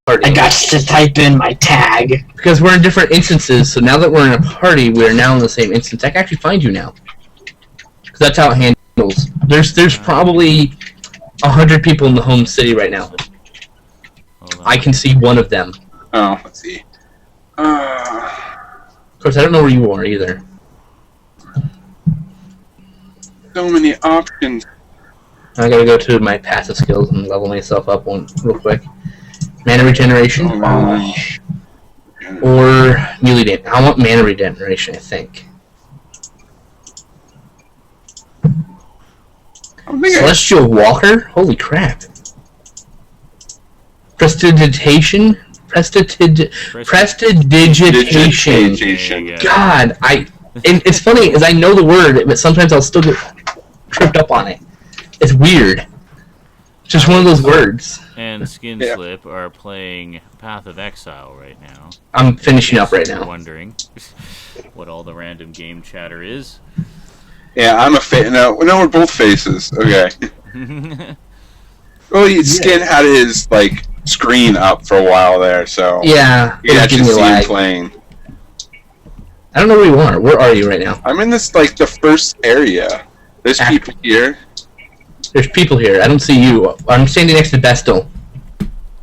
party. I got to type in my tag. Because we're in different instances, so now that we're in a party, we are now in the same instance. I can actually find you now. Because that's how it handles. There's probably 100 people in the home city right now. I can see one of them. Oh, let's see. Of course, I don't know where you are either. So many options. I gotta go to my passive skills and level myself up one real quick. Mana regeneration. Or melee damage. I want mana regeneration, I think. Celestial Walker? Holy crap. Prestidigitation? Prestidigitation. God, and it's funny, is I know the word, but sometimes I'll still get tripped up on it. It's weird. It's just one of those words. And Skinslip are playing Path of Exile right now. I'm finishing up right now. Wondering what all the random game chatter is. Yeah, I'm a face. No, we're both faces. Okay. Well, Skin had his screen up for a while there, so yeah, you can actually see him playing. I don't know where you are. Where are you right now? I'm in this the first area. There's people here. There's people here. I don't see you. I'm standing next to Bestel.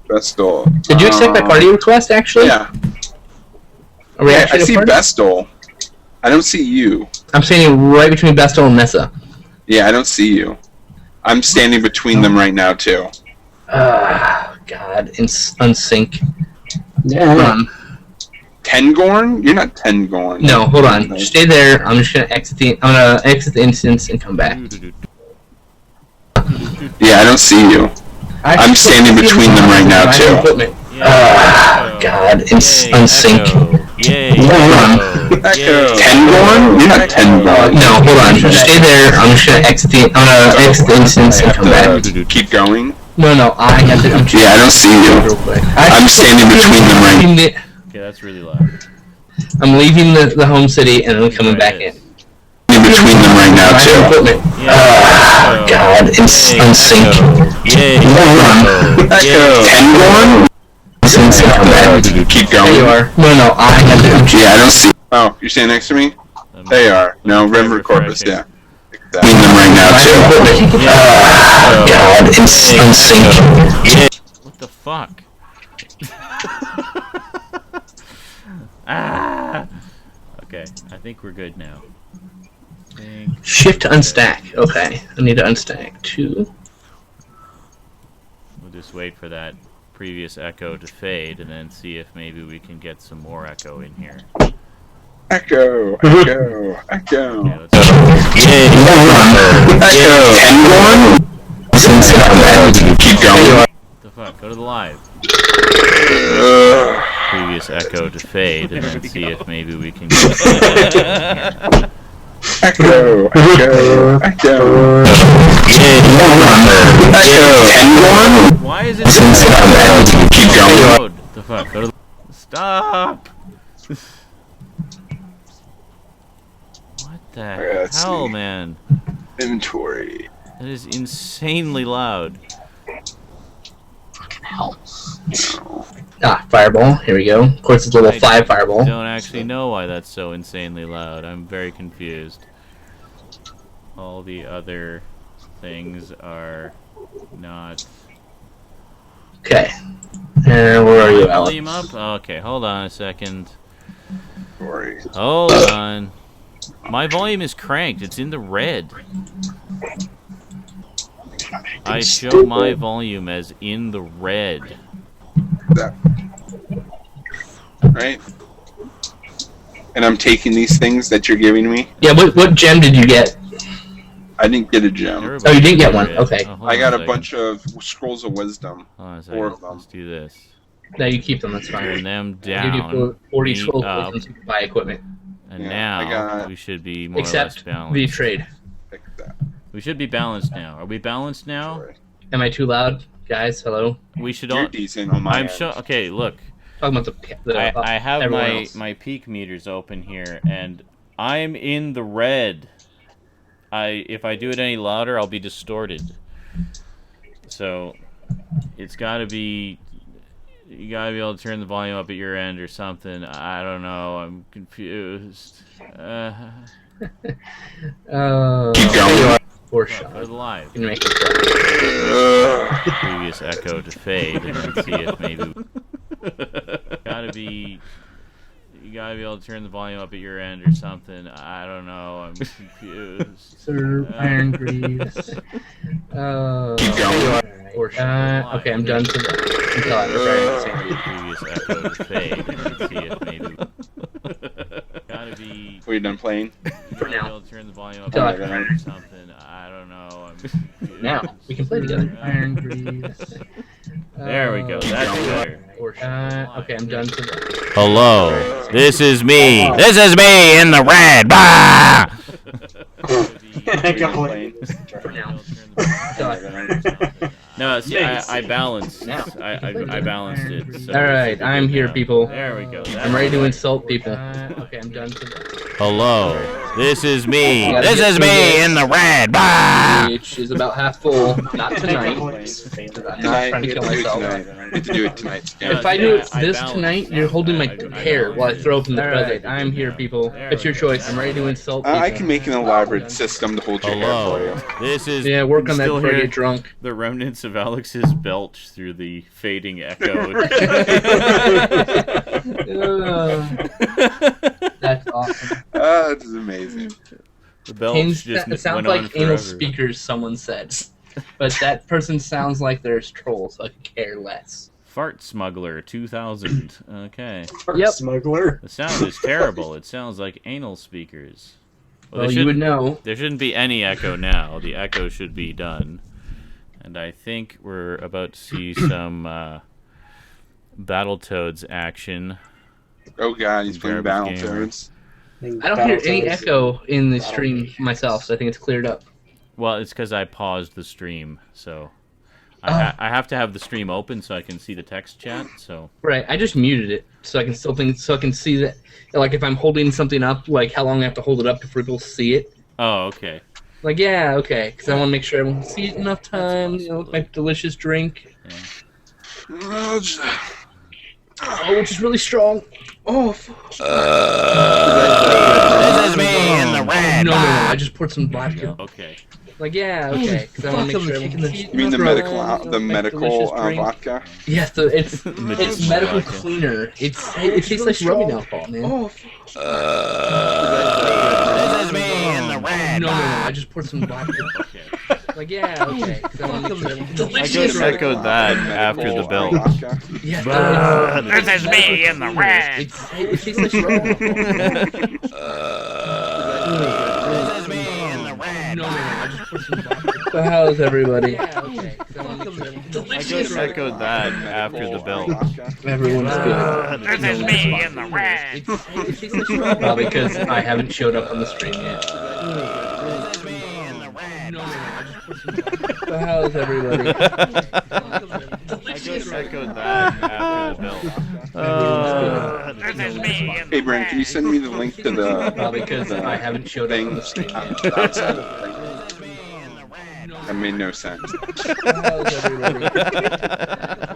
Bestel. Did you accept my party request, actually? Yeah. Are we actually I see Bestel. I don't see you. I'm standing right between Bestel and Mesa. Yeah, I don't see you. I'm standing between them right now, too. God. Unsync. Yeah. Hold on. Tengorn? You're not Tengorn. No, hold on. Just stay there. I'm just gonna exit the instance and come back. Yeah, I don't see you. I'm standing between them right now, too. God. Unsync. Hold on. Tengorn? You're not Tengorn. No, hold on. Just stay there. I'm just gonna exit the instance and come back. Keep going? No, I have to. Yeah, I don't see you. I'm standing between them right now. Okay, that's really loud. I'm leaving the home city and I'm coming back in. In between them right now, too. God, unsync. Hold on. Tengorn? Keep going. There you are. No, I have to. Yeah, I don't see. Oh, you're standing next to me? There you are. No, River Corpus, yeah. Between them right now, too. God, unsync. What the fuck? Okay, I think we're good now. Shift to unstack. Okay, I need to unstack too. We'll just wait for that previous echo to fade and then see if maybe we can get some more echo in here. Echo. Okay, Keep going. what the fuck? Go to the live. Previous echo to fade and then see if maybe we can get some more echo in here. Echo. Why is it Keep going. What the fuck? Go to the... Stop! What the hell, man? Inventory. That is insanely loud. Fireball. Here we go. Of course, it's level 5 fireball. I don't actually know why that's so insanely loud. I'm very confused. All the other things are not... Okay. Where are you, Alex? Volume up? Okay, hold on a second. Sorry. Hold on. My volume is cranked. It's in the red. I show my volume as in the red. Right? And I'm taking these things that you're giving me? Yeah, what gem did you get? I didn't get a gem. Oh, you didn't get one? Okay. I got a bunch of scrolls of wisdom. Hold on a 4 of second. them. Let's do this. No, you keep them, that's fine. Turn them I'll give down. you 40 me scroll up, points to buy equipment. and Yeah, now we should be more or less Except balanced. the trade. Fix that. We should be balanced now. Are we balanced now? Sorry. Am I too loud? Guys, hello? We should You're all... decent on my I'm end. sure... Okay, look. Talking about I have everyone else. my peak meters open here, and I'm in the red. If I do it any louder, I'll be distorted. So, it's got to be You gotta be able to turn the volume up at your end or something. I don't know. I'm confused. For Put sure. it live. Can you make it Previous echo to fade and then see if maybe. You gotta be able to turn the volume up at your end or something. I don't know. I'm confused. Sir Iron Greaves. For sure. Okay, I'm done for that. Until I'm Previous echo to fade and then see if maybe. Are you done playing? For now. Be able to turn the volume up Until at I your end or something. I don't know. I'm confused. Now we can play together. Iron Greaves. There we go. That's better. Okay, I'm done for that. Hello, this is me. This is me in the red. Bah! For now. No, see, I balanced. I balanced it. So All right, I'm here, people. There we go. I'm ready to insult people. Okay, I'm done for that. Hello, this is me. This is me in the red. Bah! Which is about half full. Not tonight. I'm not trying to kill myself. I get to do it tonight. If I do this tonight, you're holding my hair while I throw open the present. I'm here, people. It's your choice. I'm ready to insult people. I can make an elaborate system to hold your hair for you. This is Work on that still before I here. get drunk. The remnants of Alex's belch through the fading echo. That's awesome. This is amazing. The belch just It sounds went on like anal forever. speakers, someone said. But that person sounds like they're a troll, so I could care less. Fart Smuggler 2000. Okay. Yep. Smuggler. The sound is terrible. It sounds like anal speakers. Well, you would know. There shouldn't be any echo now. The echo should be done. And I think we're about to see some Battletoads action. Oh god, he's playing Garbage Battletoads. I don't hear any echo in the stream myself, so I think it's cleared up. Well, it's because I paused the stream, so I have to have the stream open so I can see the text chat. So Right, I just muted it so I can still think, so I can see that, like if I'm holding something up, like how long I have to hold it up before people see it. oh, okay. Like okay, because I want to make sure everyone can see it enough time. You know, with my delicious drink. Oh, which is really strong. Oh. This is me in the red. No, I just poured some vodka. Okay. Like okay, because I want to make sure everyone can see it. you mean the enough medical time, the my medical delicious drink. vodka? Yes, it's medical vodka. cleaner. It tastes like rubbing alcohol, man. This is me in the red. No, I just poured some vodka. Okay. Like okay, because I want to make sure everyone can I see just it. echoed that after the bell. Vodka. Yeah, This is me in the red. It tastes like rubbing alcohol. This is me in the red. No, I just poured some vodka. So how's everybody? I just echoed that after the bell. Everyone's good. This is me in the red. Probably because I haven't showed up on the stream yet. This is me in the red. So how's everybody? I just echoed that after the bell. This is me in the Hey, Brent, can you send me the link to the Probably because I haven't showed up on the stream yet. outside of the thing? That made no sense. So how's everybody?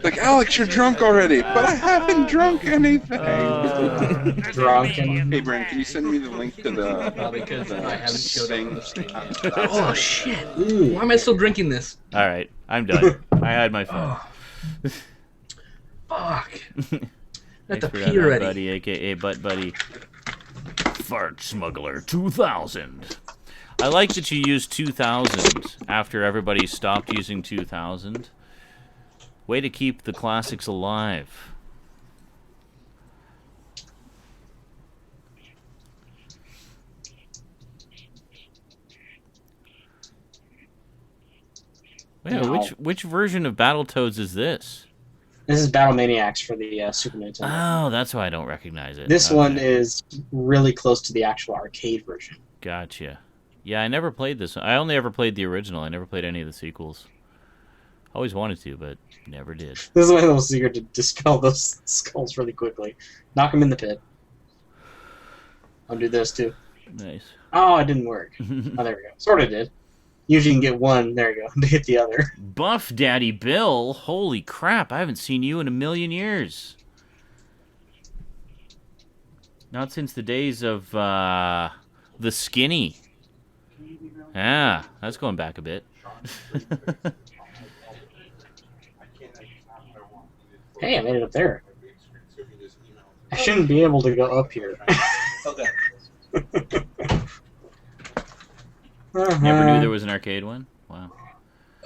Like, Alex, you're drunk already, but I haven't drunk anything. Drunken. Hey, Brent, can you send me the link to the Probably because I haven't showed up on the stream. thing? Oh shit! Why am I still drinking this? All right, I'm done. I had my fun. Fuck! Thanks That's a for pee that, already. buddy, aka Butt Buddy. Fart Smuggler 2000. I like that you used 2000 after everybody stopped using 2000. Way to keep the classics alive. Wait, Wow. which version of Battletoads is this? This is Battle Maniacs for the Super Nintendo. Oh, that's why I don't recognize it. This Okay. one is really close to the actual arcade version. Gotcha. Yeah, I never played this one. I only ever played the original. I never played any of the sequels. Always wanted to, but never did. This is my little secret to dispel those skulls really quickly. Knock them in the pit. I'll do this too. Nice. Oh, it didn't work. Oh, there we go. Sort of did. Usually you can get one, there you go, to hit the other. Buff Daddy Bill? Holy crap, I haven't seen you in a million years. Not since the days of the skinny. Yeah, that's going back a bit. Hey, I made it up there. I shouldn't be able to go up here. Okay. Never knew there was an arcade one? Wow.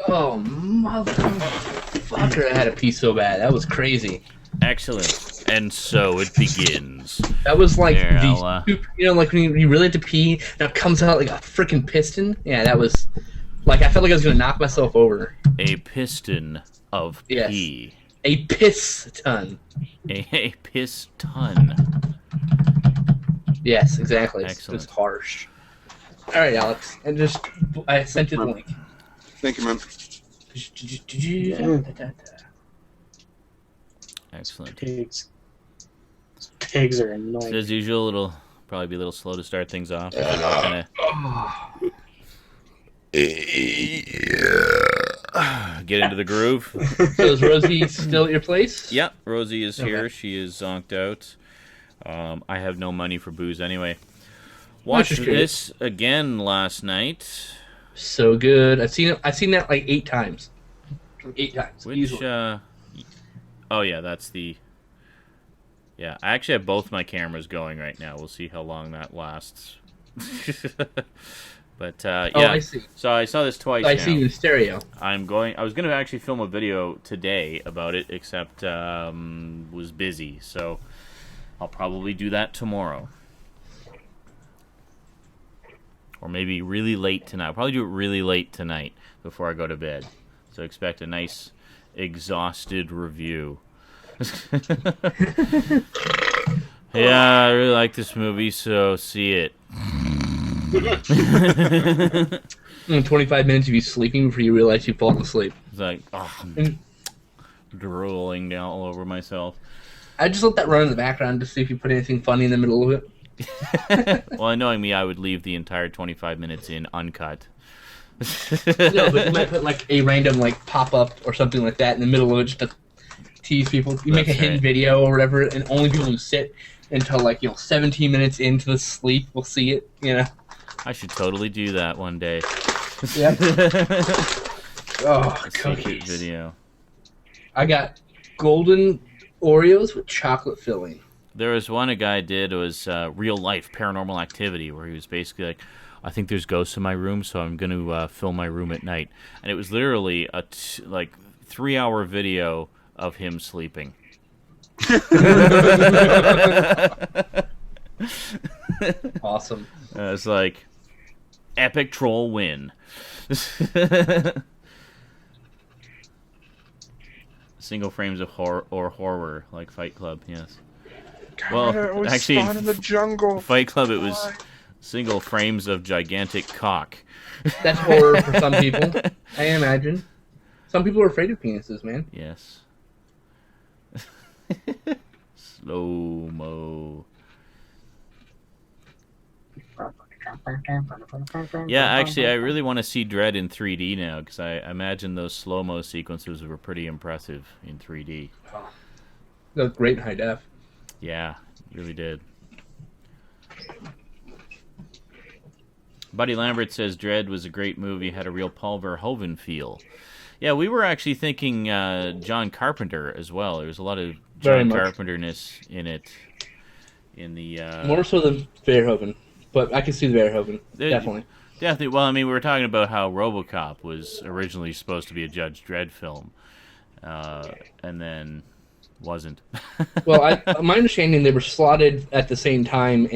Oh, motherfucker, I had a pee so bad. That was crazy. Excellent. And so it begins. That was like There, you know, like when you really have to pee, and it comes out like a freaking piston. Yeah, that was like I felt like I was gonna knock myself over. A piston of pee. Yes. A piss ton. A piss ton. Yes, exactly. Excellent. It's harsh. All right, Alex, and I sent you the link. Thank you, man. Excellent. Pigs are annoying. So as usual, it'll probably be a little slow to start things off. Get into the groove. So is Rosie still at your place? Yep, Rosie is here. Okay. She is zonked out. I have no money for booze anyway. Watched this again last night. So good. I've seen that like 8 times. 8 times. Which, easily. oh yeah, that's the... Yeah, I actually have both my cameras going right now. We'll see how long that lasts. But, yeah. Oh, I see. So I saw this twice I now. see you in stereo. I was going to actually film a video today about it, except was busy. So I'll probably do that tomorrow. Or maybe really late tonight. I'll probably do it really late tonight before I go to bed. So expect a nice, exhausted review. Yeah, I really like this movie, so see it. In 25 minutes of you sleeping before you realize you've fallen asleep. It's like, I'm drooling down all over myself. I just let that run in the background to see if you put anything funny in the middle of it. Well, knowing me, I would leave the entire 25 minutes in uncut. No, but you might put like a random like pop-up or something like that in the middle of it just to tease people. You make a That's hidden right. video or whatever, and only people who sit until like 17 minutes into the sleep will see it. I should totally do that one day. Yeah. Oh, A secret cookies. video. I got golden Oreos with chocolate filling. There was one a guy did. It was real life paranormal activity where he was basically like, I think there's ghosts in my room, so I'm going to film my room at night. And it was literally a 3-hour video of him sleeping. Awesome. It's like epic troll win. Single frames of horror like Fight Club, yes. God, it was actually, spawn in the jungle. Fight Club, it was single frames of gigantic cock. That's horror for some people, I imagine. Some people are afraid of penises, man. Yes. Slow-mo. Yeah, actually, I really want to see Dread in 3D now, because I imagine those slow-mo sequences were pretty impressive in 3D. That was great in high def. Yeah, really did. Buddy Lambert says Dread was a great movie, had a real Paul Verhoeven feel. Yeah, we were actually thinking John Carpenter as well. There was a lot of John Carpenter-ness in it. In the more so than Verhoeven, but I can see the Verhoeven, definitely. Definitely. Well, I mean, we were talking about how RoboCop was originally supposed to be a Judge Dredd film, and then wasn't. Well, my understanding, they were slotted at the same time,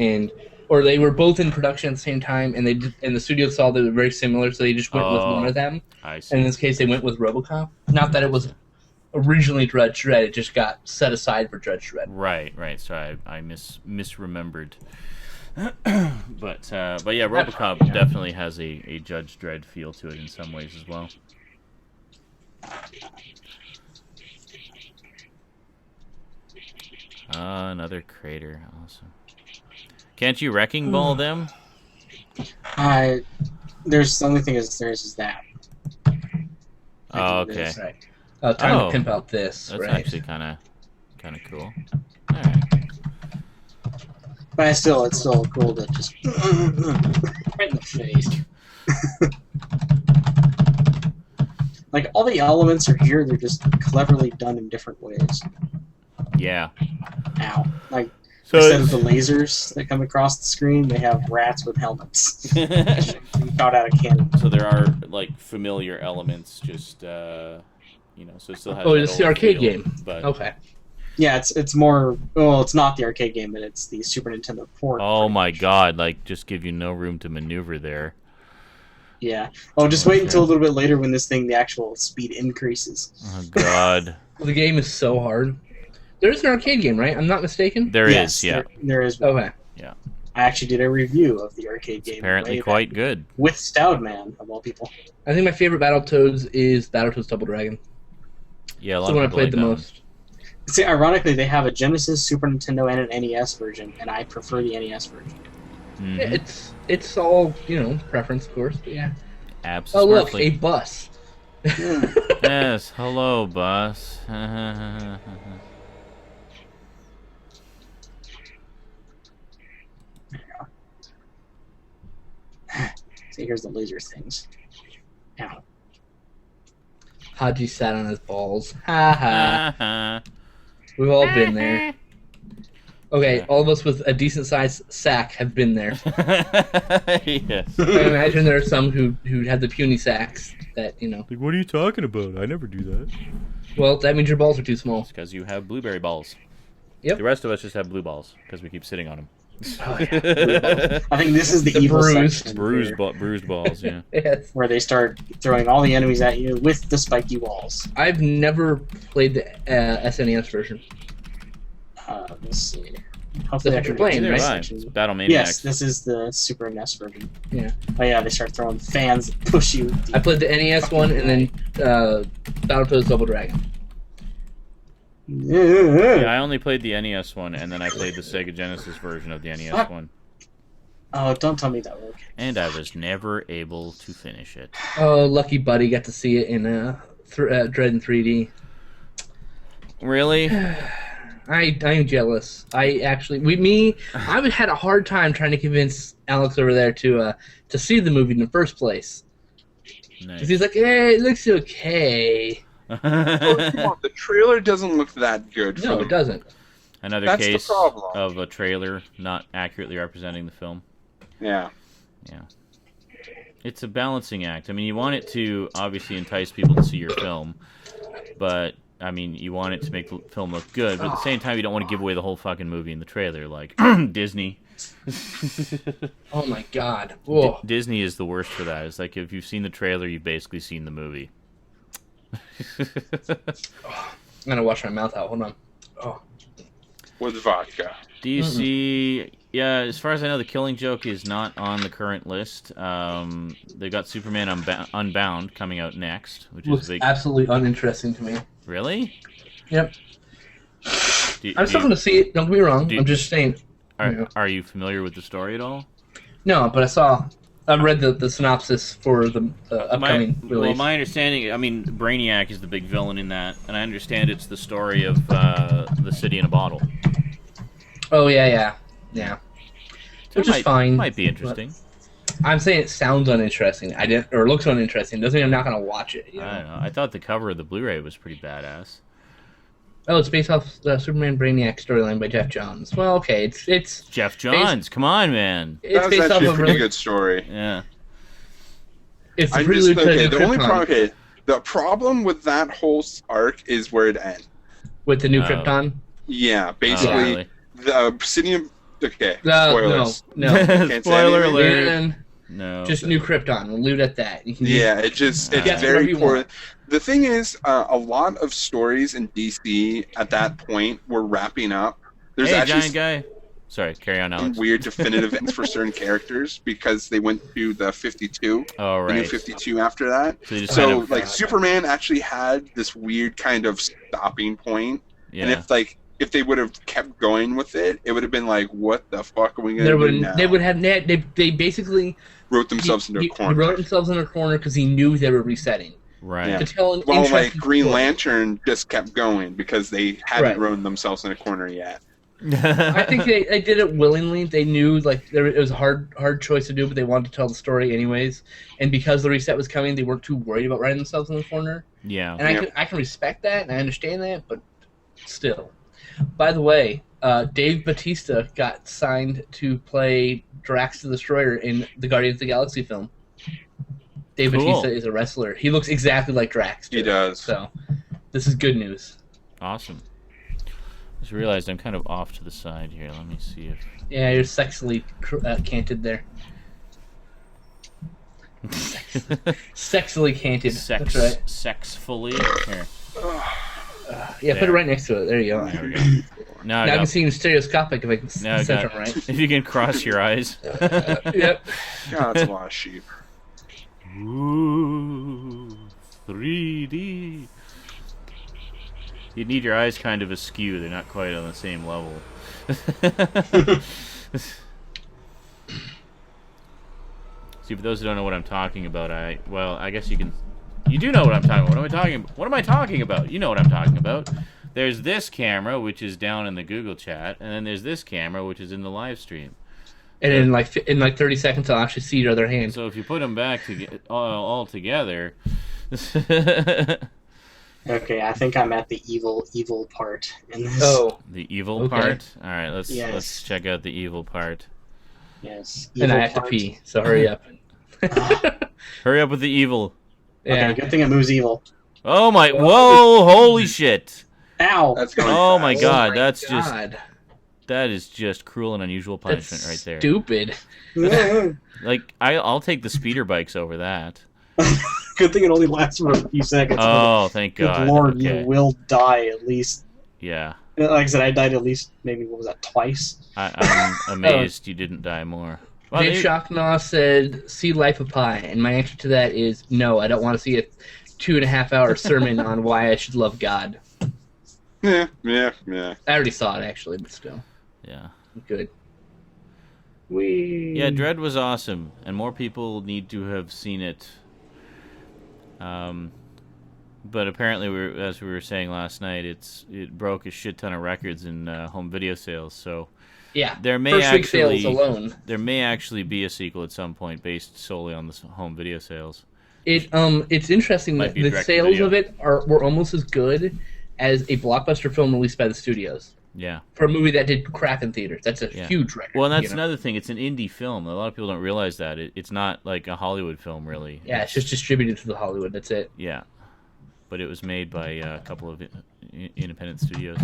or they were both in production at the same time, and the studio saw they were very similar, so they just went with one of them. I see. And in this case, they went with RoboCop. Not that it was originally Judge Dredd; it just got set aside for Judge Dredd. Right. So I misremembered. But yeah, RoboCop definitely has a Judge Dredd feel to it in some ways as well. Another crater. Awesome. Can't you wrecking ball them? There's the only thing is that. Oh, okay. This. Right. Time to pimp out this. That's right. actually kind of cool. All right. But it's still cool to just right in the face. Like all the elements are here, they're just cleverly done in different ways. Yeah. Ow. Like So instead of the lasers that come across the screen, they have rats with helmets. Shot out of cannon. So there are like familiar elements, just you know, so it still has. Oh, that it's the old arcade feel, game. But Okay. Yeah, it's more. Well, it's not the arcade game, but it's the Super Nintendo port. oh my God! Like, just give you no room to maneuver there. Yeah. Oh, just wait until a little bit later when the actual speed increases. Oh God! The game is so hard. There's an arcade game, right? I'm not mistaken. There Yes, is, yeah. There is. Okay. Yeah. I actually did a review of the arcade game. Apparently way quite back good. with Stoudman of all people. I think my favorite Battletoads is Battletoads Double Dragon. Yeah, a It's lot the of one I people played like the that one. most. See, ironically, they have a Genesis, Super Nintendo, and an NES version, and I prefer the NES version. Mhm. Yeah, it's all, preference, of course, but yeah. Oh, Absolutely. look, a bus. Yes, hello, bus. See, here's the laser things. Ow. Haji sat on his balls. Ha ha. We've all been there. Okay, Yeah. all of us with a decent sized sack have been there. Yes. I imagine there are some who have the puny sacks that, Like, what are you talking about? I never do that. well, that means your balls are too small. It's because you have blueberry balls. Yep. The rest of us just have blue balls because we keep sitting on them. Oh, yeah. I think this is the The evil bruised. section Bruised, here, bruised balls, yeah. Yes. where they start throwing all the enemies at you with the spiky walls. I've never played the SNES version. Let's see. Hopefully That's I what you're can playing, get right? this Right. section. It's Battle Yes, Maniacs. this is the Super NES version. Yeah. Oh yeah, they start throwing fans that push you. I played the NES one and then Battletoads Double Dragon. Yeah, I only played the NES one, and then I played the Sega Genesis version of the NES Fuck. one. Oh, don't tell me that. Okay. And I was never able to finish it. Oh, lucky buddy got to see it in Dread in 3D. Really? I'm jealous. I had a hard time trying to convince Alex over there to see the movie in the first place. Nice. 'Cause he's like, hey, it looks okay. Oh, come on, the trailer doesn't look that good. No, for it doesn't. Another That's the case problem. of a trailer not accurately representing the film. Yeah. Yeah. It's a balancing act. I mean, you want it to obviously entice people to see your film, but, I mean, you want it to make the film look good, but at the same time, you don't want to give away the whole fucking movie in the trailer, like Disney. Oh my god. Whoa. Disney is the worst for that. It's like if you've seen the trailer, you've basically seen the movie. I'm gonna wash my mouth out. Hold on. Oh. With vodka. DC, yeah, as far as I know, The Killing Joke is not on the current list. They got Superman Unbound coming out next, which is Looks big. absolutely uninteresting to me. Really? Yep. I'm still gonna see it. Don't get me wrong. I'm just saying. Are you familiar with the story at all? No, but I read the synopsis for the upcoming release. Well, my understanding, I mean, Brainiac is the big villain in that, and I understand it's the story of the city in a bottle. Oh yeah. So Which is fine. Might be interesting. I'm saying it sounds uninteresting. Or looks uninteresting. Doesn't mean I'm not gonna watch it. You know? I don't know. I thought the cover of the Blu-ray was pretty badass. Oh, it's based off the Superman Brainiac storyline by Jeff Johns. Well, okay, it's Jeff Johns, come on, man. it's That was based off actually a of pretty good story. Yeah. It's the I'm prelude just, to okay, New the only Krypton problem, okay, the problem with that whole arc is where it ends. with the New Oh. Krypton. Yeah, Oh, basically, really? the Obsidian. Okay, No, spoilers. no. Can't say Spoiler anything. alert. And No. just New Krypton. We'll leave it at that. You can Yeah, it just it's Guess whatever very you poor. want. The thing is, a lot of stories in DC at that point were wrapping up. There's Hey, actually giant guy. Sorry, carry on, some Alex. weird definitive ends for certain characters because they went to the 52, Oh, the new right. 52 after that. So they just kind So of, like Superman actually had this weird kind of stopping point, and yeah. if like if they would have kept going with it, it would have been like, what the fuck are we going to do now? They would have. They basically wrote themselves into a corner. They wrote themselves in a corner because he knew they were resetting. Right. Yeah. To tell an Well, like interesting Green story. Lantern just kept going because they hadn't Right. written themselves in a corner yet. I think they did it willingly. They knew like it was a hard choice to do, but they wanted to tell the story anyways. And because the reset was coming, they weren't too worried about writing themselves in the corner. Yeah. And I can respect that and I understand that, but still. By the way, Dave Bautista got signed to play Drax the Destroyer in the Guardians of the Galaxy film. Dave Cool. Bautista is a wrestler. He looks exactly like Drax. He too. does. So this is good news. Awesome. Just realized I'm kind of off to the side here. Let me see if... Yeah, you're sexily canted there. Sexily canted. That's right. Sexfully. Here. Yeah, put There. it right next to it. There you go. There we go. Now Now I I can got... see him stereoscopic if I can Now I center got... him right. If you can cross your eyes. Yep. God, that's a lot of sheep. Ooh, 3D. You need your eyes kind of askew. They're not quite on the same level. See, for those who don't know what I'm talking about, I guess you can... You do know what I'm talking about. What am I talking about? What am I talking about? You know what I'm talking about. There's this camera, which is down in the Google chat, and then there's this camera, which is in the live stream. And in like 30 seconds, I'll actually see your other hand. So if you put them back all together... Okay, I think I'm at the evil part in this. Oh, The evil Okay. part? Alright, let's Yes. check out the evil part. Yes. and I evil have to part. pee, so hurry up. Hurry up with the evil. Yeah. Okay, good thing it moves evil. Oh my... Whoa! Holy shit! Ow! That's going Oh fast. my god, my that's just... God. That is just cruel and unusual punishment That's right there. stupid. Like, I'll take the speeder bikes over that. Good thing it only lasts for a few seconds. Oh, thank Good God. lord, Okay. you will die at least. Yeah. Like I said, I died at least maybe, what was that, twice? I'm amazed you didn't die more. Well, Dave they- Shocknaw said, "See Life of Pi," and my answer to that is no. I don't want to see a 2.5-hour sermon on why I should love God. Yeah. I already saw it actually, but still, Yeah. good. Yeah, Dread was awesome, and more people need to have seen it. But apparently, as we were saying last night, it broke a shit ton of records in home video sales. So Yeah, there may first week actually sales alone. there may actually be a sequel at some point based solely on the home video sales. It's interesting Might that be the direct sales video. of it were almost as good as a blockbuster film released by the studios Yeah. for a movie that did crap in theaters. That's a Yeah. huge record. Well, and that's you know? another thing. It's an indie film. A lot of people don't realize that. It's not like a Hollywood film, really. Yeah, it's just distributed to the Hollywood. That's it. Yeah. But it was made by a couple of independent studios.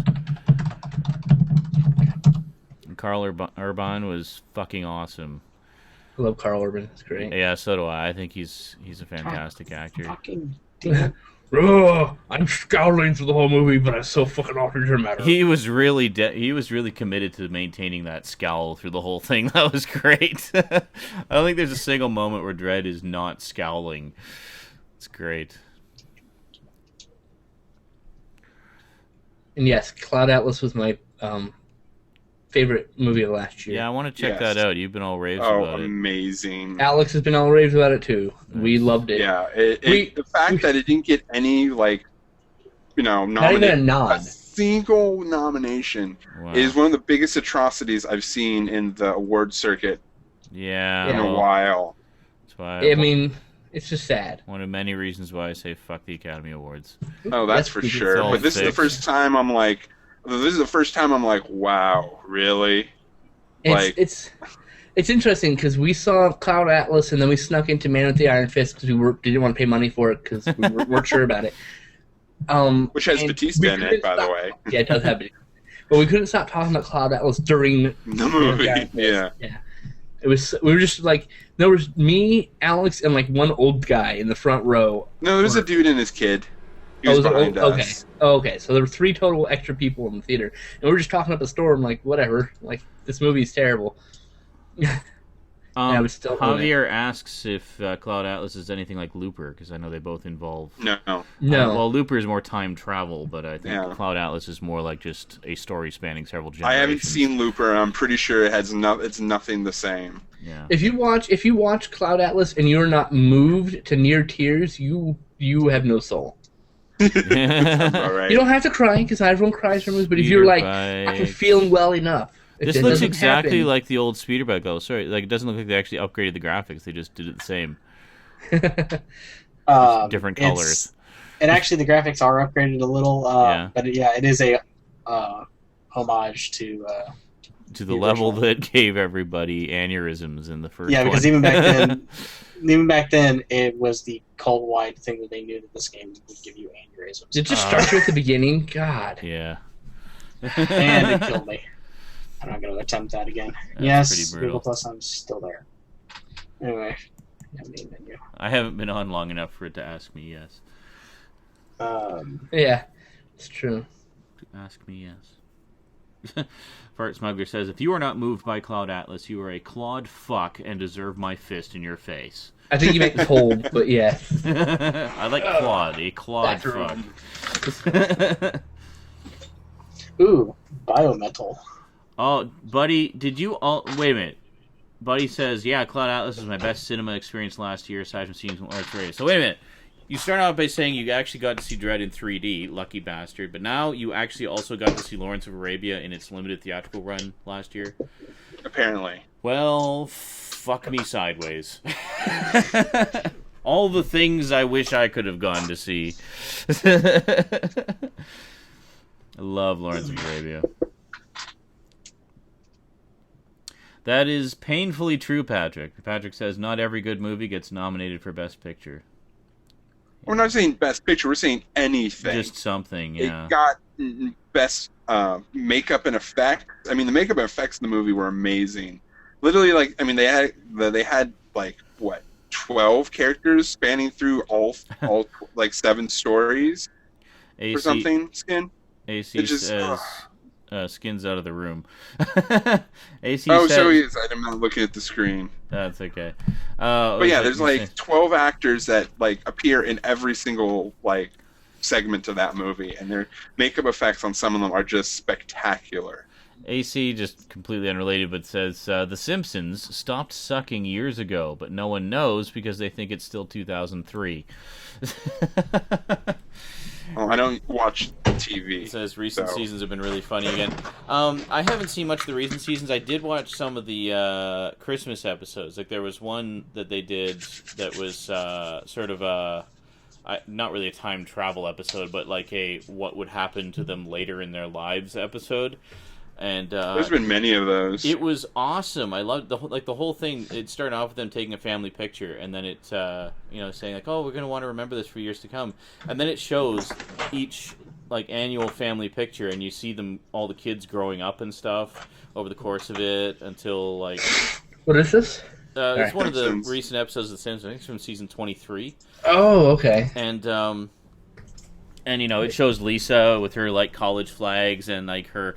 And Carl Urban was fucking awesome. I love Carl Urban. It's great. Yeah, so do I. I think he's a fantastic actor. Fucking damn. Oh, I'm scowling through the whole movie, but I'm so fucking awkward. It doesn't matter. He was really committed to maintaining that scowl through the whole thing. That was great. I don't think there's a single moment where Dredd is not scowling. It's great. And yes, Cloud Atlas was my favorite movie of last year. Yeah, I want to check Yes. that out. You've been all raves Oh, about it. amazing. Alex has been all raves about it too. We loved it. Yeah, We- the fact that it didn't get any, like, Not even a nomination, a nod. single nomination, Wow. is one of the biggest atrocities I've seen in the award circuit Yeah, in a well, while. that's why I mean, it's just sad. one of many reasons why I say fuck the Academy Awards. Oh, that's for because sure. all But this is the fixed. first time I'm like, wow, really? It's interesting because we saw Cloud Atlas and then we snuck into Man with the Iron Fist because we didn't want to pay money for it because we weren't sure about it. Which has and Batista we in it, couldn't by the stop- way. Yeah, it does have it. But we couldn't stop talking about Cloud Atlas during The movie, Iron Fist. yeah. Yeah. We were just like, there was me, Alex, and like one old guy in the front row. No, there's a dude and his kid. He was was it behind old? us. Okay, so there were 3 total extra people in the theater, and we were just talking up a storm, like whatever, like this movie's terrible. I would still own it. Javier asks if Cloud Atlas is anything like Looper, because I know they both involve... No. Well, Looper is more time travel, but I think Yeah. Cloud Atlas is more like just a story spanning several generations. I haven't seen Looper, and I'm pretty sure it's nothing the same. Yeah. If you watch Cloud Atlas and you're not moved to near tears, you have no soul. All right. You don't have to cry, because everyone cries from movies, but if you're like, I'm feeling well enough. This looks exactly like the old Speederbike, though. Sorry, like it doesn't look like they actually upgraded the graphics. They just did it the same. Different colors. And actually, the graphics are upgraded a little. But it is a homage to the level that gave everybody aneurysms in the first. Yeah, because one. even back then, it was the cult-wide thing that they knew that this game would give you aneurysms. It just starts you at the beginning. God. Yeah. And it killed me. I'm not going to attempt that again. That's yes, pretty brutal. Google Plus, I'm still there. Anyway, main menu. I haven't been on long enough for it to ask me yes. Yeah, it's true. Ask me yes. Fart Smuggler says, if you are not moved by Cloud Atlas, you are a clawed fuck and deserve my fist in your face. I think you meant cold, but yeah. I like clawed, a clawed fuck. Ooh, biometal. Oh, Buddy, did you all... Wait a minute. Buddy says, yeah, Cloud Atlas was my best cinema experience last year, aside from seeing Lawrence of Arabia. So wait a minute. You start out by saying you actually got to see Dread in 3D, lucky bastard, but now you actually also got to see Lawrence of Arabia in its limited theatrical run last year? Apparently. Well, fuck me sideways. All the things I wish I could have gone to see. I love Lawrence of Arabia. That is painfully true, Patrick. Patrick says, not every good movie gets nominated for Best Picture. We're not saying Best Picture, we're saying anything. Just something, yeah. It got Best Makeup and Effects. I mean, the makeup and effects in the movie were amazing. Literally, like, I mean, they had like, what, 12 characters spanning through all like 7 stories or something, Skin? AC says... Skin's out of the room. AC says, so he is. I'm not looking at the screen. That's okay. But yeah, there's like 12 actors that like appear in every single like segment of that movie, and their makeup effects on some of them are just spectacular. AC, just completely unrelated, but says, The Simpsons stopped sucking years ago, but no one knows because they think it's still 2003. Oh, I don't watch TV. It says recent seasons have been really funny again. I haven't seen much of the recent seasons. I did watch some of the Christmas episodes. Like there was one that they did that was sort of not really a time travel episode, but like a what would happen to them later in their lives episode. And there's been many of those. It was awesome. I loved the whole thing. It started off with them taking a family picture, and then it's saying like, "Oh, we're gonna want to remember this for years to come." And then it shows each like annual family picture, and you see them, all the kids growing up and stuff over the course of it until like. What is this? It's one of the recent episodes of The Simpsons. I think it's from season 23. Oh, okay. And it shows Lisa with her like college flags and like her.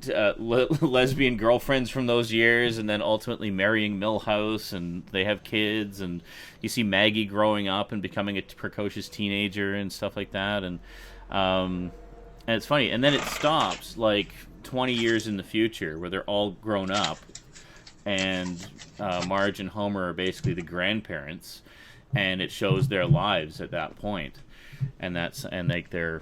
Lesbian girlfriends from those years, and then ultimately marrying Milhouse, and they have kids, and you see Maggie growing up and becoming a precocious teenager and stuff like that, and it's funny. And then it stops like 20 years in the future where they're all grown up, and Marge and Homer are basically the grandparents, and it shows their lives at that point, and like they're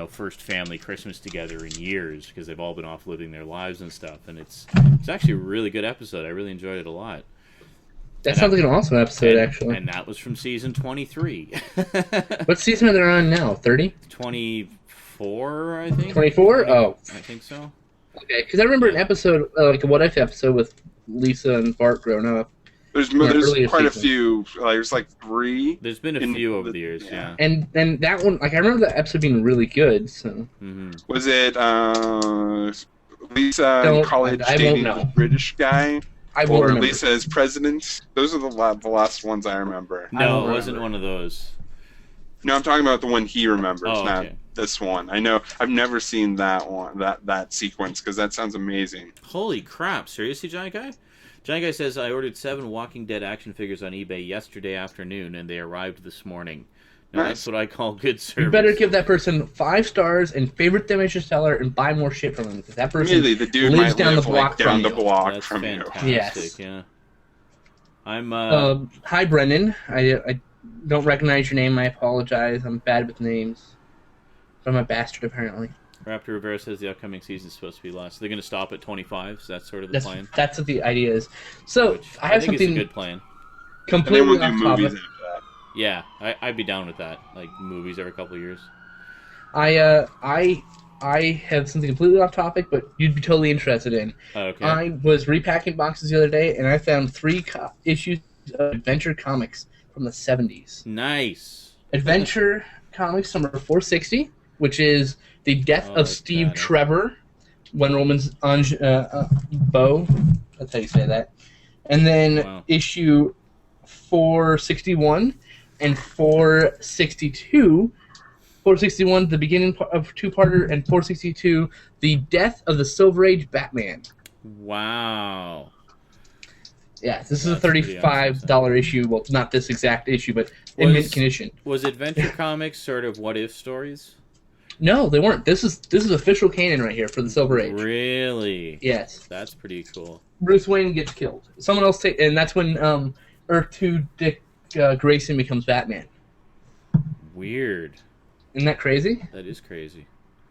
first family Christmas together in years because they've all been off living their lives and stuff, and it's actually a really good episode. I really enjoyed it a lot. That sounds like an awesome episode, actually. And that was from season 23. What season are they on now? 30? 24, I think. 24? Oh, I think so. Okay, because I remember an episode, like a What If episode with Lisa and Bart growing up. There's quite a few. There's like 3. There's been a few over the years, yeah. And that one, like I remember that episode being really good. So was it Lisa in college dating a British guy, or Lisa as president? Those are the last ones I remember. No, it wasn't one of those. No, I'm talking about the one he remembers, not okay. This one. I know. I've never seen that one, that sequence, because that sounds amazing. Holy crap! Seriously, Giant Guy? Johnny Guy says, I ordered 7 Walking Dead action figures on eBay yesterday afternoon, and they arrived this morning. Now, Nice. That's what I call good service. You better give that person 5 stars and favorite them as your seller and buy more shit from them. Because that person Really, the dude lives might down live the block like down from the you. block That's from fantastic, Yes. yeah. I'm, Hi, Brendan. I don't recognize your name. I apologize. I'm bad with names. I'm a bastard, apparently. Raptor Rivera says the upcoming season is supposed to be last. They're going to stop at 25, so that's sort of the plan. That's what the idea is. So, Which I have think something is a good plan. And then completely we'll do off movies topic. after that. Yeah, I'd be down with that. Like, movies every couple of years. I have something completely off topic, but you'd be totally interested in. Okay. I was repacking boxes the other day, and I found 3 issues of Adventure Comics from the 70s. Nice. Adventure Comics number 460, which is the death of Steve got it. Trevor, Wonder Woman's beau. That's how you say that. And then Wow. issue 461 and 462. 461, the beginning of 2-parter, and 462, the death of the Silver Age Batman. Wow. Yeah, this is a That's pretty $35 issue. Well, not this exact issue, but in mint condition. Was Adventure Comics sort of what-if stories? No, they weren't. This is official canon right here for the Silver Age. Really? Yes. That's pretty cool. Bruce Wayne gets killed. Someone else and that's when Earth 2 Dick Grayson becomes Batman. Weird. Isn't that crazy? That is crazy.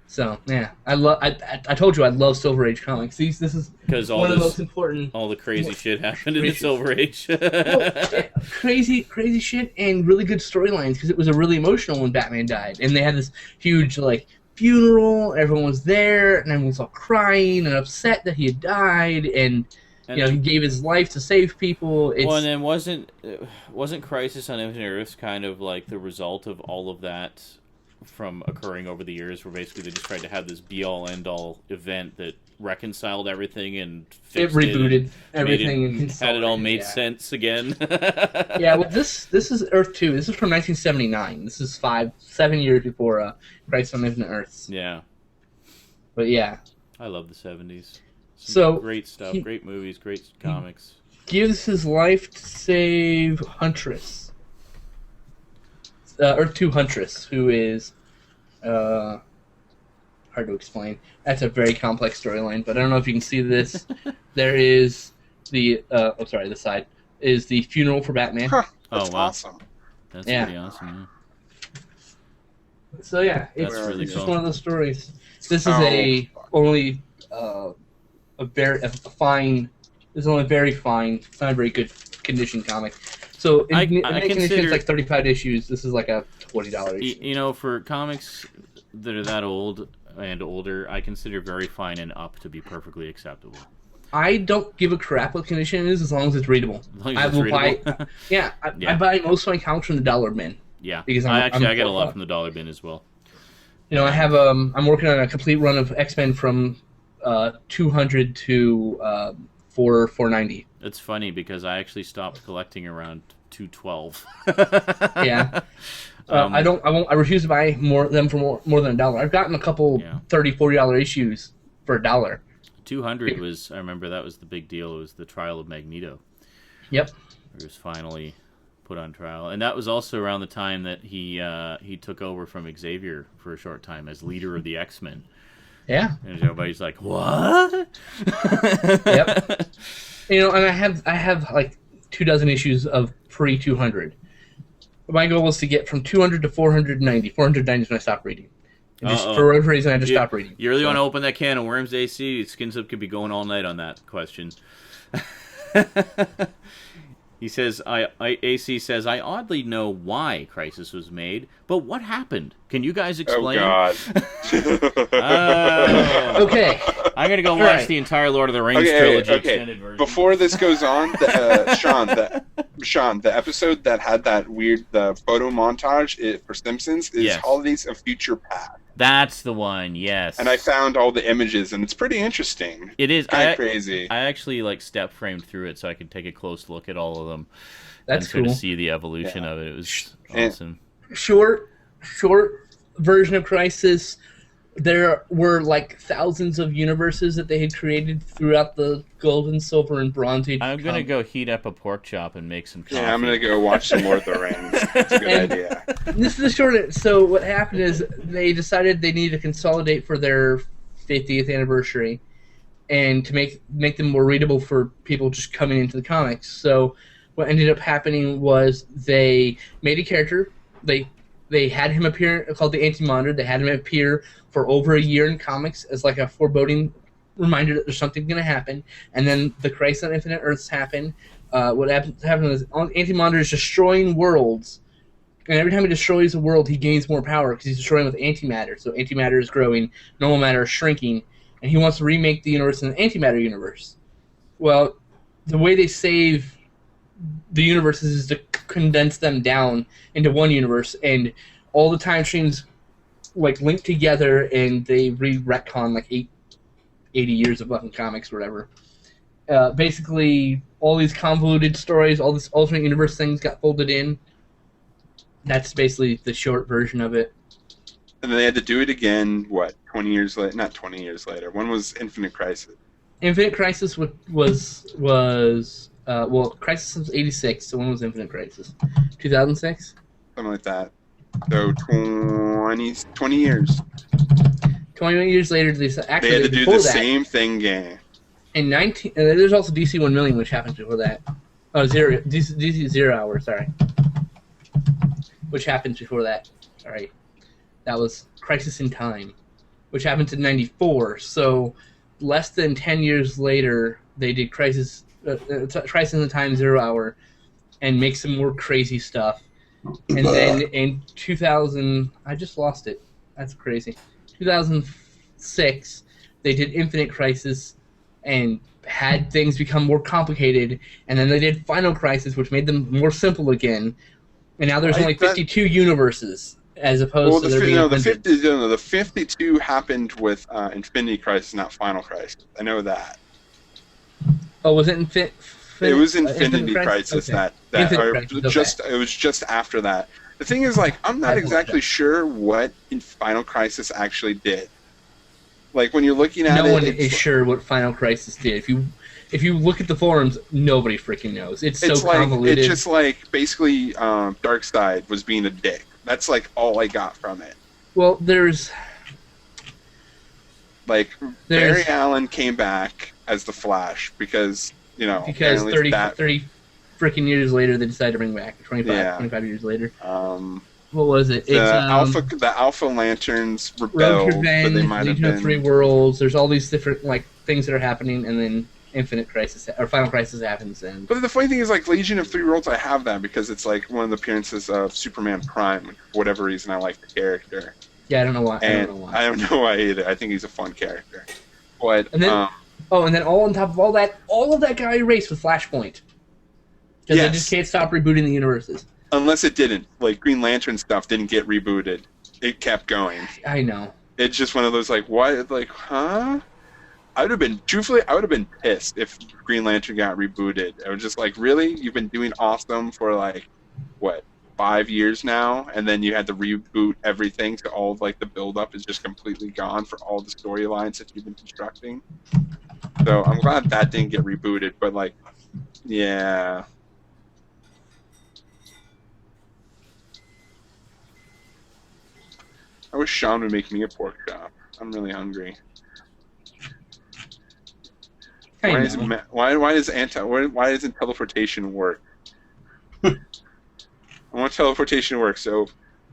So yeah, I told you I love Silver Age comics. This is Because one of the most important. all the crazy shit happened in the Crazy. Silver Age. Crazy shit and really good storylines because it was a really emotional when Batman died, and they had this huge funeral. Everyone was there, and everyone was all crying and upset that he had died, and he gave his life to save people. It's, well, and then wasn't Crisis on Infinite Earths kind of like the result of all of that from occurring over the years, where basically they just tried to have this be-all, end-all event that reconciled everything and fixed rebooted everything and and had it all made yeah. sense again. Yeah, well, this is Earth 2. This is from 1979. This is 7 years before Crisis on Infinite Earths. Yeah, But yeah, I love the 70s. So, great stuff, great movies, great comics. Gives his life to save Huntress. Earth 2 Huntress, who is hard to explain. That's a very complex storyline, but I don't know if you can see this. There is the the side is the funeral for Batman. Huh, Oh, that's wow. awesome. That's Yeah. pretty awesome. So yeah, it's, That's really it's just cool. one of those stories. This is Oh, only a very fine. This is only very fine. It's not a very good condition comic. So in I mint condition, consider- it's like 35 issues. This is like a $20 issue. You know, for comics that are that old and older, I consider very fine and up to be perfectly acceptable. I don't give a crap what condition it is as long as it's readable. As long I as it's will readable. buy. Yeah, Yeah. I buy most of my comics from the dollar bin. Yeah, Because I I'm get a lot full from the dollar bin as well. You know, I have I'm working on a complete run of X-Men from 200 to 490. It's funny because I actually stopped collecting around 212. Yeah. I refuse to buy them for more than $1. I've gotten a couple Yeah. $30, $40 issues for $1. 200 was, I remember that was the big deal. It was the trial of Magneto. Yep. It was finally put on trial, and that was also around the time that he took over from Xavier for a short time as leader of the X-Men. Yeah. And everybody's like, "What?" Yep. You know, and I have like 24 issues of pre-200. My goal was to get from 200 to 490. 490 is when I stopped reading. And just for whatever reason, I just stopped reading. You really want to open that can of worms, AC? Skins Up could be going all night on that question. He says, AC says, I oddly know why Crisis was made, but what happened? Can you guys explain? Oh, God. Oh. Okay. I'm going to go watch Right. the entire Lord of the Rings trilogy extended version. Before this goes on, Sean, the episode that had that weird photo montage for Simpsons is Yes. Holidays of Future Past. That's the one, yes. And I found all the images, and it's pretty interesting. It is. Kind of crazy. I actually step framed through it so I could take a close look at all of them. That's and sort cool. of see the evolution of it. It was And- awesome. Short version of Crisis. there were like thousands of universes that they had created throughout the Gold and Silver and Bronze Age. I'm gonna go heat up a pork chop and make some coffee. Yeah, I'm gonna go watch some Lord of the Rings. That's a good idea. This is the short. So what happened is they decided they needed to consolidate for their 50th anniversary, and to make them more readable for people just coming into the comics. So what ended up happening was they made a character. They had him appear, called the Anti-Monitor. They had him appear for over a year in comics as like a foreboding reminder that there's something going to happen. And then the Crisis on Infinite Earths happened. What happened is Anti-Monitor is destroying worlds. And every time he destroys a world, he gains more power because he's destroying with antimatter. So antimatter is growing, normal matter is shrinking. And he wants to remake the universe in an antimatter universe. Well, the way they save the universes is to condense them down into one universe, and all the time streams like link together, and they retcon like 80 years of fucking comics or whatever. Basically, all these convoluted stories, all this alternate universe things got folded in. That's basically the short version of it. And then they had to do it again, 20 years later? Not 20 years later. When was Infinite Crisis? Infinite Crisis was Crisis was 86, so when was Infinite Crisis? 2006? Something like that. So 20 years. 20 years later, they had to do the same thing again. In there's also DC 1 Million, which happened before that. Oh, DC 0 Hour, sorry. Which happened before that. Sorry. That was Crisis in Time, which happened in 94. So less than 10 years later, they did Crisis in Time 0 Hour and make some more crazy stuff. And then in 2000, I just lost it. That's crazy. 2006, they did Infinite Crisis and had things become more complicated. And then they did Final Crisis, which made them more simple again. And now there's only 52 universes, as opposed to there being the 52 happened with Infinity Crisis, not Final Crisis. I know that. Oh, was it it was Infinity Crisis okay. It was just after that. The thing is, like, I'm not exactly sure what in Final Crisis actually did. Like, when you're looking at no one is sure what Final Crisis did. If you look at the forums, nobody freaking knows. It's so convoluted. It's just like basically Darkseid was being a dick. That's like all I got from it. Well, there's Barry Allen came back as the Flash because 30 freaking years later they decided to bring back 25 years later. What was it? The Alpha Lanterns rebelled, but they might have been Three Worlds. There's all these different things that are happening, and then Infinite Crisis or Final Crisis happens. And but the funny thing is, Legion of Three Worlds, I have that because it's one of the appearances of Superman Prime. For whatever reason, I like the character. Yeah, I don't know why. I don't know why either. I think he's a fun character. But and then on top of all of that got erased with Flashpoint because they just can't stop rebooting the universes. Unless it didn't. Green Lantern stuff didn't get rebooted. It kept going. I know. It's just one of those, what? Huh? I would have been pissed if Green Lantern got rebooted. I was just really? You've been doing awesome for, 5 years now, and then you had to reboot everything, so all of, the build-up is just completely gone for all the storylines that you've been constructing. So I'm glad that didn't get rebooted, but, yeah... I wish Sean would make me a pork chop. I'm really hungry. Why doesn't teleportation work? I want teleportation to work so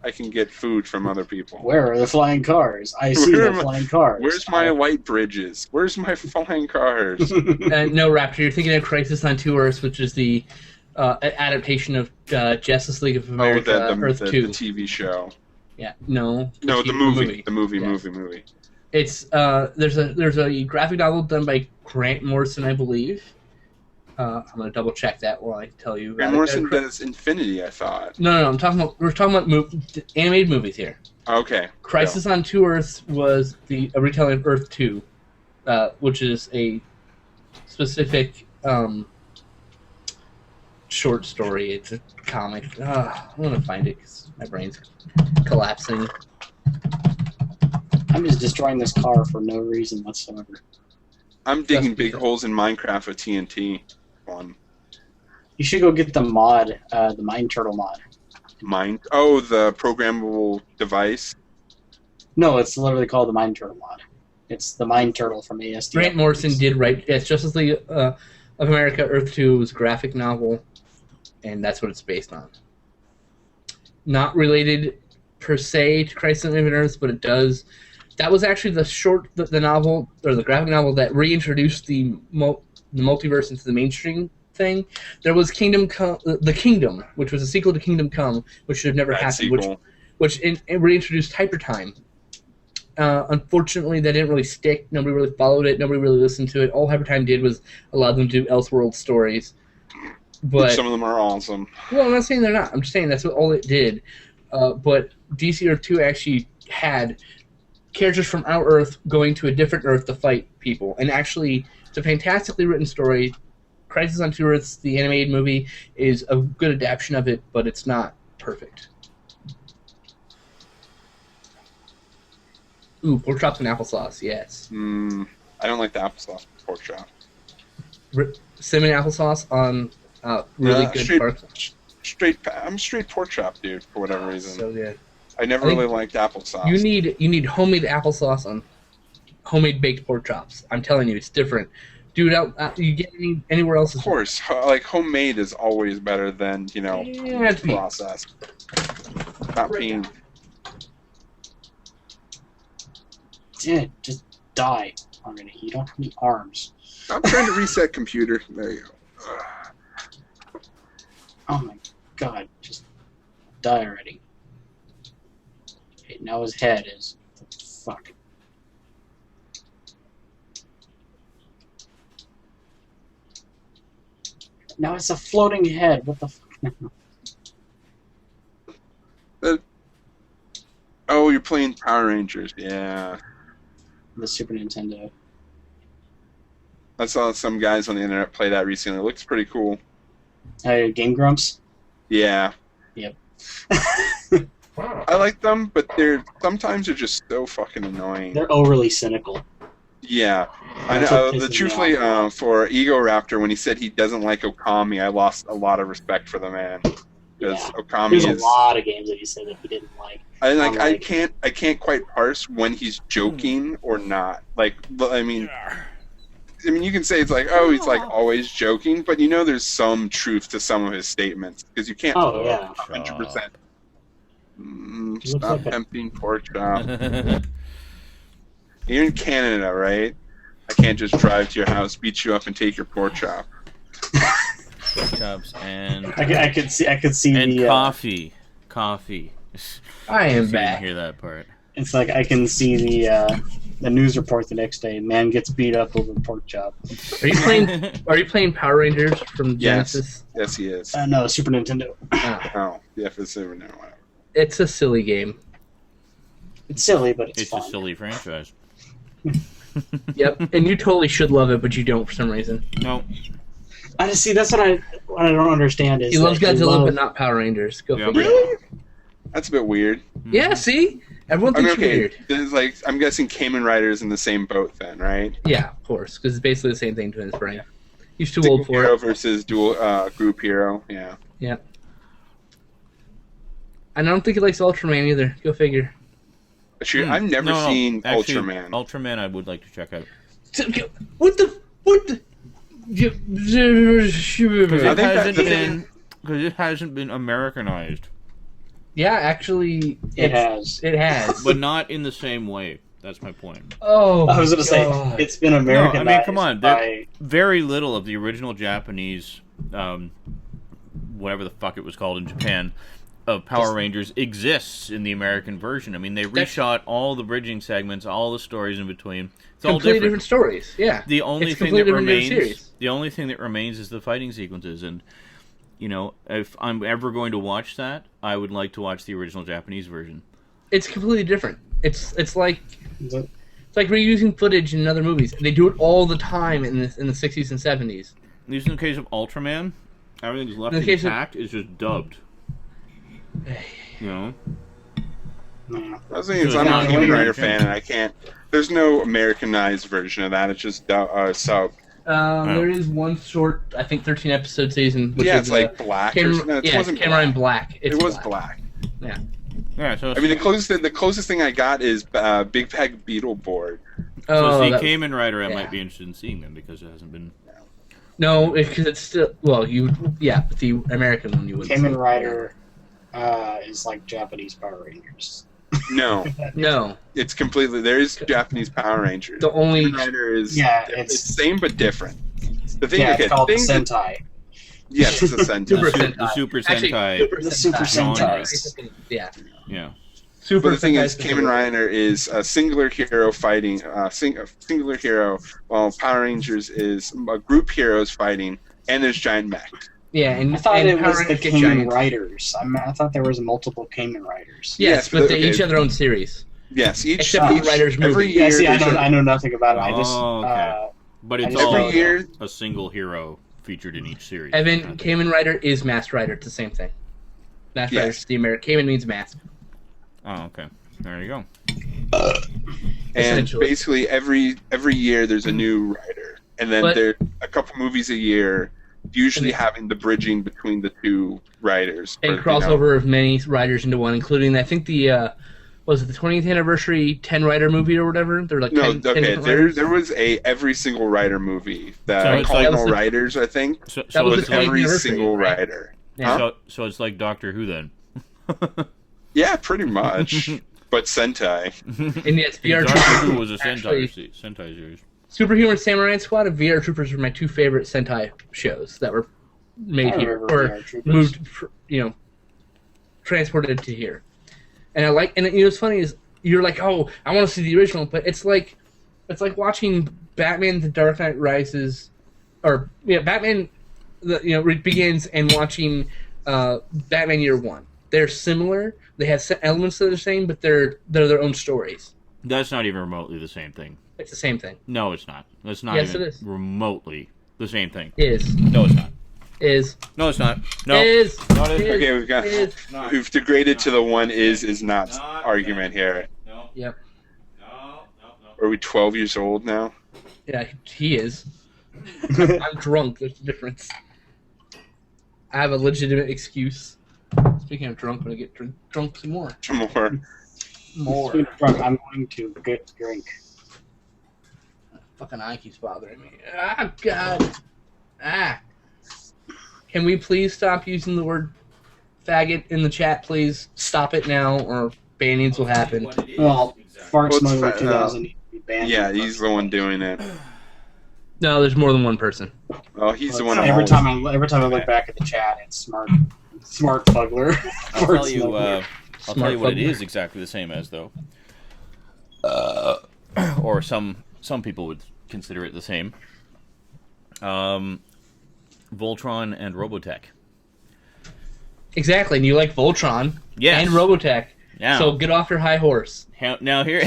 I can get food from other people. Where are the flying cars? I see the flying cars. Where's my light bridges? Where's my flying cars? No, Raptor, you're thinking of Crisis on Two Earths, which is the adaptation of Justice League of America, Earth 2. The TV show. Yeah, no. The movie. It's there's a graphic novel done by Grant Morrison, I believe. I'm gonna double check that while I tell you. Grant Morrison does Infinity, I thought. No. We're talking about animated movies here. Okay. Crisis on Two Earths was a retelling of Earth 2, which is a specific short story. It's a comic. I'm gonna find it because my brain's collapsing. I'm just destroying this car for no reason whatsoever. I'm digging big holes in Minecraft with TNT. Fun. You should go get the mod, the Mine Turtle mod. Oh, the programmable device. No, it's literally called the Mine Turtle mod. It's the Mine Turtle from ASD. Grant Morrison did write. It's Justice League of America Earth 2 was a graphic novel, and that's what it's based on. Not related per se to Crisis on Infinite Earths, but it does. That was actually the novel or the graphic novel that reintroduced the multiverse into the mainstream thing. There was The Kingdom, which was a sequel to Kingdom Come, which should have never happened. Which reintroduced Hypertime. Unfortunately, that didn't really stick. Nobody really followed it. Nobody really listened to it. All Hypertime did was allow them to do Elseworld stories. But some of them are awesome. Well, I'm not saying they're not. I'm just saying that's all it did. But DC Earth 2 actually had characters from our Earth going to a different Earth to fight people. And actually, it's a fantastically written story. Crisis on Two Earths, the animated movie, is a good adaptation of it, but it's not perfect. Ooh, pork chops and applesauce, yes. I don't like the applesauce pork chop. Cinnamon applesauce on really good pork. I'm a straight pork chop dude for whatever reason. So good. I never really liked applesauce. You need homemade applesauce on homemade baked pork chops. I'm telling you, it's different. Dude, you get anywhere else? Of course, like homemade is always better than processed. Not being. Dude, just die already. You don't have any arms. I'm trying to reset computer. There you go. Oh my god, just die already. Okay, now his head is... What the fuck? Now it's a floating head. What the fuck? Oh, you're playing Power Rangers. Yeah. The Super Nintendo. I saw some guys on the internet play that recently. It looks pretty cool. Game Grumps? Yeah. Yep. I like them, but sometimes they're just so fucking annoying. They're overly cynical. Yeah. I know. Truthfully, for Ego Raptor, when he said he doesn't like Okami, I lost a lot of respect for the man. Because Okami There's a lot of games that he said that he didn't like. I can't quite parse when he's joking or not. Like, I mean, you can say it's like, oh, he's like always joking, but there's some truth to some of his statements because you can't. Oh yeah, 100%. Stop emptying pork chop. You're in Canada, right? I can't just drive to your house, beat you up, and take your pork chop. Pork chops and I could see and the coffee. I am You back. didn't hear that part. It's like I can see the news report the next day. Man gets beat up over pork chop. Are you playing Power Rangers from Genesis? Yes, he is. No, Super Nintendo. Oh, yeah, for Super Nintendo. Whatever. It's a silly game. It's silly, but it's It's fun. a silly franchise. Yep, and you totally should love it, but you don't for some reason. No. I just see that's what I don't understand is He loves that Godzilla, but not Power Rangers. Go figure. Really? That's a bit weird. Yeah, see? Everyone thinks you're weird. There's like, I'm guessing Kamen Rider's in the same boat then, right? Yeah, of course, because it's basically the same thing to his brain. He's too old for Hero it. versus dual group hero. Yeah. Yeah. And I don't think he likes Ultraman either. Go figure. Sure, I've never seen Actually, Ultraman. Ultraman, I would like to check out. What the? Because it hasn't been Americanized. Yeah, actually, It has. It has. But not in the same way. That's my point. Oh, I was going to say, God. it's been No, Americanized. I mean, come on. by- Very little of the original Japanese, whatever the fuck it was called in Japan, of Power Rangers exists in the American version. I mean, they reshot all the bridging segments, all the stories in between. It's all completely different. stories. Yeah. The only It's thing that completely different remains, series. the only thing that remains is the fighting sequences. And if I'm ever going to watch that, I would like to watch the original Japanese version. It's completely different. It's like reusing footage in other movies. They do it all the time in the 60s and 70s. At least in the case of Ultraman, everything's left In the case of- intact. It's just dubbed. You know. I was thinking, I'm a Kamen Rider fan, and I can't. There's no Americanized version of that. It's just sub. There is one short, I think, 13 episode season. Which It's is, like black. It wasn't Kamen Rider Black. It was black. Yeah. Yeah, so I mean, the closest thing I got is Big Bag Beetleborg. So see, Kamen Rider, I might be interested in seeing them because it hasn't been. No, because it's still but the American one you would. Kamen Rider is like Japanese Power Rangers. No, No, it's completely. There is Japanese Power Rangers. the only Kamen Rider is it's the same but different. The thing, it's called the Sentai. Yes, it's a Sentai. Super The Super Sentai. The Super genre. Sentai. Yeah. Yeah. Super But the thing Sentai is, Kamen Rider is a singular hero fighting a singular hero, while Power Rangers is a group heroes fighting, and there's giant mech. Yeah, and I thought it Power was the Rangers get Kamen giant. Riders. I thought there was multiple Kamen Riders. Yes, but they each have their own series. Yes, Except for the Writers movie. every year. Yeah, see, there's I know nothing about it. I just okay. But it's I just all every year. a single hero featured in each series. Evan, Kamen Rider is Masked Rider. It's the same thing. Masked Yes. Rider's the American. Kamen means mask. Oh, okay. There you go. And Essentially. basically every year there's a new writer, and then But- there's a couple movies a year, usually having the bridging between the two writers. And or, you know, crossover of many writers into one, including I think the was it the 20th anniversary 10 writer movie or whatever? They're like No, 10 okay. different writers. There was a every single writer movie. So The it's Cardinal like- Writers, I think, So, That so, was was it's the 20th like, every anniversary, single right? writer. Yeah. Huh? so it's like Doctor Who then. Yeah, pretty much. But Sentai. And yes, VR Doctor Who Troopers was a actually, Sentai series. Superhuman Samurai Squad and VR Troopers were my two favorite Sentai shows that were made I here remember or VR Troopers. moved, transported to here. And I like, and what's funny is you're like, oh, I want to see the original, but it's like watching Batman: The Dark Knight Rises, or Batman, begins, and watching Batman Year One. They're similar. They have elements that are the same, but they're their own stories. That's not even remotely the same thing. It's the same thing. No, it's not. That's not Yes, even it is. remotely the same thing. Is No, it's not. is No, it's not. No. is No, it isn't. Okay, we've degraded to the one is not argument here. No. Yep. No. Are we 12 years old now? Yeah, he is. I'm drunk. There's a difference. I have a legitimate excuse. Speaking of drunk, I'm gonna get drunk some more. More. Speaking of drunk, I'm going to get drink. Fucking eye keeps bothering me. Ah, God. Ah. Can we please stop using the word faggot in the chat, please? Stop it now, or bannings will happen. Well, Fart Well, it's Smuggler fa- 2000 needs to be banned. Yeah, he's the one doing it. No, there's more than one person. Well, he's the one. Every time I look back at the chat, it's smart Fugler. I'll Fart tell you. Smuggler. I'll tell you what it Smartphone. is exactly the same as though. Or some people would consider it the same. Voltron and Robotech. Exactly, and you like Voltron Yes. and Robotech. Yeah. So get off your high horse. Now here,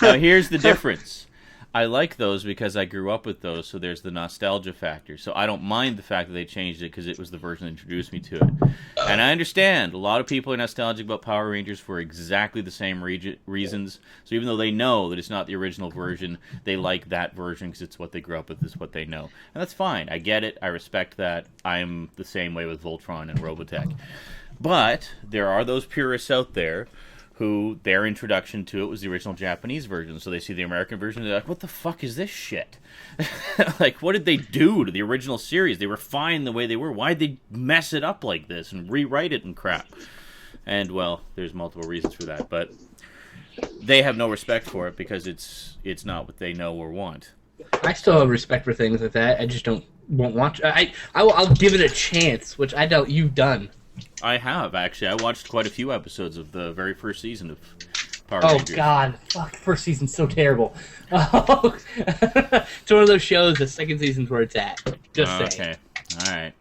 now here's the difference. I like those because I grew up with those, so there's the nostalgia factor. So I don't mind the fact that they changed it because it was the version that introduced me to it. And I understand a lot of people are nostalgic about Power Rangers for exactly the same reasons. So even though they know that it's not the original version, they like that version because it's what they grew up with, it's what they know. And that's fine. I get it. I respect that. I'm the same way with Voltron and Robotech. But there are those purists out there who their introduction to it was the original Japanese version. So they see the American version, they're like, what the fuck is this shit? Like, what did they do to the original series? They were fine the way they were. Why'd they mess it up like this and rewrite it and crap? And, well, there's multiple reasons for that. But they have no respect for it because it's not what they know or want. I still have respect for things like that. I just won't watch. I'll give it a chance, which I doubt you've done. I have, actually. I watched quite a few episodes of the very first season of Power Oh, Rangers. God. Fuck, first season's so terrible. Oh, it's one of those shows, the second season's where it's at. Just saying. Okay, all right. And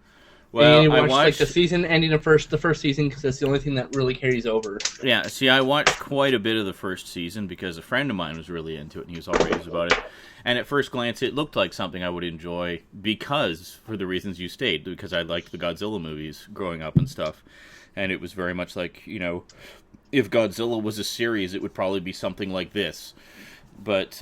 Well, you I watch, watched... the season ending of the first season because that's the only thing that really carries over. Yeah, see, I watched quite a bit of the first season because a friend of mine was really into it, and he was all raised about it. And at first glance, it looked like something I would enjoy because, for the reasons you stated, because I liked the Godzilla movies growing up and stuff. And it was very much like, if Godzilla was a series, it would probably be something like this. But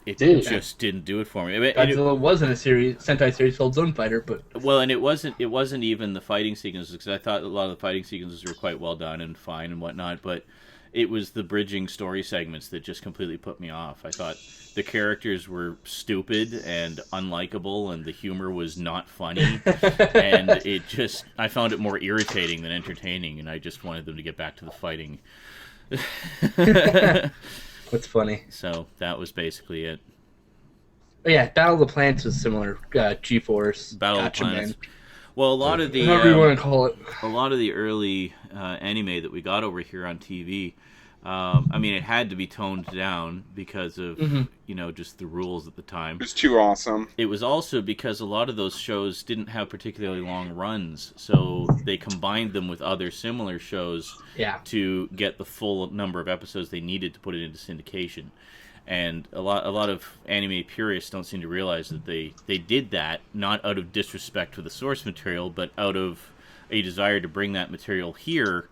it just didn't do it for me. Godzilla wasn't a Sentai series called Zone Fighter, but and it wasn't even the fighting sequences, because I thought a lot of the fighting sequences were quite well done and fine and whatnot, but it was the bridging story segments that just completely put me off. I thought the characters were stupid and unlikable, and the humor was not funny, and I found it more irritating than entertaining, and I just wanted them to get back to the fighting. What's funny? So that was basically it. But yeah, Battle of the Planets was similar. G-Force, Battle of the Planets. Well, a lot of the however you want to call it, a lot of the early anime that we got over here on TV, it had to be toned down because of just the rules at the time. It was too awesome. It was also because a lot of those shows didn't have particularly long runs, so they combined them with other similar shows to get the full number of episodes they needed to put it into syndication. And a lot of anime purists don't seem to realize that they did that not out of disrespect for the source material, but out of a desire to bring that material here,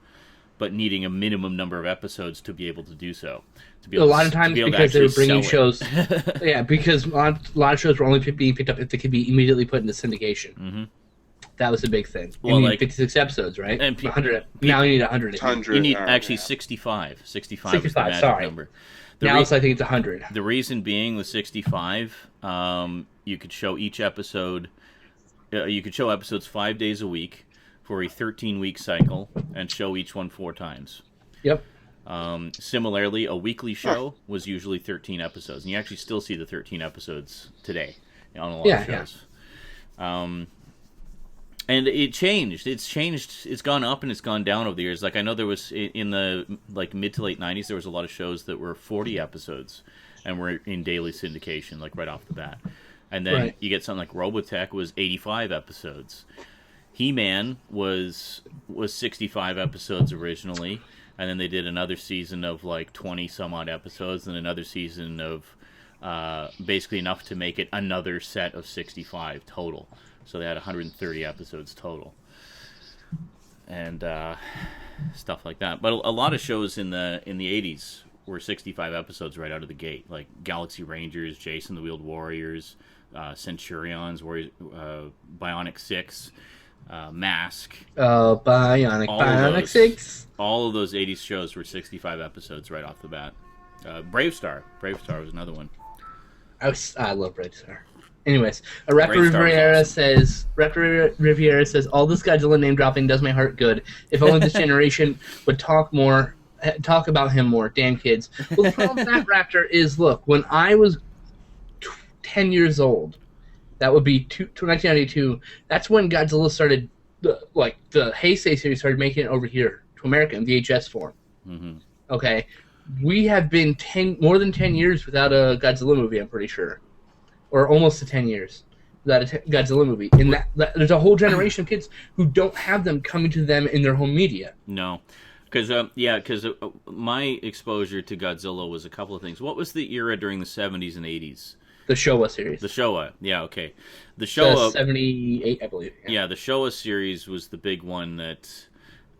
but needing a minimum number of episodes to be able to do so. A lot of times because they were bringing shows... because a lot of shows were only being picked up if they could be immediately put into syndication. Mm-hmm. That was a big thing. Well, you need 56 episodes, right? And 100. Now you need 100. You need actually 65. 65 is the magic number. Now I think it's 100. The reason being with 65, you could show each episode... you could show episodes 5 days a week for a 13-week cycle and show each one 4 times. Yep. Similarly, a weekly show was usually 13 episodes, and you actually still see the 13 episodes today on a lot of shows. And it changed. It's changed. It's gone up and it's gone down over the years. Like I know there was in the mid to late 90s, there was a lot of shows that were 40 episodes and were in daily syndication, like right off the bat. And then you get something like Robotech was 85 episodes. He-Man was 65 episodes originally, and then they did another season of 20 some odd episodes, and another season of basically enough to make it another set of 65 total. So they had 130 episodes total, and stuff like that. But a lot of shows in the 80s were 65 episodes right out of the gate, like Galaxy Rangers, Jason the Wheeled Warriors, Centurions, Bionic 6, Mask. Bionic 6. All of those 80s shows were 65 episodes right off the bat. Brave Star was another one. I love Brave Star. Anyways, Raptor Riviera says, all this Godzilla name dropping does my heart good. If only this generation would talk about him more. Damn kids. Well, the problem with that, Raptor, is look, when I was 10 years old, that would be 1992. That's when Godzilla started, the Heisei series started making it over here to America in VHS form. Mm-hmm. Okay, we have been more than 10 years without a Godzilla movie. I'm pretty sure. Or almost to 10 years without a Godzilla movie. And that there's a whole generation of kids who don't have them coming to them in their home media. No. Because my exposure to Godzilla was a couple of things. What was the era during the 70s and 80s? The Showa series. The Showa, yeah, okay. The Showa... 78, I believe. Yeah, the Showa series was the big one that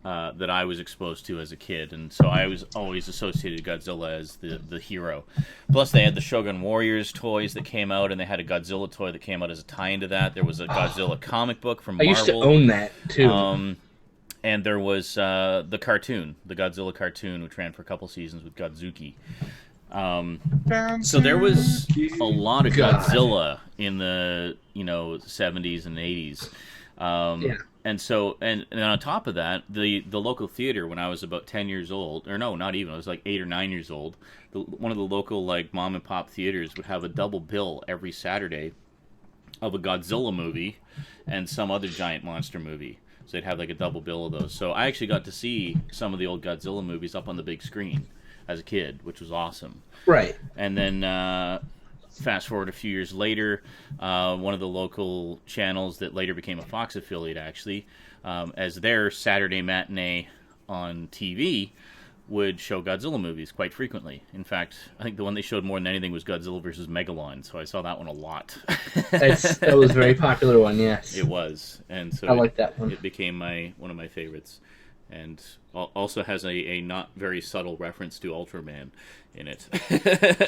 I was exposed to as a kid, and so I was always associated Godzilla as the hero. Plus, they had the Shogun Warriors toys that came out, and they had a Godzilla toy that came out as a tie into that. There was a Godzilla comic book from Marvel. I used to own that, too. And there was the cartoon, the Godzilla cartoon, which ran for a couple seasons with Godzuki. So there was a lot of Godzilla in the 70s and 80s. And so, and on top of that, the local theater, when I was about 10 years old, or no, not even, I was 8 or 9 years old, one of the local mom and pop theaters would have a double bill every Saturday of a Godzilla movie and some other giant monster movie. So they'd have a double bill of those. So I actually got to see some of the old Godzilla movies up on the big screen as a kid, which was awesome. Right. And then fast forward a few years later, one of the local channels that later became a Fox affiliate, actually, as their Saturday matinee on TV, would show Godzilla movies quite frequently. In fact, I think the one they showed more than anything was Godzilla versus Megalon, so I saw that one a lot. That was a very popular one, yes. It was, and so I like that one. It became one of my favorites, and also has a not very subtle reference to Ultraman in it.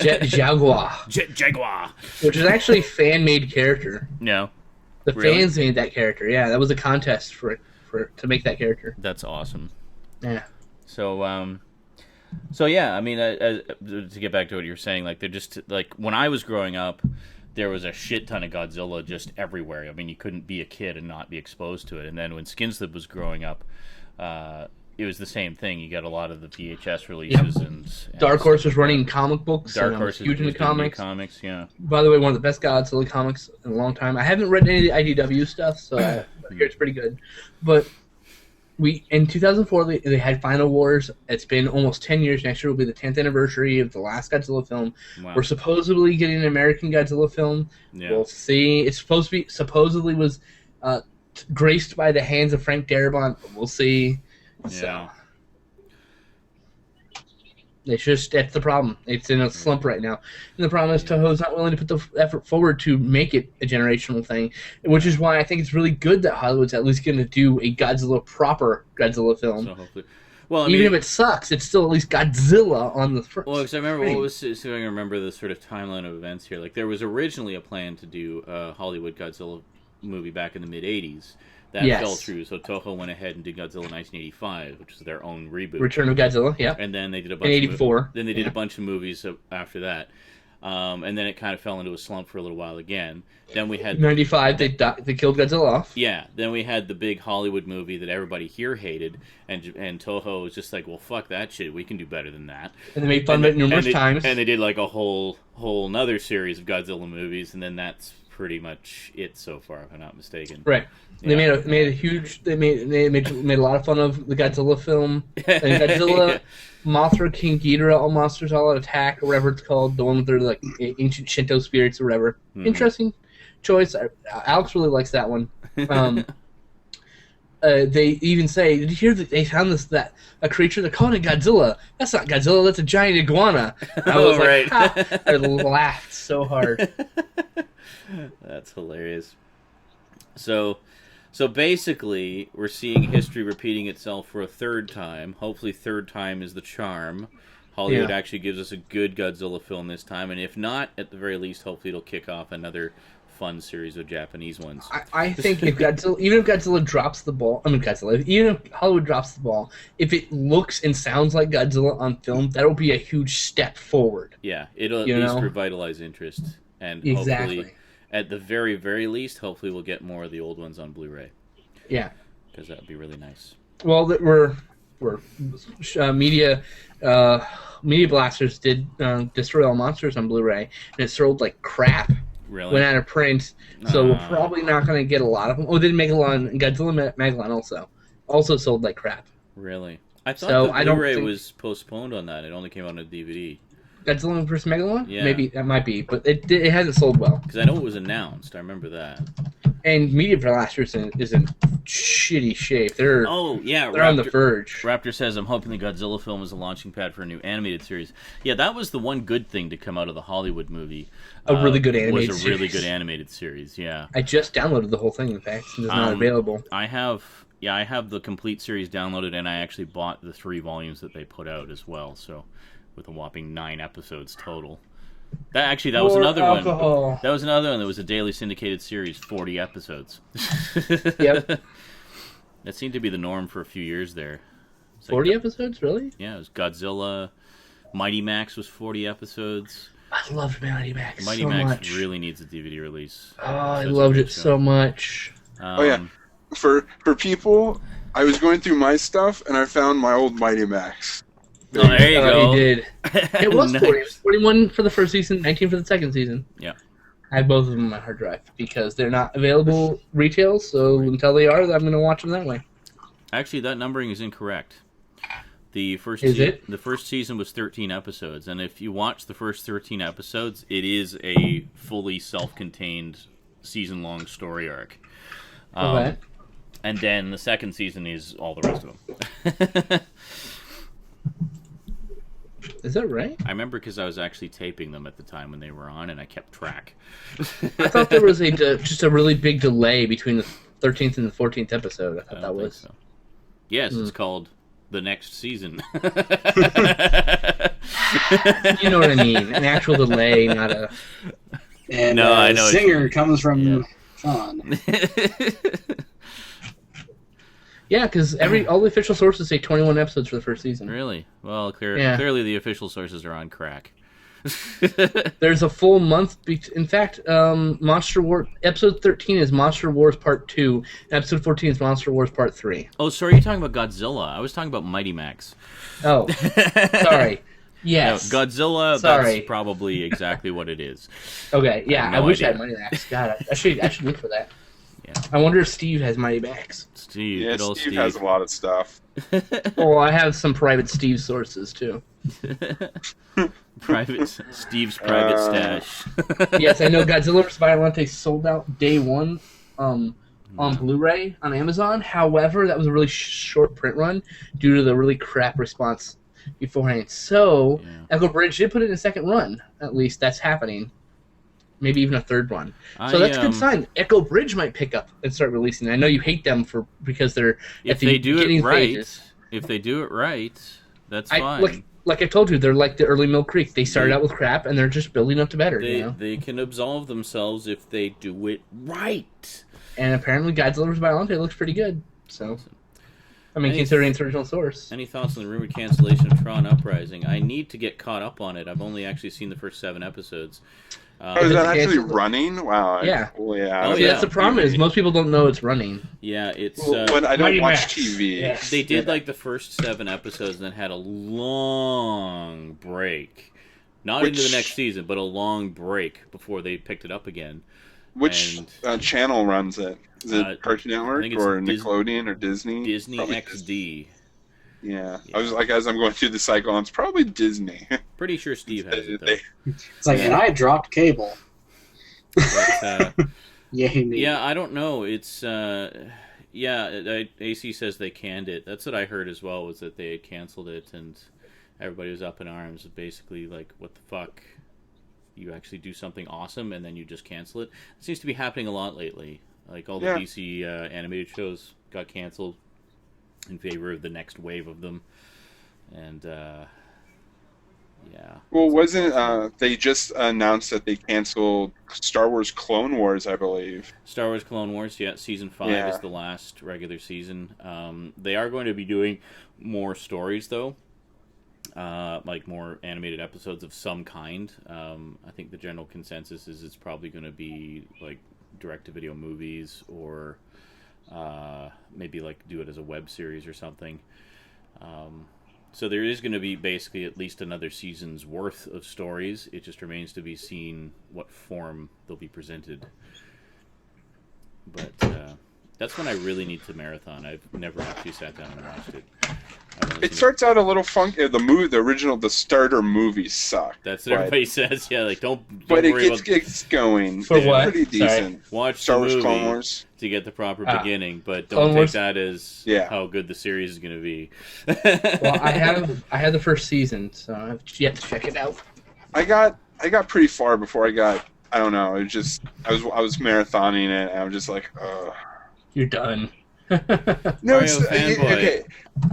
Jet Jaguar. Jet Jaguar! Which is actually a fan-made character. No. The Really? fans made that character, yeah. That was a contest to make that character. That's awesome. Yeah. So yeah, I mean, to get back to what you were saying, like they're just like when I was growing up, there was a shit ton of Godzilla just everywhere. I mean, you couldn't be a kid and not be exposed to it. And then when Skinslip was growing up, it was the same thing. You got a lot of the VHS releases and Dark Horse was running comic books. Dark and Horse was huge into comics. Yeah. By the way, one of the best Godzilla comics in a long time. I haven't read any of the IDW stuff, so I hear it's pretty good. But in 2004, they had Final Wars. It's been almost 10 years. Next year will be the 10th anniversary of the last Godzilla film. Wow. We're supposedly getting an American Godzilla film. Yeah. We'll see. It's supposedly was graced by the hands of Frank Darabont, but we'll see. Yeah. So that's the problem. It's in a slump right now. And the problem is Toho's not willing to put the effort forward to make it a generational thing, which is why I think it's really good that Hollywood's at least going to do a proper Godzilla film. So hopefully, well, Even if it sucks, it's still at least Godzilla on the front. Well, because I remember screen. so I can remember the sort of timeline of events here. Like there was originally a plan to do a Hollywood Godzilla movie back in the mid '80s. That fell through, so Toho went ahead and did Godzilla 1985, which is their own reboot. Return of Godzilla, yeah. And then they did a bunch in '84. Then they did a bunch of movies after that. And then it kind of fell into a slump for a little while again. Then we had '95. They killed Godzilla off. Yeah. Then we had the big Hollywood movie that everybody here hated, and Toho was just like, well, fuck that shit. We can do better than that. And they made fun of it numerous times. And they did like a whole another series of Godzilla movies, and then that's pretty much it so far, if I'm not mistaken. Right. Yeah. They made a lot of fun of the Godzilla film. And Godzilla, Mothra, King Ghidorah, All Monsters All Out Attack, or whatever it's called, the one with their like ancient Shinto spirits or whatever. Mm-hmm. Interesting choice. Alex really likes that one. They even say, did you hear that they found a creature? They're calling it Godzilla. That's not Godzilla. That's a giant iguana. I was right. I laughed so hard. That's hilarious. So basically, we're seeing history repeating itself for a third time. Hopefully, third time is the charm. Hollywood actually gives us a good Godzilla film this time, and if not, at the very least, hopefully it'll kick off another fun series of Japanese ones. I think even if Godzilla drops the ball, even if Hollywood drops the ball, if it looks and sounds like Godzilla on film, that'll be a huge step forward. Yeah, it'll at least revitalize interest, and hopefully, at the very, very least, hopefully we'll get more of the old ones on Blu-ray. Yeah, because that would be really nice. Well, we're media blasters did Destroy All Monsters on Blu-ray, and it sold like crap. Really? Went out of print, so we're probably not going to get a lot of them. Oh, they did Megalon, Godzilla Megalon also sold like crap. Really? I thought the Blu-ray was postponed on that. It only came out on DVD. Godzilla vs. Megalon? Yeah. Maybe, that might be, but it hasn't sold well. Because I know it was announced. I remember that. And Media Blasters is in shitty shape. They're on the verge. Raptor says, I'm hoping the Godzilla film is a launching pad for a new animated series. Yeah, that was the one good thing to come out of the Hollywood movie. A really good animated series. Was a really good animated series, yeah. I just downloaded the whole thing, in fact, since it's not available. I have the complete series downloaded, and I actually bought the 3 volumes that they put out as well, so with a whopping 9 episodes total. That was another one. That was another one that was a daily syndicated series, 40 episodes. Yep. That seemed to be the norm for a few years there. 40 episodes, really? Yeah, it was Godzilla. Mighty Max was 40 episodes. I loved Mighty Max Mighty so Max much. really needs a DVD release. Oh, I loved it so much. For people, I was going through my stuff and I found my old Mighty Max. There you go. You did. It was 40. It was 41 for the first season, 19 for the second season. Yeah. I have both of them on my hard drive because they're not available retail, so until they are, I'm going to watch them that way. Actually, that numbering is incorrect. The first season was 13 episodes, and if you watch the first 13 episodes, it is a fully self-contained season-long story arc. Okay. And then the second season is all the rest of them. Is that right? I remember because I was actually taping them at the time when they were on, and I kept track. I thought there was just a really big delay between the 13th and the 14th episode. I thought that was. So. Yes, it's called The Next Season. You know what I mean? An actual delay, not a... And No, I know. Singer comes from Sean. Yeah, because all the official sources say 21 episodes for the first season. Really? Well, clearly the official sources are on crack. There's a full month. In fact, Monster War episode 13 is Monster Wars Part 2. Episode 14 is Monster Wars Part 3. Oh, sorry, you're talking about Godzilla. I was talking about Mighty Max. Oh, sorry. Yes. No, Godzilla. Sorry. That's probably exactly what it is. Okay. Yeah, no I wish idea. I had Mighty Max. God, I should look for that. Yeah. I wonder if Steve has Mighty Max. Steve, Yeah, good old Steve has a lot of stuff. Oh, I have some private Steve sources too. Steve's private stash. Yes, I know Godzilla vs. Violente sold out day one on Blu-ray on Amazon. However, that was a really short print run due to the really crap response beforehand. So, Echo Bridge did put it in a second run. At least that's happening. Maybe even a third one. So that's a good sign. Echo Bridge might pick up and start releasing. I know you hate them because they're if they do it right. If they do it right, that's fine. Like I told you, they're like the early Mill Creek. They started out with crap, and they're just building up to better. They can absolve themselves if they do it right. And apparently, Godzilla vs. Violente looks pretty good. So, I mean, considering its original source. Any thoughts on the rumored cancellation of Tron Uprising? I need to get caught up on it. I've only actually seen the first 7 episodes. Is that actually running? Wow. Yeah. Yeah. That's the problem is most people don't know it's running. Yeah, it's... but I don't watch Max. TV. Yes. They did like the first 7 episodes and then had a long break. Not into the next season, but a long break before they picked it up again. Which channel runs it? Is it Cartoon Network or Nickelodeon or Disney? Disney Probably XD. Yeah. I was like, as I'm going through the cycle, it's probably Disney. Pretty sure Steve has it, though. It's like, and I dropped cable. But, Yeah, I don't know. It's, AC says they canned it. That's what I heard as well, was that they had canceled it, and everybody was up in arms. Basically, like, what the fuck? You actually do something awesome, and then you just cancel it? It seems to be happening a lot lately. Like, all the DC animated shows got canceled in favor of the next wave of them. And, Well, wasn't they just announced that they canceled Star Wars Clone Wars, I believe. Star Wars Clone Wars, Season 5 is the last regular season. They are going to be doing more stories, though. Like more animated episodes of some kind. I think the general consensus is it's probably going to be like direct-to-video movies or maybe like do it as a web series or something. So there is going to be basically at least another season's worth of stories. It just remains to be seen what form they'll be presented. But that's when I really need to marathon. I've never actually sat down and watched it. It starts out a little funky. The starter movie sucked. That's what everybody says. Yeah, like don't but worry it gets going. For what? Pretty decent. Watch Star Wars the movie Clone Wars to get the proper beginning, but don't take that as how good the series is going to be. Well, I had the first season, so I've yet to check it out. I got pretty far before I got. I don't know. It just I was marathoning it, and I'm just like, ugh. You're done. No, okay.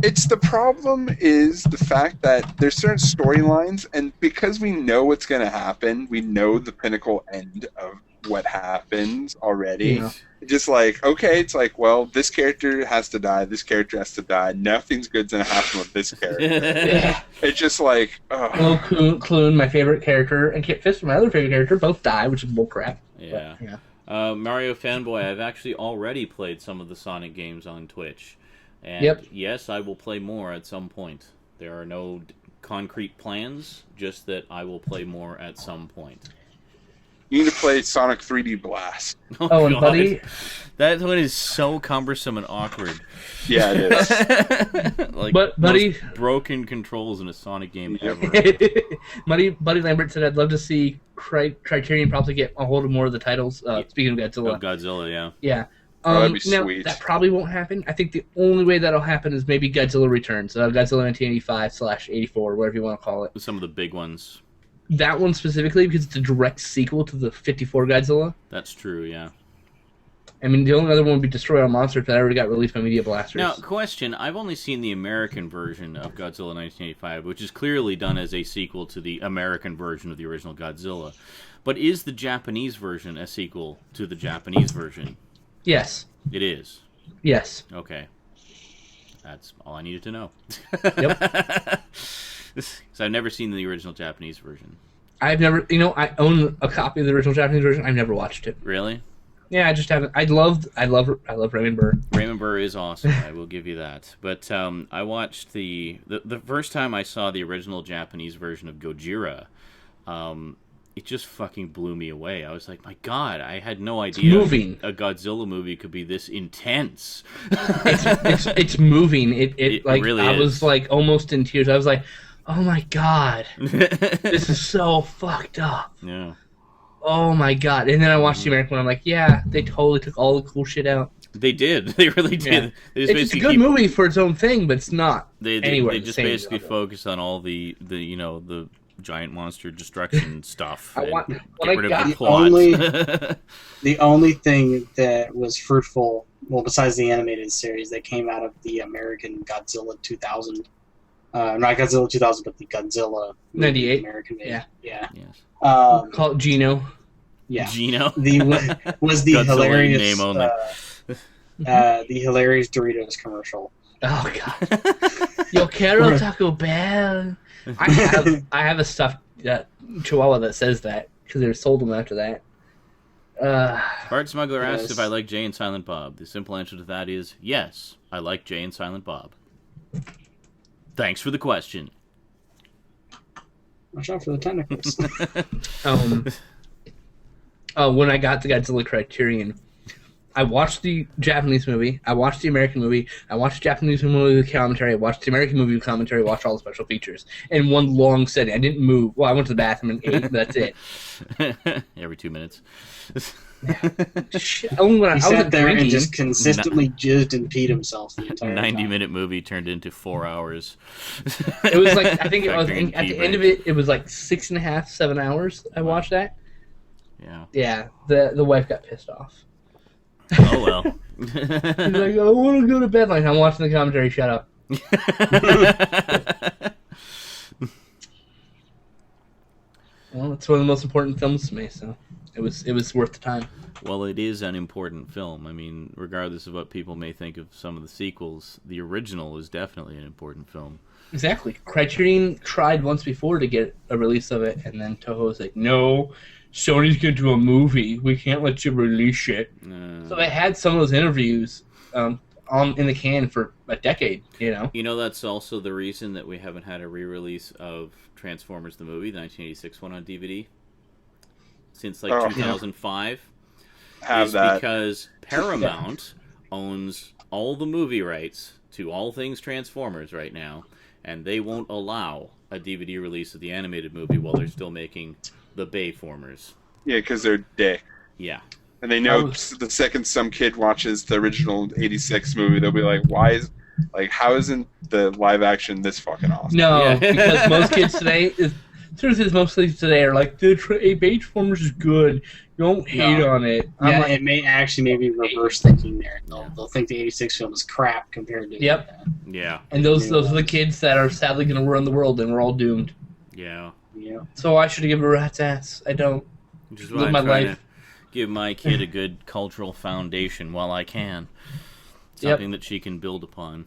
It's the problem is the fact that there's certain storylines, and because we know what's going to happen, we know the pinnacle end of what happens already. Yeah. Just like, okay, it's like, well, this character has to die, this character has to die, nothing's good's going to happen with this character. It's just like, well, Clune, my favorite character, and Kit Fister, my other favorite character, both die, which is bullcrap. Yeah. But, Mario Fanboy, I've actually already played some of the Sonic games on Twitch. And yes, I will play more at some point. There are no concrete plans, just that I will play more at some point. You need to play Sonic 3D Blast. Oh, and buddy, that one is so cumbersome and awkward. Yeah, it is. Like, but buddy, most broken controls in a Sonic game ever. Buddy Lambert said, "I'd love to see Criterion probably get a hold of more of the titles." Speaking of Godzilla, Godzilla, yeah. that'd be sweet. That probably won't happen. I think the only way that'll happen is maybe Godzilla Returns. Godzilla 1985/84, whatever you want to call it. Some of the big ones. That one specifically because it's a direct sequel to the 54 Godzilla. That's true, yeah. I mean, the only other one would be Destroy All Monsters, but that already got released by Media Blasters. Now, question. I've only seen the American version of Godzilla 1985, which is clearly done as a sequel to the American version of the original Godzilla. But is the Japanese version a sequel to the Japanese version? Yes. It is? Yes. Okay. That's all I needed to know. Yep. So I've never seen the original Japanese version. I've never... I own a copy of the original Japanese version. I've never watched it. Really? Yeah, I just haven't. I love Raymond Burr. Raymond Burr is awesome. I will give you that. But I watched the first time I saw the original Japanese version of Gojira. It just fucking blew me away. I was like, my God, I had no idea a Godzilla movie could be this intense. It's moving. It like really I is. was like almost in tears. I was like, oh my God, this is so fucked up. Yeah. Oh my God. And then I watched the American one. I'm like, yeah, they totally took all the cool shit out. They did. They really did. Yeah. They just It's a good movie for its own thing, but it's not anywhere. They just basically focus on all the giant monster destruction stuff. The only thing that was fruitful, well, besides the animated series that came out of the American Godzilla 2000, not Godzilla 2000, but the Godzilla 98. American made. Yeah. Yes. Call it Gino. Yeah. Gino. Was the Godzilla hilarious name only. The hilarious Doritos commercial. Oh God. Yo quiero Taco Bell. I have a stuffed Chihuahua that says that because they sold them after that. Bart Smuggler asks Yes. if I like Jay and Silent Bob. The simple answer to that is yes, I like Jay and Silent Bob. Thanks for the question. Watch out for the tentacles. When I got the Godzilla Criterion, I watched the Japanese movie, I watched the American movie, I watched the Japanese movie with commentary, I watched the American movie with commentary, I watched all the special features in one long setting. I didn't move. Well, I went to the bathroom and ate, but that's it. Every 2 minutes. Shit. Only when I He was sat there drinking. and just consistently jizzed and peed himself the entire 90-minute movie turned into 4 hours. It was like, I think it was, Factoring at the pee end of break. it was like 6.5, 7 hours I watched that. Yeah. Yeah, the wife got pissed off. Oh, well. She's like, I want to go to bed. Like, I'm watching the commentary, shut up. Well, it's one of the most important films to me, so it was worth the time. Well, it is an important film. I mean, regardless of what people may think of some of the sequels, the original is definitely an important film. Exactly. Criterion tried once before to get a release of it, and then Toho was like, no, Sony's going to do a movie. We can't let you release it. So they had some of those interviews in the can for a decade, you know? You know, that's also the reason that we haven't had a re-release of Transformers the movie, the 1986 one on DVD, since like 2005. Have that. Because Paramount owns all the movie rights to all things Transformers right now, and they won't allow a DVD release of the animated movie while they're still making the Bayformers. Yeah, because they're dick. Yeah. And they know the second some kid watches the original 86 movie, they'll be like, how isn't the live action this fucking awesome? No, Yeah. because most kids today, most kids today are like, the Bayformers is good. Don't hate on it. Yeah, Like, it may actually maybe reverse thinking there. They'll think the 86 film is crap compared to... Yep. Yeah. and those are the kids that are sadly going to run the world, and we're all doomed. Yeah. Yeah. So I should give a rat's ass. I don't. Which is Live why my I'm trying life. to give my kid a good cultural foundation while I can. Something that she can build upon.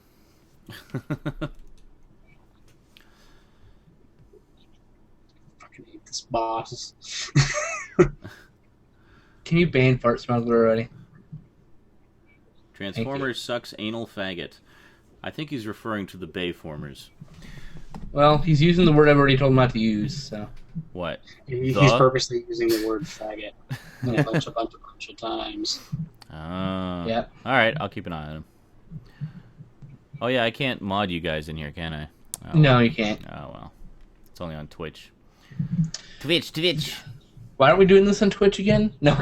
Fucking hate this boss. Can you ban Fart Smuggler already? Transformers sucks anal faggot. I think he's referring to the Bayformers. Well, he's using the word I've already told him not to use, so. What? He's The? purposely using the word faggot a bunch of times. Yep. Alright, I'll keep an eye on him. Oh yeah, I can't mod you guys in here, can I? Oh, No, you can't. Oh well. It's only on Twitch. Twitch. Why aren't we doing this on Twitch again? No.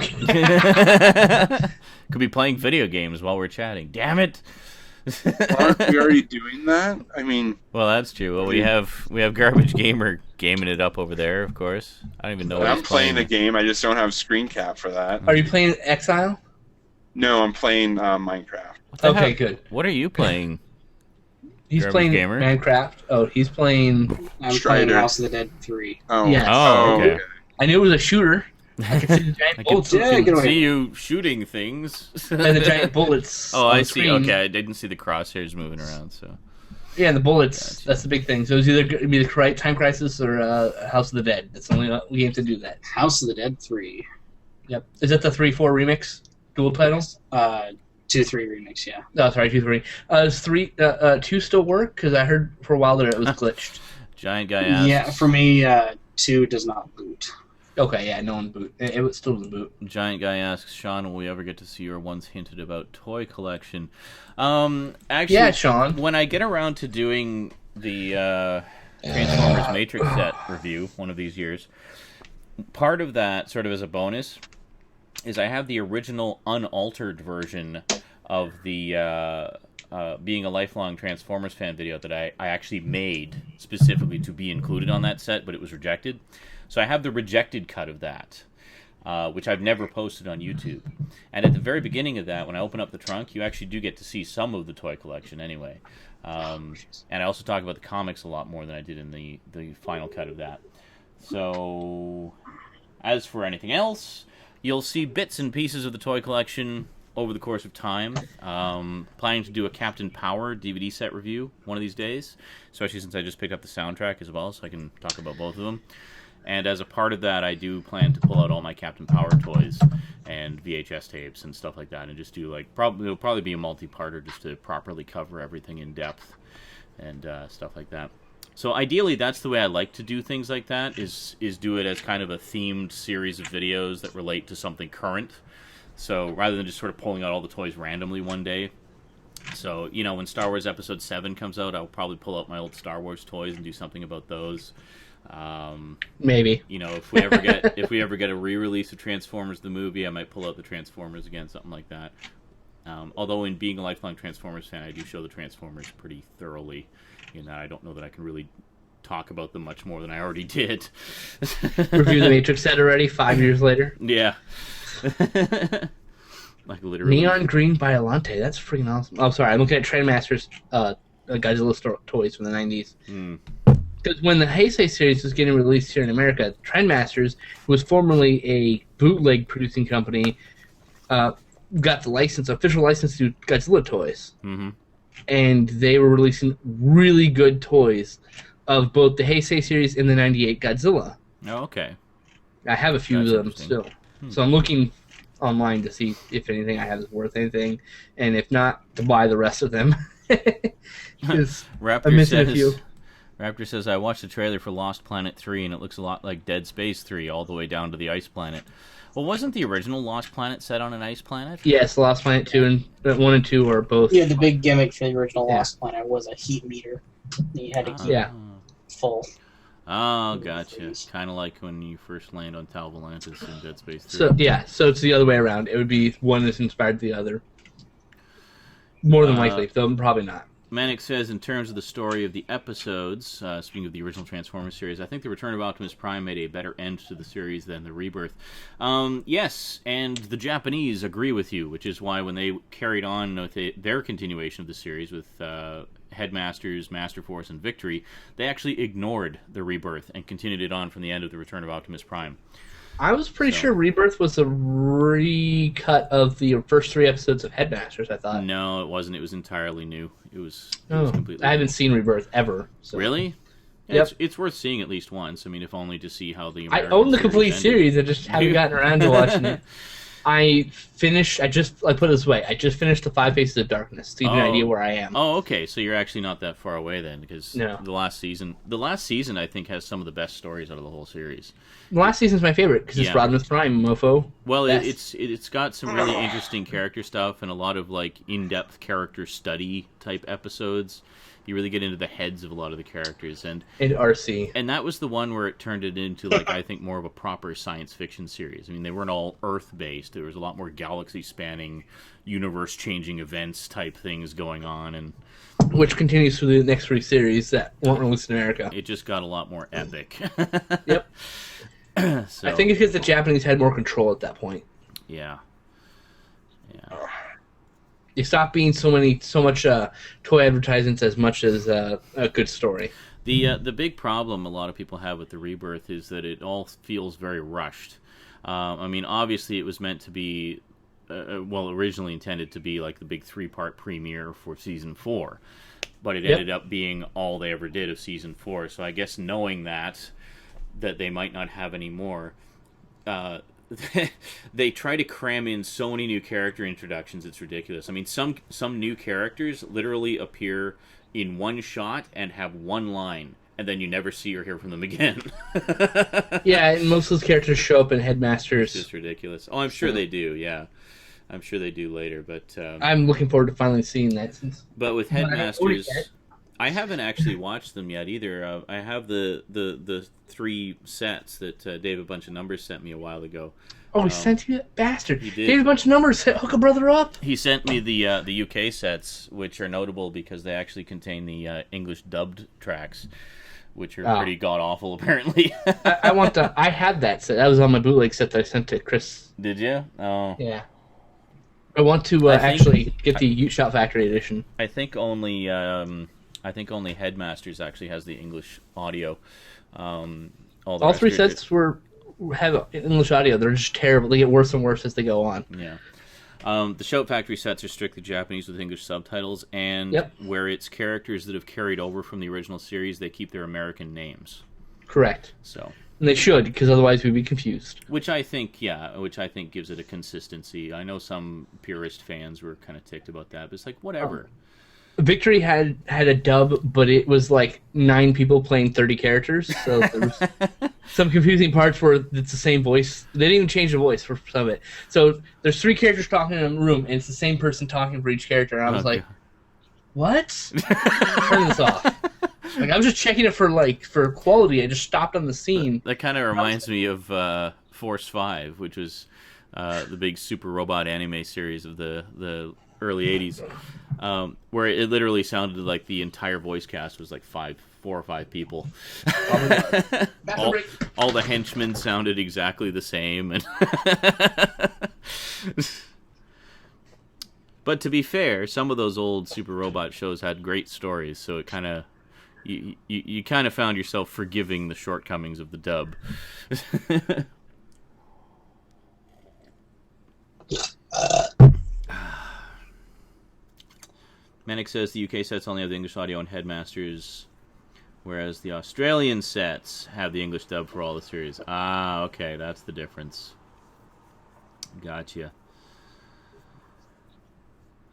Could be playing video games while we're chatting. Damn it! Aren't we already doing that? I mean, Well, that's true. Well, we have Garbage Gamer gaming it up over there, of course. I don't even know what I'm he's playing a game. I just don't have screen cap for that. Are you playing Exile? No, I'm playing Minecraft. Okay, good. What are you playing? He's Garbage playing Gamer? Minecraft. Oh, he's playing. I'm Strider. playing House of the Dead 3. Oh, Yes. Oh, okay. I knew it was a shooter. I could see the giant I bullets. can Yeah, get away. see you shooting things. And the giant bullets. Oh, on I the see. screen. Okay, I didn't see the crosshairs moving around, so... Yeah, the bullets. Gotcha. That's the big thing. So it's either going to be the Time Crisis or House of the Dead. That's the only game to do that. House of the Dead 3. Yep. Is that the 3-4 remix dual title? 2-3 remix, yeah. No, sorry, 2-3. Does 2 still work? Because I heard for a while that it was glitched. Giant guy asks... Yeah, for me, 2 does not boot. Okay, yeah, no one boot. It was still in boot. Giant guy asks, Sean, will we ever get to see your once hinted about toy collection? Actually, Yeah, Sean. when I get around to doing the Transformers Matrix set review one of these years, part of that, sort of as a bonus, is I have the original unaltered version of the Being a Lifelong Transformers fan video that I actually made specifically to be included on that set, but it was rejected. So I have the rejected cut of that, which I've never posted on YouTube. And at the very beginning of that, when I open up the trunk, you actually do get to see some of the toy collection anyway. And I also talk about the comics a lot more than I did in the final cut of that. So, as for anything else, you'll see bits and pieces of the toy collection over the course of time. Planning to do a Captain Power DVD set review one of these days, especially since I just picked up the soundtrack as well, so I can talk about both of them. And as a part of that, I do plan to pull out all my Captain Power toys and VHS tapes and stuff like that, and just do it'll probably be a multi-parter just to properly cover everything in depth and stuff like that. So ideally, that's the way I like to do things like that, is do it as kind of a themed series of videos that relate to something current. So rather than just sort of pulling out all the toys randomly one day. So, when Star Wars Episode 7 comes out, I'll probably pull out my old Star Wars toys and do something about those. Maybe. If we ever get a re-release of Transformers the movie, I might pull out the Transformers again, something like that. Although in being a lifelong Transformers fan, I do show the Transformers pretty thoroughly, in that I don't know that I can really talk about them much more than I already did. Review the Matrix set already, 5 years later. Yeah. Like literally. Neon Green Biollante, that's freaking awesome. Oh, sorry, I'm looking at Trendmasters Godzilla toys from the 90s. Because when the Heisei series was getting released here in America, Trendmasters, who was formerly a bootleg producing company, got the official license to Godzilla toys. Mm-hmm. And they were releasing really good toys of both the Heisei series and the 98 Godzilla. Oh, okay. I have a few That's of them interesting. still. So I'm looking online to see if anything I have is worth anything, and if not, to buy the rest of them. Because I'm missing a few. Raptor says, I watched the trailer for Lost Planet 3, and it looks a lot like Dead Space 3, all the way down to the ice planet. Well, wasn't the original Lost Planet set on an ice planet? Yes, Lost Planet 2 and 1 and 2 are both. Yeah, the big gimmick for the original Yeah. Lost Planet was a heat meter that you had to keep Yeah. full. Oh, gotcha. Kind of like when you first land on Tal Volantis in Dead Space 3. So it's the other way around. It would be one that's inspired the other. More than likely, though probably not. Manic says, in terms of the story of the episodes, speaking of the original Transformers series, I think the Return of Optimus Prime made a better end to the series than the Rebirth. Yes, and the Japanese agree with you, which is why when they carried on with their continuation of the series with Headmasters, Master Force, and Victory, they actually ignored the Rebirth and continued it on from the end of the Return of Optimus Prime. I was pretty sure Rebirth was a recut of the first 3 episodes of Headmasters, I thought. No, it wasn't. It was entirely new. It was Oh, completely I haven't new. seen Rebirth ever. So. Really? Yeah, Yep. it's worth seeing at least once. I mean, if only to see how the I American own the complete ended. series. I just haven't gotten around to watching it. I put it this way. I just finished the 5 Faces of Darkness to give you an idea where I am. Oh, okay. So you're actually not that far away then, because No. the last season I think has some of the best stories out of the whole series. The last season's my favorite because it's Yeah. Rodimus Prime, mofo. Well, Yes. it's got some really interesting character stuff and a lot of like in-depth character study type episodes, You really get into the heads of a lot of the characters, and RC. And that was the one where it turned it into, like, I think more of a proper science fiction series. I mean, they weren't all Earth-based. There was a lot more galaxy-spanning, universe-changing events type things going on, and which continues through the next 3 series that weren't released in America. it just got a lot more epic. Yep. So, I think it's because the Japanese had more control at that point. Yeah. You stop being so much toy advertisements as much as a good story. The big problem a lot of people have with the Rebirth is that it all feels very rushed. I mean, obviously it was meant to be, originally intended to be like the big 3-part premiere for Season 4. But it ended up being all they ever did of Season 4. So I guess knowing that they might not have any more, they try to cram in so many new character introductions, it's ridiculous. I mean, some new characters literally appear in one shot and have one line, and then you never see or hear from them again. Yeah, and most of those characters show up in Headmasters. It's just ridiculous. Oh, I'm sure they do, yeah. I'm sure they do later, but... I'm looking forward to finally seeing that. But with Headmasters, I haven't actually watched them yet either. I have the 3 sets that Dave A Bunch of Numbers sent me a while ago. Oh, he sent you that bastard. He did. Dave A Bunch of Numbers, hook a brother up. He sent me the UK sets, which are notable because they actually contain the English dubbed tracks, which are pretty god-awful, apparently. I had that set. That was on my bootleg set that I sent to Chris. Did you? Oh. Yeah. I want to actually get the Shout Factory edition. I think only Headmasters actually has the English audio. All 3 sets have English audio. They're just terrible. They get worse and worse as they go on. Yeah. The Shout Factory sets are strictly Japanese with English subtitles, and where it's characters that have carried over from the original series, they keep their American names. Correct. So. And they should, because otherwise we'd be confused. Which I think gives it a consistency. I know some purist fans were kind of ticked about that, but it's like, whatever. Victory had a dub, but it was like 9 people playing 30 characters, so there was some confusing parts where it's the same voice. They didn't even change the voice for some of it. So there's 3 characters talking in a room, and it's the same person talking for each character, and I was like, what? Turn this off. Like, I was just checking it for quality. I just stopped on the scene. That kind of reminds me of Force 5, which was the big super robot anime series of the early 80s, where it literally sounded like the entire voice cast was like 4 or 5 people. All the henchmen sounded exactly the same. And but to be fair, some of those old super robot shows had great stories, so it kind of... You kind of found yourself forgiving the shortcomings of the dub. Manic says the UK sets only have the English audio and Headmasters, whereas the Australian sets have the English dub for all the series. Ah, okay, that's the difference. Gotcha.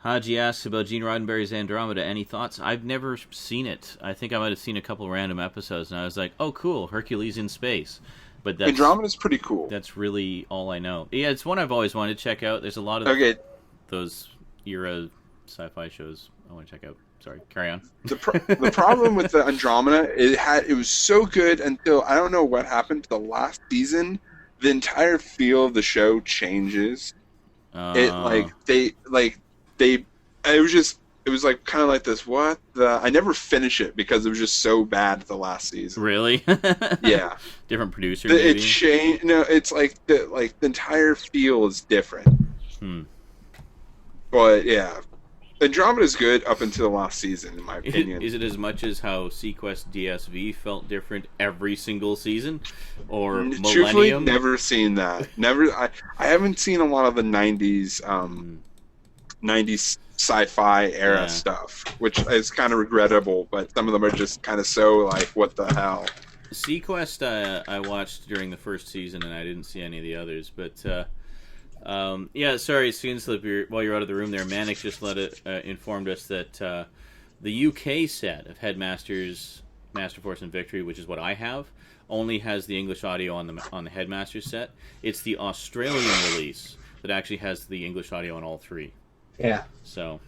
Haji asks about Gene Roddenberry's Andromeda. Any thoughts? I've never seen it. I think I might have seen a couple random episodes, and I was like, oh, cool, Hercules in space. But Andromeda's pretty cool. That's really all I know. Yeah, it's one I've always wanted to check out. There's a lot of those era sci-fi shows I want to check out. Sorry, carry on. The problem with the Andromeda, it was so good until, I don't know what happened to the last season. The entire feel of the show changes. It was like kind of like this. I never finished it because it was just so bad the last season. Really? Yeah. Different producer. It changed. No, it's like the entire feel is different. But yeah, Andromeda's good up until the last season, in my opinion. Is it as much as how Sequest DSV felt different every single season, or Truthfully, Millennium? never seen that. Never. I haven't seen a lot of the '90s. 90s sci-fi era stuff, which is kind of regrettable, but some of them are just kind of so like, what the hell. Sequest I watched during the first season, and I didn't see any of the others, but sorry, Skinslip, while you're out of the room there, Manic just informed us that the UK set of Headmasters, Master Force, and Victory, which is what I have, only has the English audio on the Headmasters set. It's the Australian release that actually has the English audio on all 3. Yeah. So,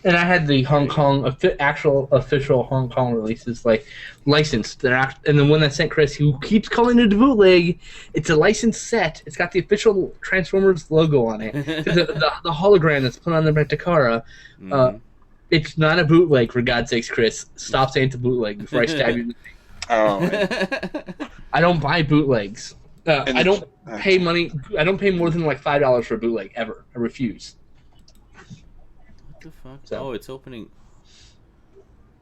And I had the Hong Kong actual official Hong Kong releases, like licensed. And the one that sent Chris, who keeps calling it a bootleg, it's a licensed set. It's got the official Transformers logo on it. the hologram that's put on the Takara. It's not a bootleg, for God's sakes, Chris. Stop saying it's a bootleg before I stab you. Oh, I don't buy bootlegs. I don't pay money. I don't pay more than like $5 for a bootleg ever. I refuse. What the fuck? So. Oh, it's opening.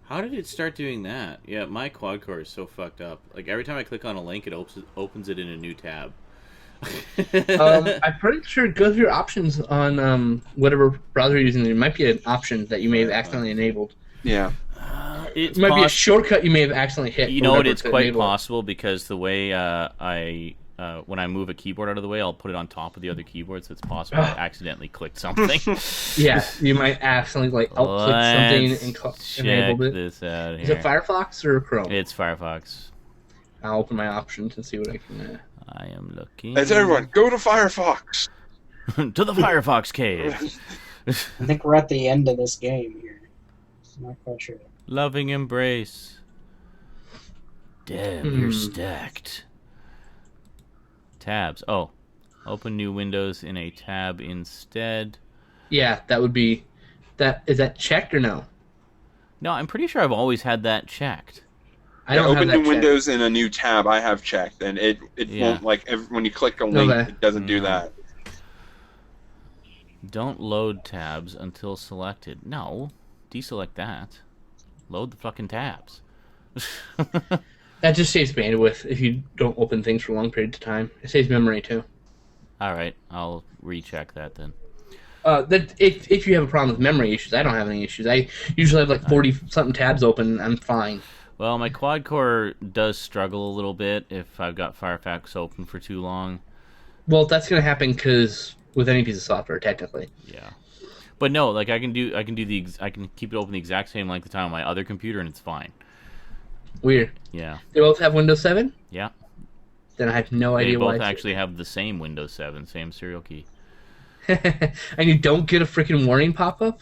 How did it start doing that? Yeah, my quad core is so fucked up. Like every time I click on a link, it opens it in a new tab. I'm pretty sure it goes to your options on whatever browser you're using. There might be an option that you may have accidentally enabled. yeah. It might be a shortcut you may have accidentally hit. You know what? It's quite possible because the way when I move a keyboard out of the way, I'll put it on top of the other keyboard, so it's possible I accidentally clicked something. Yeah, you might accidentally click something and enabled it. This out here. Is it Firefox or Chrome? It's Firefox. I'll open my options and see what I can. I am looking. As everyone, go to Firefox. To the Firefox cave. I think we're at the end of this game here. I'm not quite sure. Loving embrace. Damn, you're stacked. Tabs. Oh, open new windows in a tab instead. Yeah, that would be. Is that checked or no? No, I'm pretty sure I've always had that checked. I don't open have that new windows in a new tab. I have checked, and it won't when you click a link, it doesn't do that. Don't load tabs until selected. No, deselect that. Load the fucking tabs. That just saves bandwidth if you don't open things for long periods of time. It saves memory too. All right, I'll recheck that then. If you have a problem with memory issues, I don't have any issues. I usually have like 40-something tabs open. I'm fine. Well, my quad core does struggle a little bit if I've got Firefox open for too long. Well, that's going to happen because with any piece of software, technically. Yeah, but no, like I can keep it open the exact same length of time on my other computer and it's fine. Weird. Yeah. They both have Windows 7? Yeah. Then I have no idea why. They both actually have the same Windows 7, same serial key. And you don't get a freaking warning pop-up?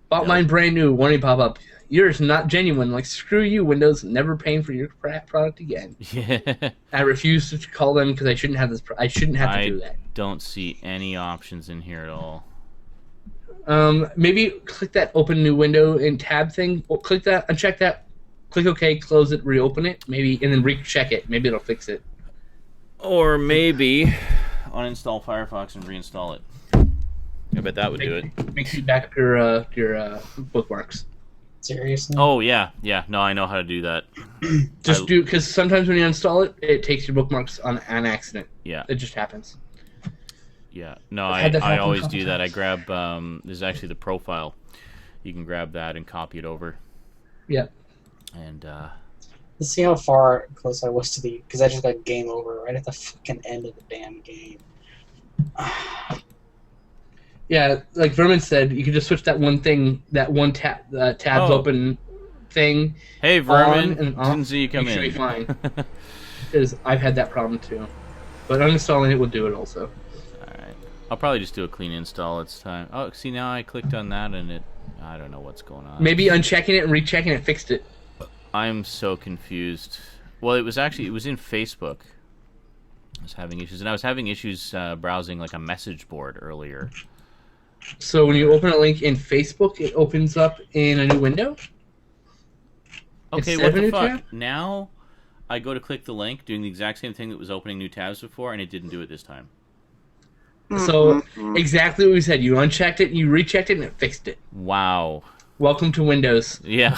Bought mine brand new, warning pop-up. Yours not genuine. Like, screw you, Windows. Never paying for your product again. Yeah. I refuse to call them because I shouldn't have this. I shouldn't have to do that. I don't see any options in here at all. Maybe click that open new window in tab thing. Or click that, uncheck that. Click OK, close it, reopen it, maybe, and then recheck it. Maybe it'll fix it. Or maybe uninstall Firefox and reinstall it. I bet that would do it. Make sure you back up your bookmarks. Seriously? Oh yeah. No, I know how to do that. Just do, because sometimes when you install it, it takes your bookmarks on accident. Yeah. It just happens. Yeah. No, I always do that. I grab. There's actually the profile. You can grab that and copy it over. Yeah. And let's see how far close I was to the, because I just got game over right at the fucking end of the damn game. Yeah, like Vermin said, you can just switch that one thing, that one tabs open thing. Hey, Vermin, on and off. didn't see you come in. Should be fine. Because I've had that problem too, but uninstalling it will do it also. All right, I'll probably just do a clean install. It's time. Oh, see, now I clicked on that and I don't know what's going on. Maybe unchecking it and rechecking it fixed it. I'm so confused. Well, it was in Facebook. I was having issues, and I was having issues browsing like a message board earlier. So when you open a link in Facebook, it opens up in a new window? Okay, what the fuck? Now I go to click the link, doing the exact same thing that was opening new tabs before, and it didn't do it this time. So exactly what we said. You unchecked it, you rechecked it, and it fixed it. Wow. Welcome to Windows. Yeah.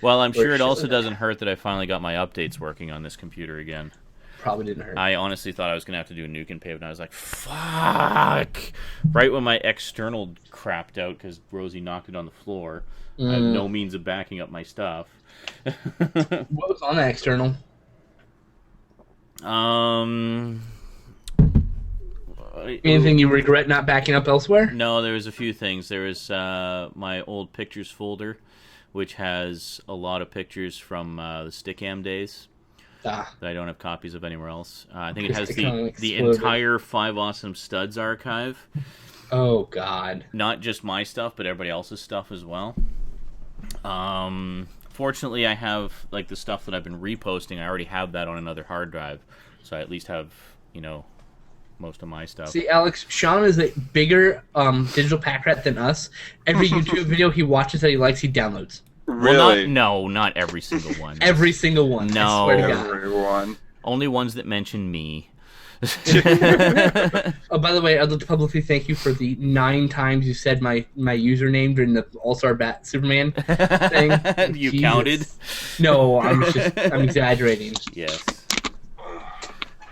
Well, I'm sure it also doesn't hurt that I finally got my updates working on this computer again. Probably didn't hurt. I honestly thought I was going to have to do a nuke and pave, and I was like, fuck! Right when my external crapped out because Rosie knocked it on the floor. I have no means of backing up my stuff. What was on that external? Anything you regret not backing up elsewhere? No, there was a few things. There was my old pictures folder, which has a lot of pictures from the Stickam days that I don't have copies of anywhere else. I think it has the entire 5 Awesome Studs archive. Oh God. Not just my stuff, but everybody else's stuff as well. Fortunately, I have like the stuff that I've been reposting. I already have that on another hard drive, so I at least have most of my stuff. See, Alex, Sean is a bigger digital pack rat than us. Every YouTube video he watches that he likes, he downloads. Really? Well, not every single one. Every single one. No. I swear to God. Everyone. Only ones that mention me. Oh, by the way, I'd like to publicly thank you for the 9 times you said my username during the All-Star Bat Superman thing. You Jesus. counted? No, I'm exaggerating. Yes.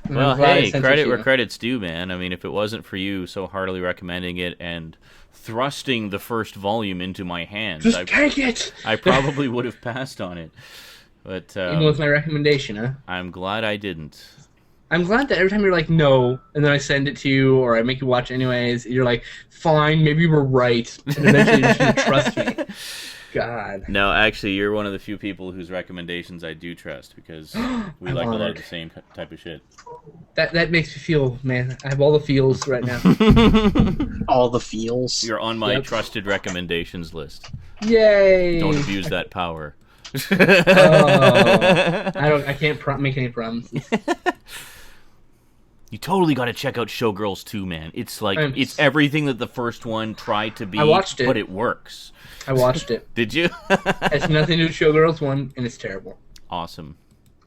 I'm Well, glad I hey, sent it credit to where you. credit's due, man. I mean, if it wasn't for you so heartily recommending it and thrusting the first volume into my hands, Just take it! I probably would have passed on it. But Even with my recommendation, huh? I'm glad I didn't. I'm glad that every time you're like, no, and then I send it to you, or I make you watch anyways, you're like, fine, maybe you were right. And eventually you're just going to trust me. God. No, actually, you're one of the few people whose recommendations I do trust, because we I'm like a lot of honored. the same type of shit. That makes me feel, man, I have all the feels right now. All the feels. You're on my Yep. trusted recommendations list. Yay! Don't abuse that power. I can't make any promises. You totally got to check out Showgirls 2, man. It's like I'm- it's everything that the first one tried to be, I watched it. but it works. I watched it. Did you? It's nothing to do with Showgirls 1, and it's terrible. Awesome.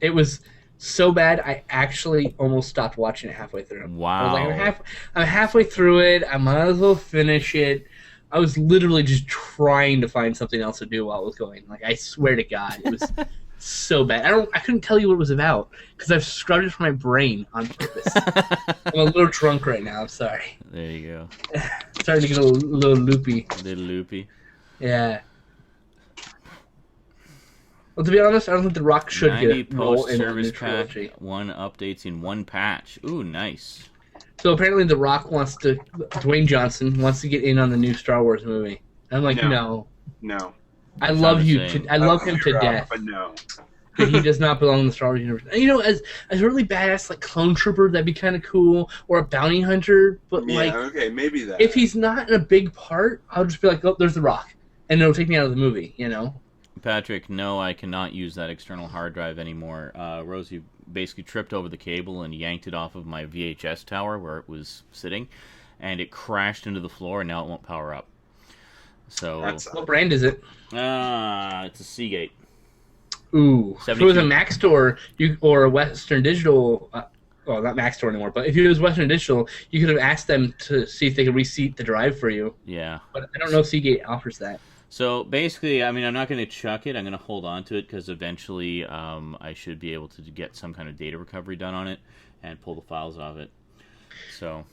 It was so bad, I actually almost stopped watching it halfway through. Wow. I was like, I'm halfway through it. I might as well finish it. I was literally just trying to find something else to do while it was going. Like, I swear to God, it was so bad. I couldn't tell you what it was about because I've scrubbed it from my brain on purpose. I'm a little drunk right now. I'm sorry. There you go. Starting to get a little loopy. Little loopy. Yeah. Well, to be honest, I don't think The Rock should 90 get a role in the post-service new pack, trilogy. 1 updates in 1 patch. Ooh, nice. So apparently, The Rock Dwayne Johnson wants to get in on the new Star Wars movie. And I'm like, No. no. No. I Sound love the you. same. I love him to You're death. But no. But he does not belong in the Star Wars universe. And, as a really badass like clone trooper, that'd be kind of cool, or a bounty hunter. But Yeah, like, okay, maybe that. if he's not in a big part, I'll just be like, oh, there's The Rock, and it'll take me out of the movie. Patrick, no, I cannot use that external hard drive anymore. Rosie basically tripped over the cable and yanked it off of my VHS tower where it was sitting, and it crashed into the floor, and now it won't power up. So, That's What brand is it? it's a Seagate. Ooh, if it 72. was a Mac store, or a Western Digital. Well, not Mac store anymore, but if it was Western Digital, you could have asked them to see if they could reseat the drive for you. Yeah. But I don't know if Seagate offers that. So basically, I mean, I'm not going to chuck it. I'm going to hold on to it because eventually I should be able to get some kind of data recovery done on it and pull the files off it. So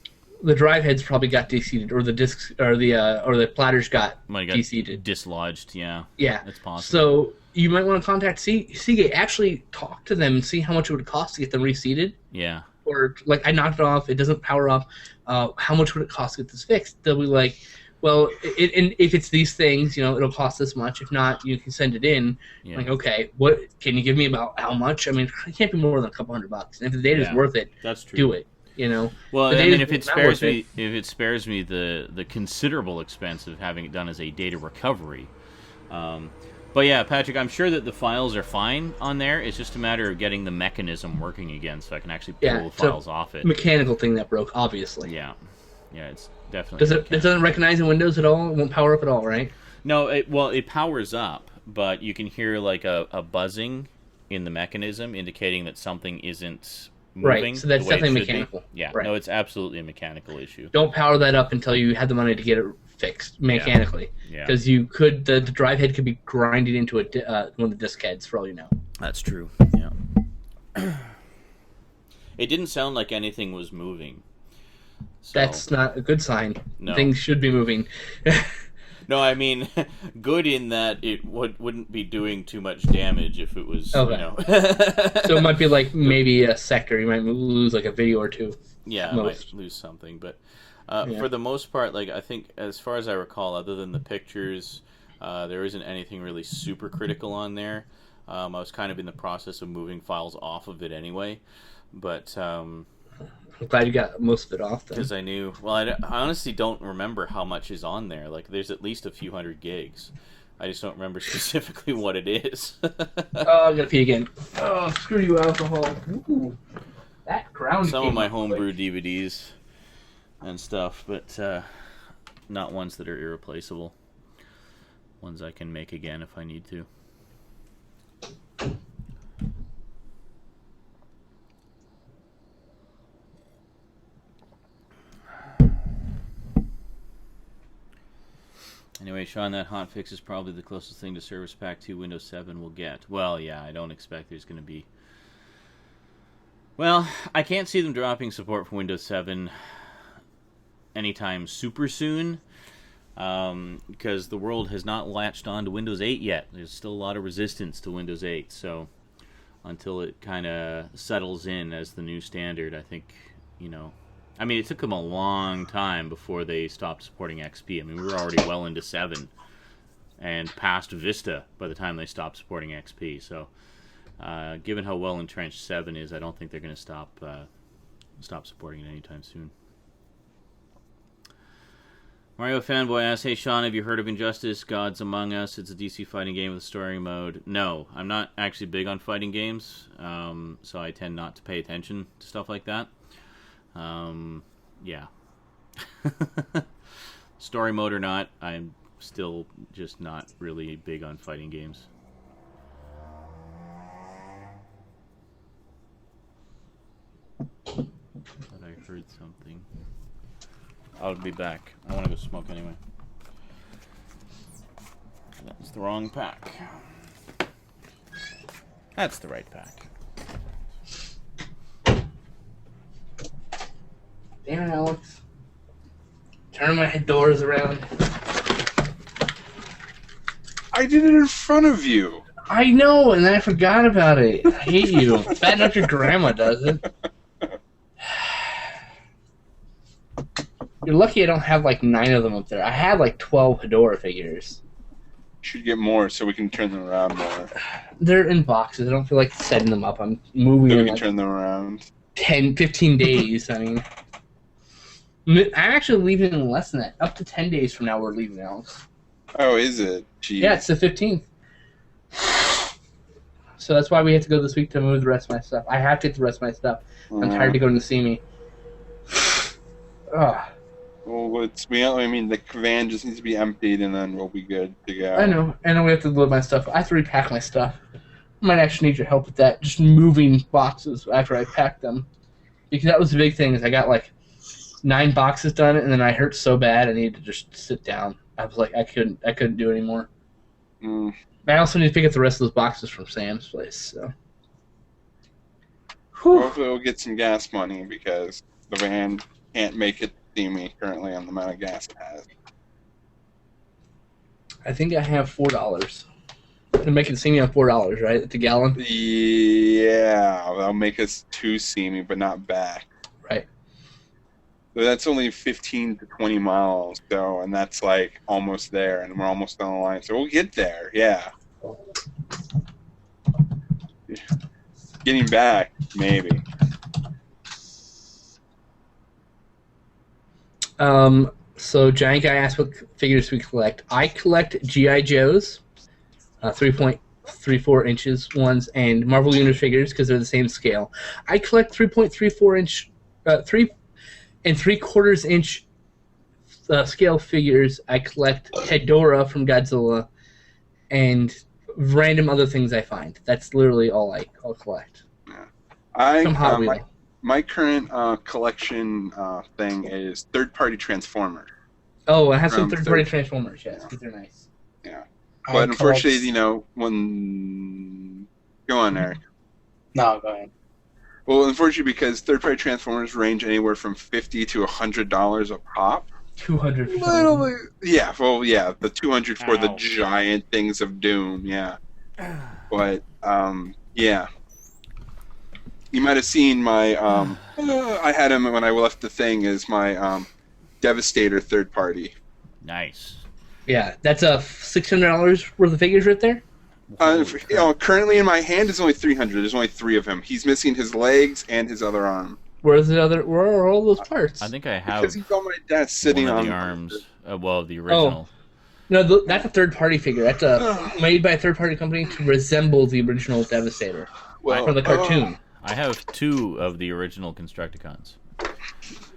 The drive heads probably got deseated, or the discs, or the platters got might got deseated. dislodged. Yeah, Yeah, that's possible. so you might want to contact Seagate. Actually, talk to them and see how much it would cost to get them reseated. Yeah, Or like, I knocked it off, it doesn't power up. How much would it cost to get this fixed? They'll be like, well, and if it's these things, it'll cost this much. If not, you can send it in. yeah. Like, okay, what can you give me about how much? I mean, it can't be more than a couple $100. And if the data's Yeah. worth it, That's true. do it. Well, The I data's mean, if it not spares worth me, the considerable expense of having it done as a data recovery. But yeah, Patrick, I'm sure that the files are fine on there. It's just a matter of getting the mechanism working again, so I can actually pull Yeah, the it's a files off it. mechanical thing that broke, obviously. Yeah, it's definitely. Does it doesn't recognize in Windows at all? It won't power up at all, right? No, it powers up, but you can hear like a buzzing in the mechanism indicating that something isn't moving. Right, so that's the way it definitely should be. mechanical. Yeah, Right. no, it's absolutely a mechanical issue. Don't power that up until you have the money to get it fixed mechanically. Yeah, Because you could, the drive head could be grinded into one of the disk heads, for all you know. that's true. Yeah. It didn't sound like anything was moving. So, That's not a good sign. No. Things should be moving. no, I mean, good in that it wouldn't be doing too much damage if it was, Okay. So it might be like maybe a sector. You might lose like a video or two. yeah, I most. might lose something, but Yeah. for the most part, like I think, as far as I recall, other than the pictures, there isn't anything really super critical on there. I was kind of in the process of moving files off of it anyway, but I'm glad you got most of it off, then. Because I knew. Well, I honestly don't remember how much is on there. Like, there's at least a few hundred gigs. I just don't remember specifically what it is. Oh, I gotta pee again. Oh, screw you, alcohol. Ooh, that ground. Some of came my up homebrew quick. DVDs and stuff, but not ones that are irreplaceable. Ones I can make again if I need to. Anyway, Sean, that hotfix is probably the closest thing to Service Pack 2 Windows 7 will get. Well, yeah, I don't expect there's going to be... Well, I can't see them dropping support for Windows 7 anytime super soon, because the world has not latched on to Windows 8 yet. There's still a lot of resistance to Windows 8, so until it kind of settles in as the new standard, I think, I mean, it took them a long time before they stopped supporting XP. I mean, we were already well into 7 and past Vista by the time they stopped supporting XP. So, given how well entrenched 7 is, I don't think they're going to stop supporting it anytime soon. Mario Fanboy asks, hey Sean, have you heard of Injustice Gods Among Us? It's a DC fighting game with a story mode. No, I'm not actually big on fighting games, so I tend not to pay attention to stuff like that. Yeah. Story mode or not, I'm still just not really big on fighting games. Thought I heard something. I'll be back. I want to go smoke anyway. That's the wrong pack. That's the right pack. Damn it, Alex. Turn my doors around. I did it in front of you. I know, and then I forgot about it. I hate you. It's bad enough your grandma does it. You're lucky I don't have like 9 of them up there. I had like 12 Hedora figures. Should get more so we can turn them around more. They're in boxes. I don't feel like setting them up. I'm moving So we in can like turn them around. 10, 15 days. I mean, I'm actually leaving in less than that. Up to 10 days from now, we're leaving, Alex. Oh, is it? Jeez. Yeah, it's the 15th. So that's why we have to go this week to move the rest of my stuff. I have to get the rest of my stuff. I'm tired of going to see me. Ugh. Well, I mean, the van just needs to be emptied, and then we'll be good to go. I know, and then we have to load my stuff. I have to repack my stuff. I might actually need your help with that, just moving boxes after I pack them. Because that was the big thing, is I got like 9 boxes done, and then I hurt so bad I needed to just sit down. I was like, I couldn't do it anymore. Mm. I also need to pick up the rest of those boxes from Sam's place, so. Whew. Hopefully we'll get some gas money, because the van can't make it see me currently on the amount of gas it has. I think I have $4. They're making see me on $4, right? At the gallon? Yeah, that'll make us 2 see me, but not back. Right. So that's only 15 to 20 miles, so, and that's like almost there, and we're almost on the line. So we'll get there, yeah. Getting back, maybe. So Giant Guy asked what figures we collect. I collect G.I. Joes, 3.34 inches ones, and Marvel Universe figures because they're the same scale. I collect 3.34 inch, 3 3/4 inch scale figures. I collect Hedora from Godzilla, and random other things I find. That's literally all I'll collect. Yeah. Some Hot Wheel. My current collection thing is third-party Transformers. Oh, I have some From third-party third- Transformers, yes, because they're nice. Yeah. I But unfortunately, collect- when... Go on, Eric. No, go ahead. Well, unfortunately, because third-party Transformers range anywhere from $50 to $100 a pop. 200 for some. Literally, yeah. Well, yeah, the 200 for the Ow. giant things of doom. Yeah, but yeah. You might have seen my. I had him when I left the thing as my Devastator third party. Nice. Yeah, that's a $600 worth of figures right there. Holy crap. Currently in my hand is only 300. There's only 3 of him. He's missing his legs and his other arm. Where's the other? Where are all those parts? I think I have Because he's on my desk sitting one of on the arms. Well, the original. No, that's a third-party figure. That's made by a third-party company to resemble the original Devastator from the cartoon. I have 2 of the original Constructicons.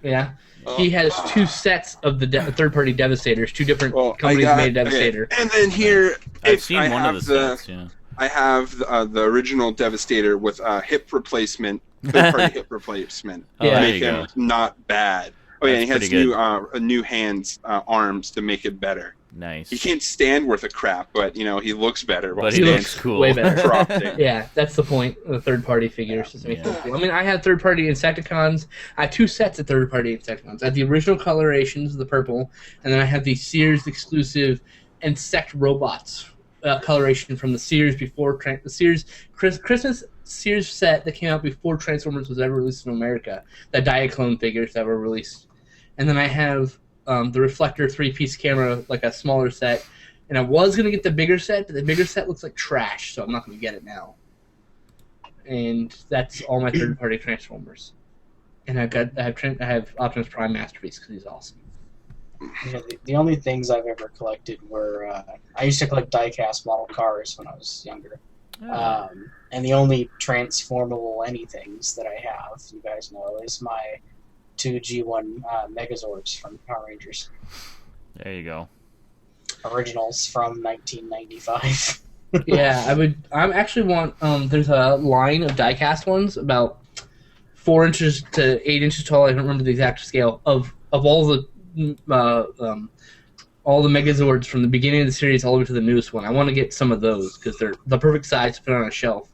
Yeah, he has 2 sets of the third-party Devastators. 2 different companies made a Devastator. Okay. And then here, I've seen one of the sets. Yeah. I have the original Devastator with hip replacement, third-party hip replacement. Yeah. To make him not bad. Oh yeah, That's and he pretty has new hands, arms to make it better. Nice. He can't stand worth a crap, but he looks better. But he looks cool. Way better. Dropped Yeah, that's the point of the third-party figures. Just make them cool. I mean, I had third-party Insecticons. I have 2 sets of third-party Insecticons. I have the original colorations, the purple, and then I have the Sears exclusive Insect Robots coloration from the Sears before the Sears Christmas Sears set that came out before Transformers was ever released in America. The Diaclone figures that were released, and then I have the Reflector 3-piece camera, like a smaller set. And I was gonna get the bigger set, but the bigger set looks like trash, so I'm not gonna get it now. And that's all my third-party Transformers. And I have Optimus Prime Masterpiece because he's awesome. Yeah, the only things I've ever collected were I used to collect die-cast model cars when I was younger, and the only transformable anythings that I have, you guys know, is my 2 G1 Megazords from Power Rangers. There you go. Originals from 1995. Yeah, I actually want. There's a line of die-cast ones about 4 inches to 8 inches tall. I don't remember the exact scale of all the Megazords from the beginning of the series all the way to the newest one. I want to get some of those because they're the perfect size to put on a shelf,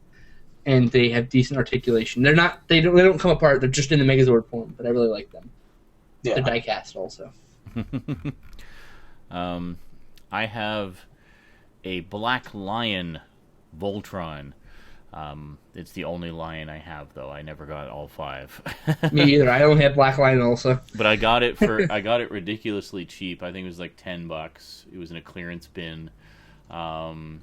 and they have decent articulation. They don't come apart. They're just in the Megazord form, but I really like them. Yeah. They're die-cast also. I have a Black Lion Voltron. It's the only lion I have, though. I never got all 5. Me either. I only have Black Lion also. But I got it ridiculously cheap. I think it was like $10. It was in a clearance bin. And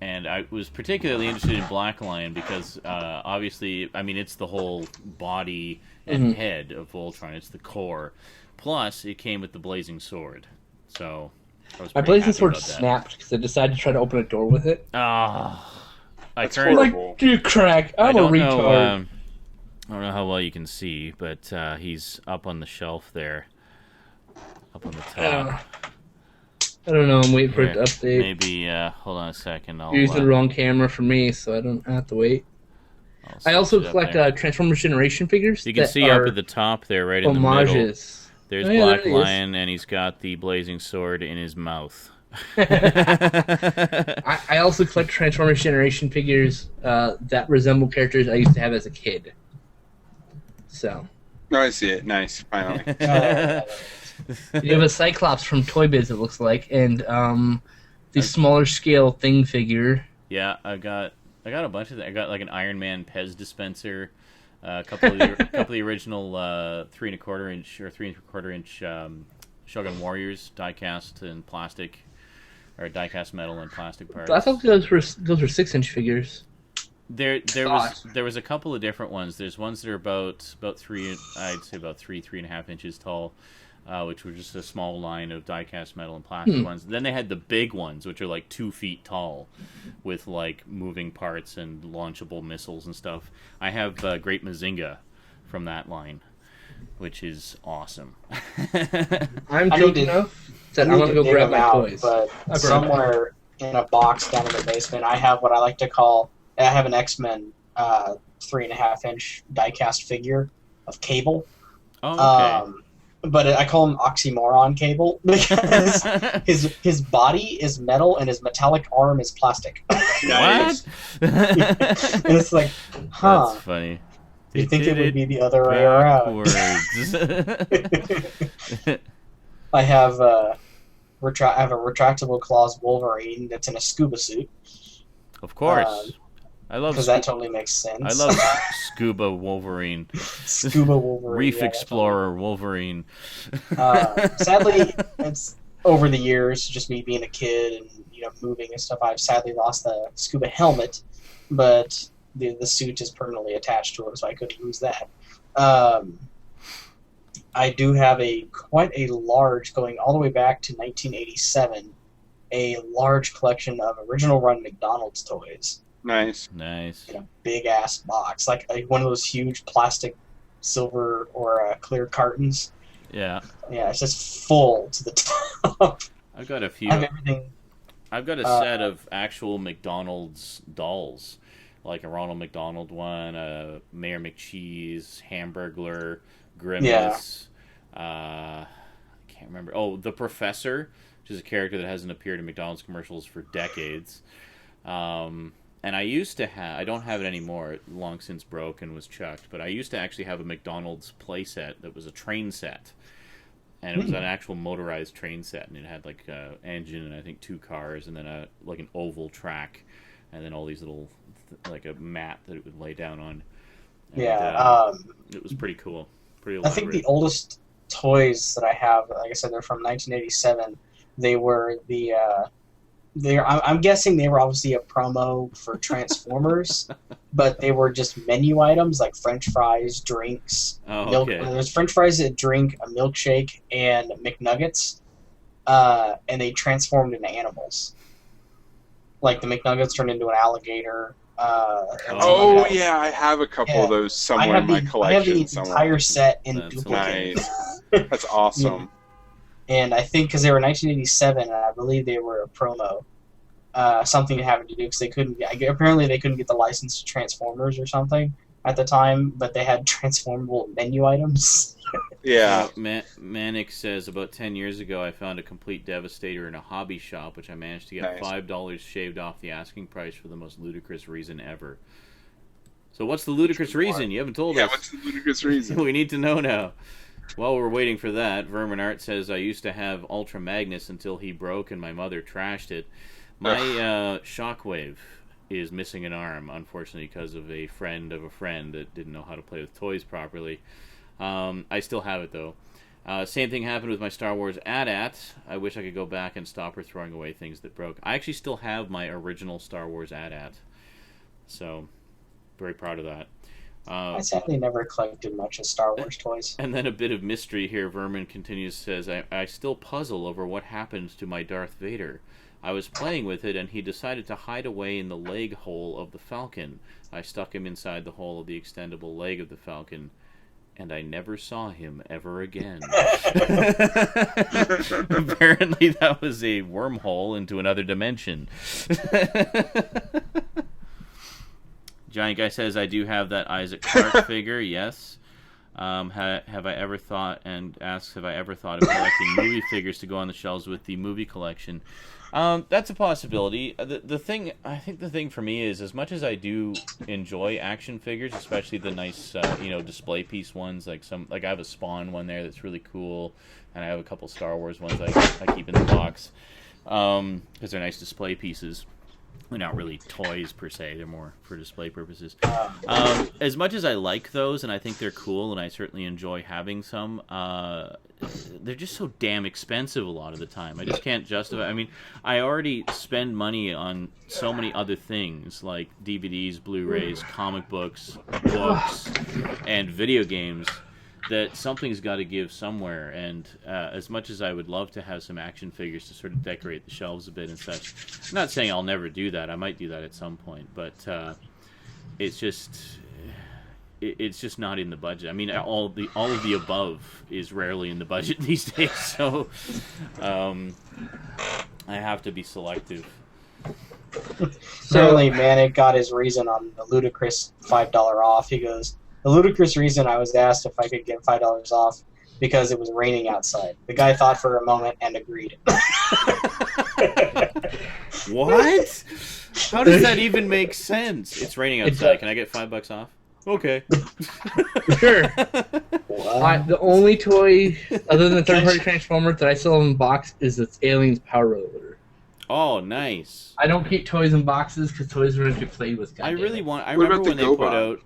I was particularly interested in Black Lion because, obviously, I mean, it's the whole body and head of Voltron. It's the core. Plus, it came with the blazing sword. So, I was my pretty blazing happy sword about that. snapped because I decided to try to open a door with it. That's Like, horrible. you crack. I'm a retard. I don't know how well you can see, but he's up on the shelf there. Up on the top. I don't know. I'm waiting for it to Here, update. Maybe, hold on a second. I'll You're using the wrong camera for me, so I don't have to wait. I also switch it up collect there. Transformers Generation figures. You can that see are up at the top there, right in the middle. homages. There's Oh, yeah, Black there he is. Lion, and he's got the blazing sword in his mouth. I also collect Transformers Generation figures that resemble characters I used to have as a kid. So. No, I see it. Nice, finally. You have a Cyclops from Toy Biz, it looks like, and the smaller scale Thing figure. Yeah, I got a bunch of them. I got like an Iron Man Pez dispenser, a couple of the original 3 1/4 inch or 3 3/4 inch Shogun Warriors die-cast and plastic, or die-cast metal and plastic parts. I thought those were 6-inch figures. There was a couple of different ones. There's ones that are about 3, I'd say about 3.5 inches tall, which were just a small line of die-cast metal and plastic ones. Then they had the big ones, which are like 2 feet tall, with like moving parts and launchable missiles and stuff. I have Great Mazinga from that line, which is awesome. I'm joking enough that I want to go grab my toys. But somewhere in a box down in the basement, I have what I like to call. I have an X-Men 3.5 inch die-cast figure of Cable. Oh, okay. But I call him Oxymoron Cable because his body is metal and his metallic arm is plastic. Nice. And it's like, huh? That's funny. You think it would be the other way around? I have a retractable claws Wolverine that's in a scuba suit. Of course. I love because that totally makes sense. I love Scuba Wolverine. Scuba Wolverine. Reef Explorer Wolverine. Sadly, it's over the years, just me being a kid and moving and stuff. I've sadly lost the scuba helmet, but the suit is permanently attached to it, so I couldn't lose that. I do have quite a large, going all the way back to 1987, a large collection of original run McDonald's toys Nice. in a big ass box, like one of those huge plastic, silver or clear cartons. Yeah. Yeah, it's just full to the top. I've got a few. I have everything. I've got a set of actual McDonald's dolls, like a Ronald McDonald one, a Mayor McCheese, Hamburglar, Grimace. I can't remember. Oh, the Professor, which is a character that hasn't appeared in McDonald's commercials for decades. And I used to have, I don't have it anymore, it long since broke and was chucked, but I used to actually have a McDonald's playset that was a train set. And it was an actual motorized train set, and it had like an engine and I think 2 cars, and then like an oval track, and then all these little, like a mat that it would lay down on. And, it was pretty cool. Pretty elaborate. I think the oldest toys that I have, like I said, they're from 1987. They were I'm guessing they were obviously a promo for Transformers, but they were just menu items like French fries, drinks, milk. Okay. There's French fries, a drink, a milkshake, and McNuggets, and they transformed into animals. Like the McNuggets turned into an alligator. Yeah, I have a couple of those somewhere in my collection. I have the somewhere. entire set in That's duplicate. Nice. That's awesome. Yeah. And I think because they were 1987, and I believe they were a promo, something having to do because apparently they couldn't get the license to Transformers or something at the time, but they had transformable menu items. Yeah. Manic says, about 10 years ago, I found a complete devastator in a hobby shop, which I managed to get $5 shaved off the asking price for the most ludicrous reason ever. So what's the ludicrous reason? You haven't told us. Yeah, what's the ludicrous reason? We need to know now. While we're waiting for that, Vermin Art says, I used to have Ultra Magnus until he broke and my mother trashed it. My Shockwave is missing an arm, unfortunately, because of a friend that didn't know how to play with toys properly. I still have it, though. Same thing happened with my Star Wars AT-AT. I wish I could go back and stop her throwing away things that broke. I actually still have my original Star Wars AT-AT. So, very proud of that. I sadly never collected much of Star Wars toys. And then a bit of mystery here. Vermin continues, says, I still puzzle over what happened to my Darth Vader. I was playing with it, and he decided to hide away in the leg hole of the Falcon. I stuck him inside the hole of the extendable leg of the Falcon, and I never saw him ever again. Apparently that was a wormhole into another dimension. Giant Guy says, I do have that Isaac Clarke figure, yes. Have I ever thought, and asks, have I ever thought of collecting movie figures to go on the shelves with the movie collection? That's a possibility. The thing for me is, as much as I do enjoy action figures, especially the nice, display piece ones, like I have a Spawn one there that's really cool, and I have a couple Star Wars ones I keep in the box, because they're nice display pieces. They're not really toys per se, they're more for display purposes. As much as I like those and I think they're cool and I certainly enjoy having some, they're just so damn expensive a lot of the time. I just can't justify. I mean, I already spend money on so many other things like DVDs, Blu-rays, comic books, and video games, that something's got to give somewhere, and as much as I would love to have some action figures to sort of decorate the shelves a bit and such, I'm not saying I'll never do that. I might do that at some point, but it's just not in the budget. I mean, all of the above is rarely in the budget these days, so I have to be selective. Certainly, Manic got his reason on the ludicrous $5 off. He goes, the ludicrous reason I was asked if I could get $5 off because it was raining outside. The guy thought for a moment and agreed. What? How does that even make sense? It's raining outside. Can I get $5 off? Okay. Sure. The only toy other than third-party Transformers that I still have in box is its Aliens Power Roller. Oh, nice. I don't keep toys in boxes because toys are meant to be played with. I remember when they put out.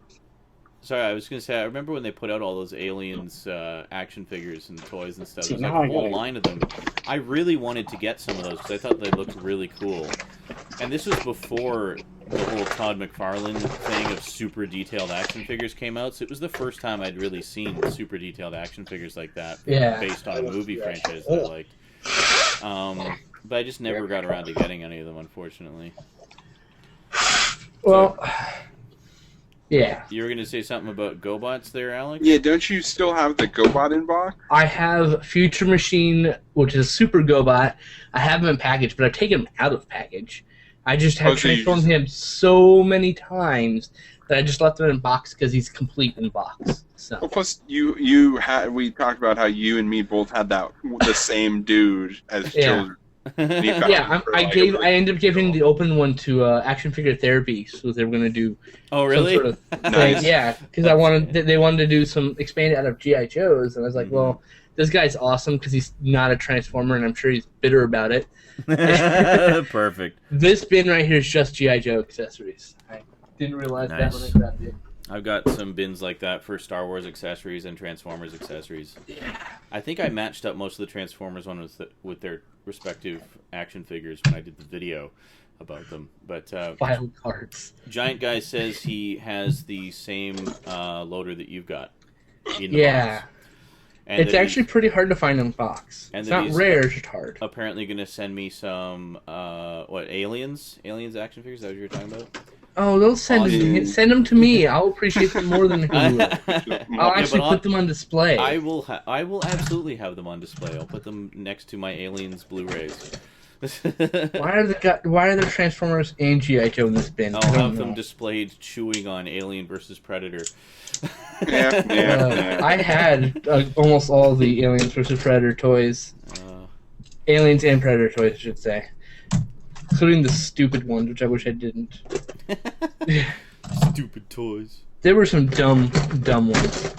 Sorry, I was going to say, I remember when they put out all those Aliens action figures and toys and stuff. There was like a whole line of them. I really wanted to get some of those because I thought they looked really cool. And this was before whole Todd McFarlane thing of super detailed action figures came out. So it was the first time I'd really seen super detailed action figures like that, based on a movie franchise that I liked. But I just never got around to getting any of them, unfortunately. Well, yeah. You were going to say something about GoBots there, Alex? Yeah, don't you still have the GoBot in box? I have Future Machine, which is a super GoBot. I have him in package, but I've taken him out of package. I just have transformed him so many times that I just left him in box because he's complete in box. So. Well, plus we talked about how you and me both had the same dude as children. Yeah, I ended up giving the open one to Action Figure Therapy, so they were gonna do. Oh, really? Some sort of thing. Yeah, because they wanted to do some expanded out of GI Joes, and I was like, well, this guy's awesome because he's not a Transformer, and I'm sure he's bitter about it. Perfect. This bin right here is just GI Joe accessories. I didn't realize that when I grabbed it. I've got some bins like that for Star Wars accessories and Transformers accessories. Yeah. I think I matched up most of the Transformers ones with their respective action figures when I did the video about them. But file cards. Giant Guy says he has the same loader that you've got. In the box. And it's actually pretty hard to find in box. And it's not rare, it's just hard. Apparently going to send me some aliens action figures. Is that what you were talking about? Oh, they'll send them to me. I'll appreciate them more than who will. I'll actually put them on display. I will absolutely have them on display. I'll put them next to my Aliens Blu-rays. Why are there Transformers and G.I. Joe in this bin? I'll have them displayed chewing on Alien vs. Predator. I had almost all the Aliens vs. Predator toys. Aliens and Predator toys, I should say. Including the stupid ones, which I wish I didn't. Stupid toys. There were some dumb ones.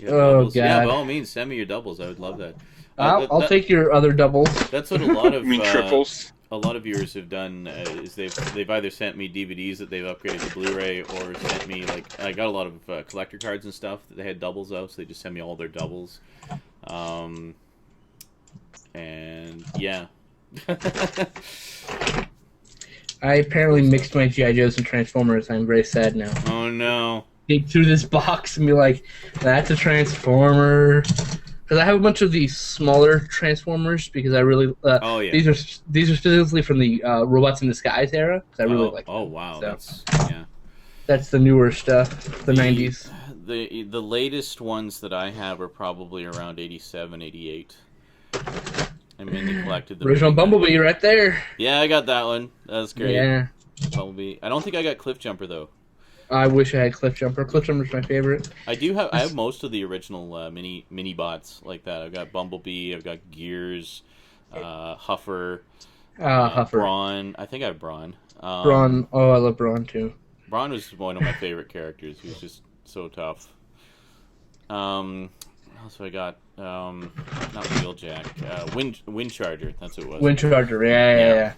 God. Yeah, by all means, send me your doubles. I would love that. I'll take your other doubles. That's what a lot of triples. A lot of viewers have done is they've either sent me DVDs that they've upgraded to Blu-ray, or sent me, like, I got a lot of collector cards and stuff that they had doubles of, so they just send me all their doubles. And yeah. I apparently mixed my G.I. Joes and Transformers. I'm very sad now. Oh no. Dig through this box and be like, that's a Transformer. Because I have a bunch of these smaller Transformers because I really these are specifically from the Robots in Disguise era because I really like them. Oh wow, so, that's the newer stuff, the 90s. The latest ones that I have are probably around 87, 88. I mainly collected the original Bumblebee right there. Yeah, I got that one. That's great. Yeah. Bumblebee. I don't think I got Cliff Jumper though. I wish I had Cliff Jumper. Cliff Jumper's my favorite. I have most of the original mini bots like that. I've got Bumblebee, I've got Gears, Huffer, Huffer. Brawn. I think I have Brawn. Brawn. Oh, I love Brawn too. Brawn was one of my favorite characters. He was just so tough. What else have I got? Not Wheeljack. Wind Charger. That's what it was. Wind Charger. Yeah.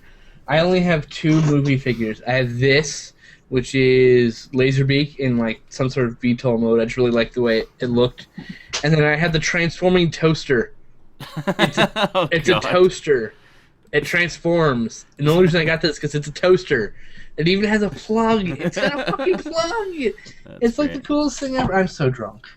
I only have 2 movie figures. I have this, which is Laserbeak in like some sort of VTOL mode. I just really like the way it looked. And then I have the transforming toaster. It's a toaster. It transforms. And the only reason I got this is because it's a toaster. It even has a plug. It's got a fucking plug. It's like the coolest thing ever. I'm so drunk.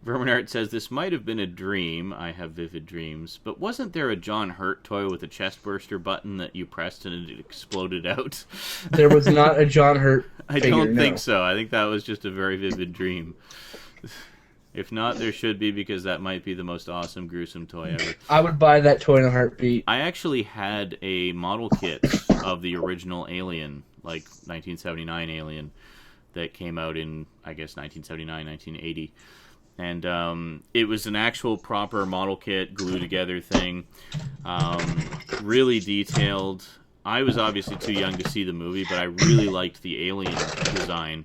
Verminart says, this might have been a dream. I have vivid dreams. But wasn't there a John Hurt toy with a chest burster button that you pressed and it exploded out? There was not a John Hurt figure, I don't think so. I think that was just a very vivid dream. If not, there should be, because that might be the most awesome, gruesome toy ever. I would buy that toy in a heartbeat. I actually had a model kit of the original Alien, like 1979 Alien, that came out in, I guess, 1979, 1980. And it was an actual proper model kit, glue-together thing. Really detailed. I was obviously too young to see the movie, but I really liked the alien design.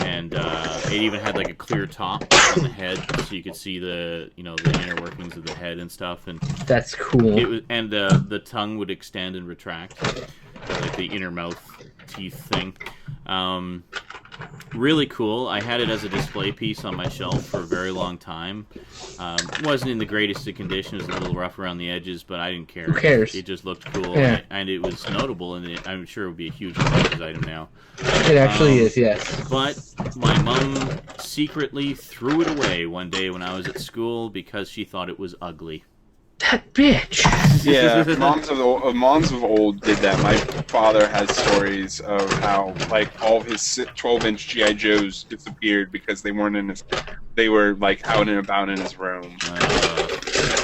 And it even had like a clear top on the head, so you could see the inner workings of the head and stuff. And that's cool. It was, and the tongue would extend and retract, like the inner mouth teeth thing. Really cool. I had it as a display piece on my shelf for a very long time. Wasn't in the greatest of condition. It was a little rough around the edges, but I didn't care. Who cares? It just looked cool, Yeah. and it was notable, and I'm sure it would be a huge collector's item now. It actually is, yes. But my mom secretly threw it away one day when I was at school because she thought it was ugly. That bitch. Yeah, moms of old did that. My father has stories of how like all of his 12-inch GI Joes disappeared because they weren't in his. They were like out and about in his room.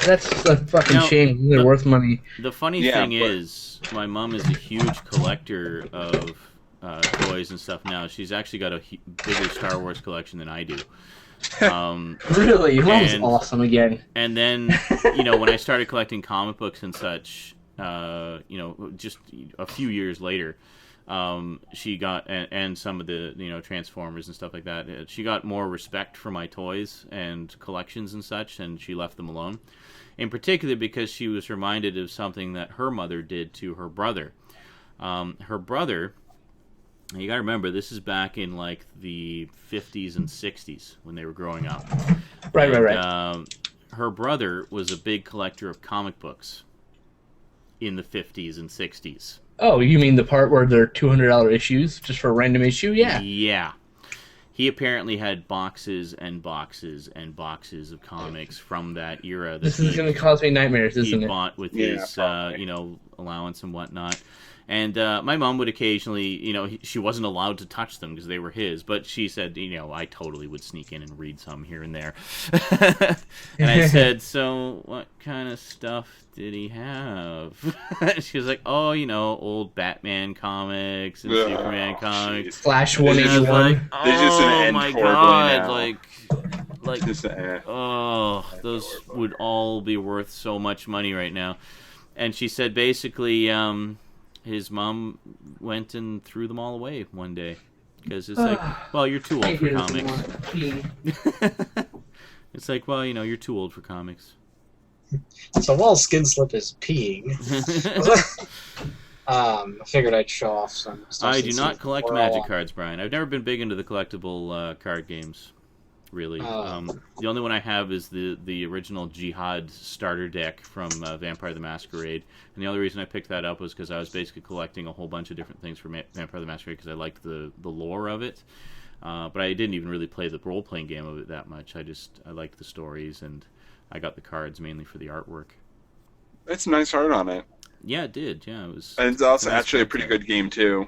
That's a fucking shame. They're worth money. The funny thing is, my mom is a huge collector of toys and stuff now. She's actually got a bigger Star Wars collection than I do. Really? Mom's awesome again. And then, when I started collecting comic books and such, just a few years later, she got, and some of the, Transformers and stuff like that, she got more respect for my toys and collections and such, and she left them alone. In particular because she was reminded of something that her mother did to her brother. Her brother... You gotta remember, this is back in like the 50s and 60s when they were growing up. Right. Her brother was a big collector of comic books in the 50s and 60s. Oh, you mean the part where they're $200 issues just for a random issue? Yeah. Yeah. He apparently had boxes and boxes and boxes of comics from that era. That This is going to cause me nightmares, isn't he it? bought with his, allowance and whatnot. And my mom would occasionally, she wasn't allowed to touch them because they were his, but she said, I totally would sneak in and read some here and there. And I said, so what kind of stuff did he have? She was like, old Batman comics and Superman comics. Flash And I was 181. like, just an oh end my horribly god, now. like, Just those would all be worth so much money right now. And she said basically, his mom went and threw them all away one day because it's like, well, you're too old for comics. It's like, well, you're too old for comics. So while Skinslip is peeing, I figured I'd show off some stuff. I do not collect Magic cards, Brian. I've never been big into the collectible card games. Really, the only one I have is the original Jihad starter deck from Vampire the Masquerade, and the only reason I picked that up was because I was basically collecting a whole bunch of different things for Vampire the Masquerade because I liked the lore of it, but I didn't even really play the role-playing game of it that much. I liked the stories, and I got the cards mainly for the artwork. It's nice art on it. Yeah, it did. Yeah, it was. And it's also actually a pretty good game too.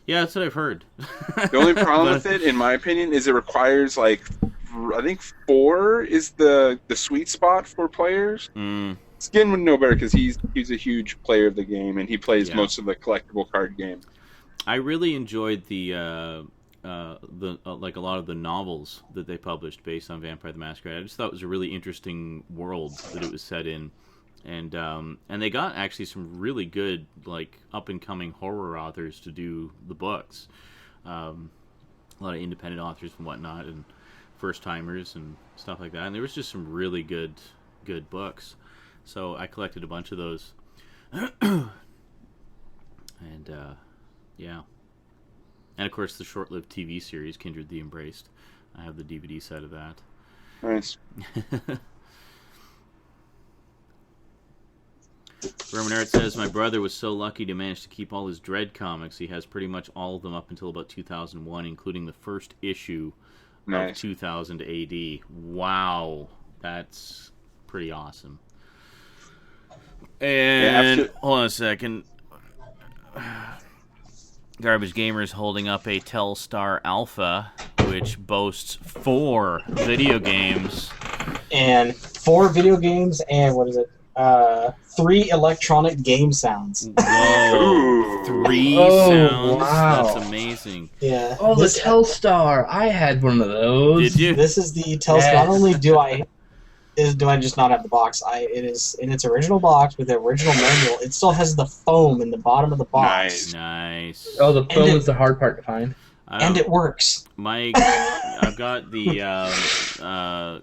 Yeah, that's what I've heard. The only problem with it, in my opinion, is it requires I think 4 is the sweet spot for players. Skin would know better because he's a huge player of the game and he plays most of the collectible card game. I really enjoyed the like a lot of the novels that they published based on Vampire the Masquerade. I just thought it was a really interesting world that it was set in. And they got actually some really good up and coming horror authors to do the books. A lot of independent authors and whatnot, and first timers and stuff like that. And there was just some really good books. So I collected a bunch of those. And yeah. And of course the short-lived TV series Kindred the Embraced. I have the DVD set of that. Nice. Romanard says, my brother was so lucky to manage to keep all his Dread comics. He has pretty much all of them up until about 2001, including the first issue of 2000 AD. Wow. That's pretty awesome. And hold on a second. Garbage Gamer is holding up a Telstar Alpha, which boasts 4 video games. And 4 video games, and what is it? 3 electronic game sounds. Whoa. 3 sounds? Wow. That's amazing. Yeah. Oh, the Telstar. I had one of those. Did you? This is the Telstar. Yes. Not only do I just not have the box, it is in its original box with the original manual. It still has the foam in the bottom of the box. Nice. Oh, the foam is the hard part to find. And it works. I've got the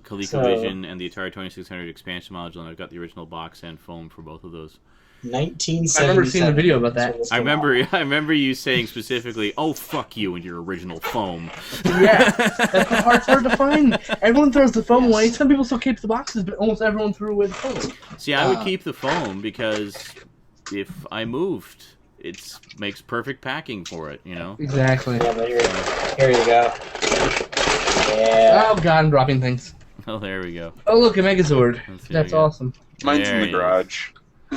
ColecoVision and the Atari 2600 expansion module, and I've got the original box and foam for both of those. 1977. I remember seeing the video about that. That's when this came out. I remember you saying specifically, "Oh fuck you" and your original foam. Yeah, that's the hardest hard to find. Everyone throws the foam away. Some people still keep the boxes, but almost everyone threw away the foam. See, I would keep the foam because if I moved, it makes perfect packing for it. You know. Exactly. Yeah, but here you go. Yeah. Oh god, I'm dropping things. Oh, there we go. Oh look, a Megazord. There That's we go. awesome. Mine's There in the he is. garage.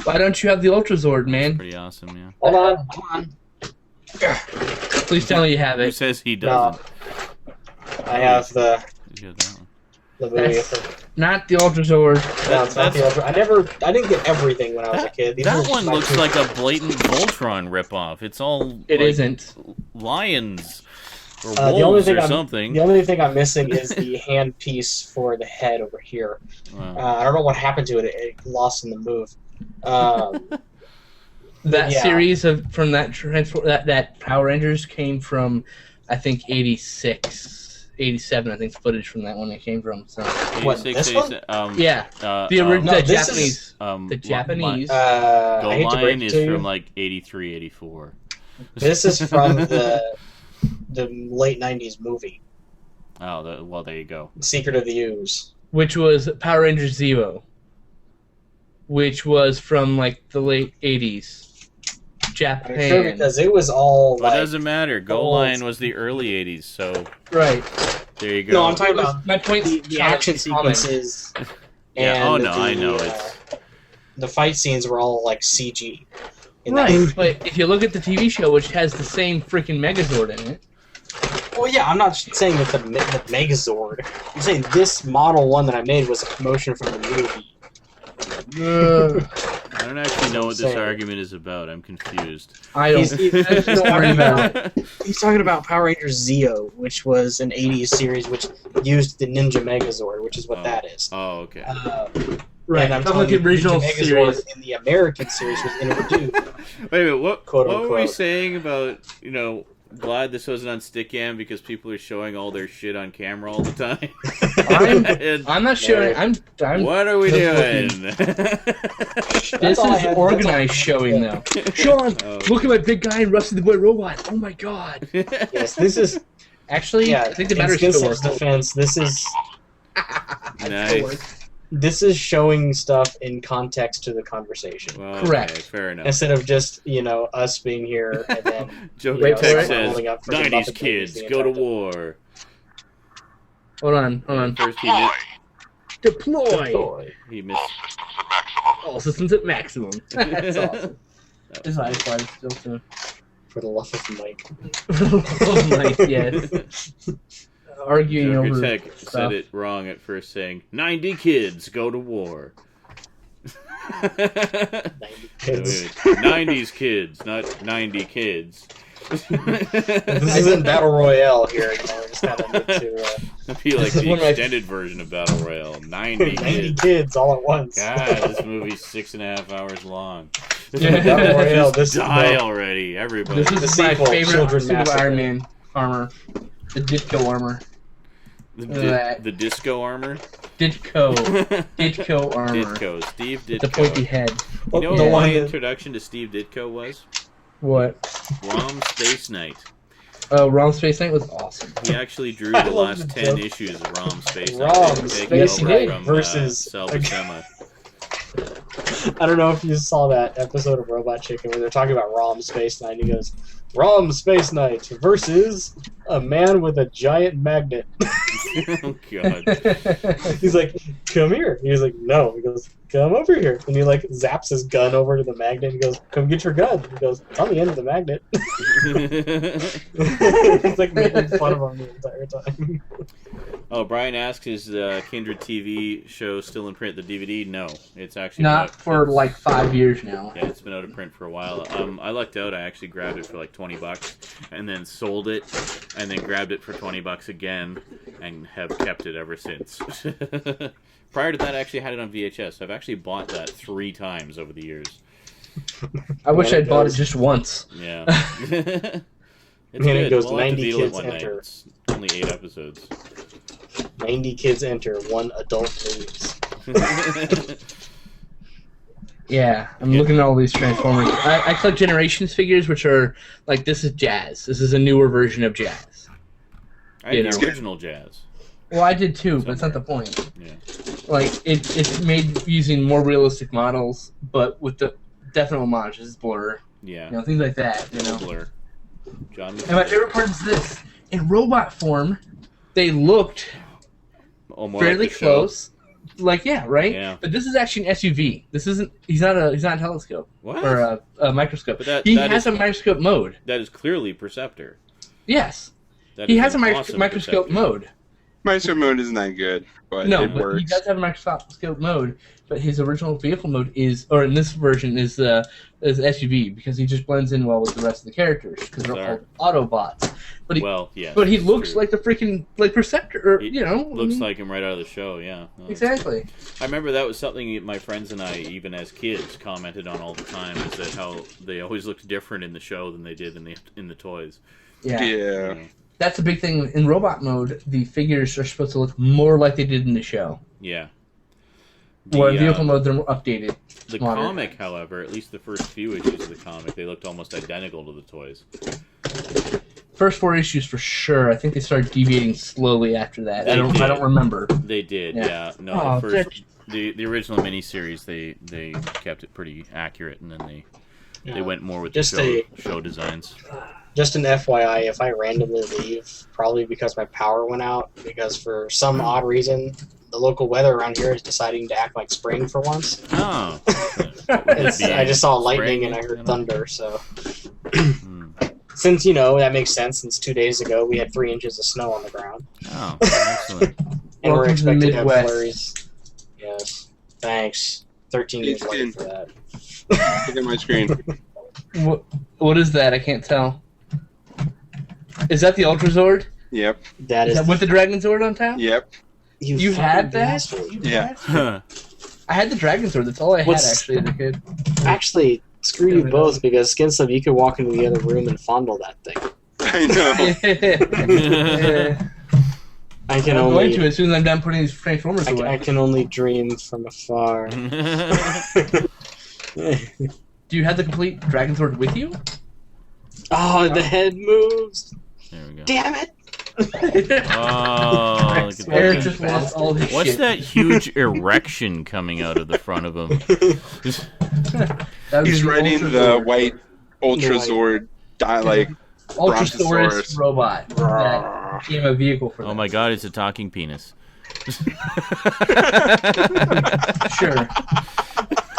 Why don't you have the Ultrazord, man? Pretty awesome, yeah. Hold on. Please tell me you have Who it. says he doesn't? I have the You got that one. movie. That's not the Ultrazord. No, it's not the Ultra. I didn't get everything when I was a kid. These That were one my looks two- like a blatant Voltron ripoff. It's all It like, isn't. lions or The only wolves thing or I'm- something. The only thing I'm missing is the hand piece for the head over here. Wow. I don't know what happened to it. It lost in the move. That Yeah. series from that that Power Rangers came from, I think 86, 87. I think footage from that one it came from. So What, 86, this one? 87, yeah, the no, the this Japanese, the Japanese. I Gold hate to break Line it is to you. from like 83, 84. This is from the late '90s movie, Oh, well, there you go. Secret of the Ooze. Which was Power Rangers Zero, which was from like the late 80s. Japan. I'm sure because it was all Well, like. it doesn't matter. Gold old- Line was the early 80s, so Right. there you go. No, I'm talking about My point. the action sequences. Yeah, oh, and no, I know, the fight scenes were all like CG. In Right, That. but if you look at the TV show, which has the same freaking Megazord in it, Well, yeah, I'm not saying that the Megazord. I'm saying this model one that I made was a promotion from the movie. I don't actually know what this Insane. argument is about. I'm confused. I don't. He's Don't worry about it. He's talking about Power Rangers Zeo, which was an 80s series which used the Ninja Megazord, which is what Oh. that is. Oh, okay. Right, And I'm some telling of the you, original Ninja Megazord series. in the American series was introduced. Wait a minute, what Quote, were we unquote. saying about, glad this wasn't on Stickam because people are showing all their shit on camera all the time? And I'm not sure. I'm what are we just doing? This all I is had- organized showing, though. Sean, Oh. look at my big guy in Rusty the Boy Robot. Oh my god. Yes, this is. Actually, Yeah, I think the in battery Skin still works. Self-Defense, Nice. this is showing stuff in context to the conversation. Well, Correct. Okay, fair enough. Instead of just, us being here and then Joker Wait, Tech wait. says, holding up freaking 90s Muppet kids, movies the go to entire time. war. Hold on. First he missed. Deploy. He missed. All systems at maximum. That's awesome. It's nice, still too. For the love of Mike. Oh, nice, yes. Arguing Joker over Tech stuff. said it wrong at first, saying 90 kids go to war. 90 kids. 90s kids, not 90 kids. This isn't Battle Royale here. Just kind of need to, I feel like This is the one of my- extended version of Battle Royale. 90 90 kids. kids all at once. God, this movie's 6.5 hours long. Yeah. Battle Royale, Just this die is already, everybody. This The is my sequel, favorite Children suit of Massacre. Iron Man armor. The Ditko armor. The disco armor? Ditko. Ditko armor. Ditko. Steve The Ditko. pointy head. You know the what one my that- introduction to Steve Ditko was? What? Rom Space Knight. Rom Space Knight was awesome. He actually drew I the love last the 10 joke. issues of Rom Space Rom Knight. Taking Space over Knight from, versus- Sal Buscema. I don't know if you saw that episode of Robot Chicken where they're talking about Rom Space Knight. He goes, Rom Space Knight versus a man with a giant magnet. Oh, God. He's like, come here. He's like, no. He goes, come over here. And he like zaps his gun over to the magnet. He goes, come get your gun. He goes, it's on the end of the magnet. It's like making fun of him the entire time. Oh, Brian asks, is Kindred TV show still in print? The DVD? No. It's actually Not for like 5 years now. Yeah, it's been out of print for a while. I lucked out. I actually grabbed it for like $20 and then sold it and then grabbed it for $20 again and have kept it ever since. Prior to that, I actually had it on VHS. I've actually bought that 3 times over the years. I wish And I'd bought it just once. Yeah. It's And it good. goes We'll have to 90 deal it kids one night. enter. It's only 8 episodes. 90 kids enter, 1 adult leaves. Yeah, I'm looking at all these Transformers. I collect Generations figures, which are like, this is Jazz. This is a newer version of Jazz. I had the original Jazz. Well, I did too, but it's not the point. Yeah. Like, it's made using more realistic models, but with the definite homages, Blur. Yeah. You know, things like that, you know. Blur. John. And my favorite part is this. In robot form, they looked fairly like close. Like, yeah, right? Yeah. But this is actually an SUV. This isn't, he's not a telescope. What? Or a microscope. But he has a microscope mode. That is clearly Perceptor. Yes. That He is has a an awesome microscope Perceptor. mode. Microscope mode isn't that good, but No, it but works. he does have a microscope mode, but his original vehicle mode is, or in this version, is SUV, because he just blends in well with the rest of the characters, because they're all Autobots. But he looks like the freaking, like, Perceptor, or, you know. Looks like him right out of the show, yeah. Exactly. I remember that was something my friends and I, even as kids, commented on all the time, is that how they always looked different in the show than they did in the toys. Yeah. Yeah. You know? That's a big thing. In robot mode, the figures are supposed to look more like they did in the show. Yeah. Or in vehicle mode, they're more updated. The comic, however, at least the first few issues of the comic, they looked almost identical to the toys. First 4 issues for sure. I think they started deviating slowly after that. I don't remember. They did, yeah. No, the original miniseries, they kept it pretty accurate, and then they went more with the show designs. Just an FYI, if I randomly leave, probably because my power went out, because for some odd reason, the local weather around here is deciding to act like spring for once. Oh. I just saw lightning and I heard thunder, so... Since, that makes sense, since 2 days ago we had 3 inches of snow on the ground. Oh, excellent. And we're Welcome to the expected to have Midwest. flurries. Yes. Thanks. 13 years late for that. Look at my screen. What is that? I can't tell. Is that the Ultra Zord? Yep. That Is that with the Dragon Zord on top? Yep. You had that? bastard. Yeah. I had the Dragon Zord. That's all I had, actually, as a kid. Actually, screw you both, because Skin Sub, you could walk into the other room and fondle that thing. I know. Yeah. I can I'm going only... to as soon as I'm done putting these Transformers away. I can only dream from afar. Do you have the complete Dragon Zord with you? Oh, the head moves! There we go. Damn it! Oh, look at Eric that. just lost all his What's shit. that huge erection coming out of the front of him? That was He's the riding Ultra the Zord. white Ultra Zord, Ultrasaurus Brontosaurus. robot that became a vehicle for them. Oh my god, it's a talking penis. Sure.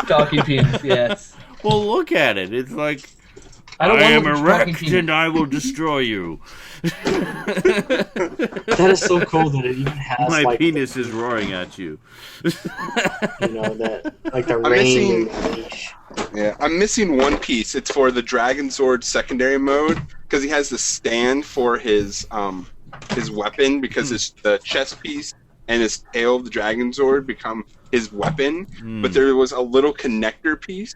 Talking penis, yes. Well, look at it. It's like, I don't I am want to talking erect penis. and I will destroy you. That is so cool that it even has, My like, penis is roaring at you. that, like the I'm rain. Yeah, I'm missing one piece. It's for the Dragon Zord secondary mode, because he has the stand for his weapon, because the chest piece and his tail of the Dragon Zord become his weapon. But there was a little connector piece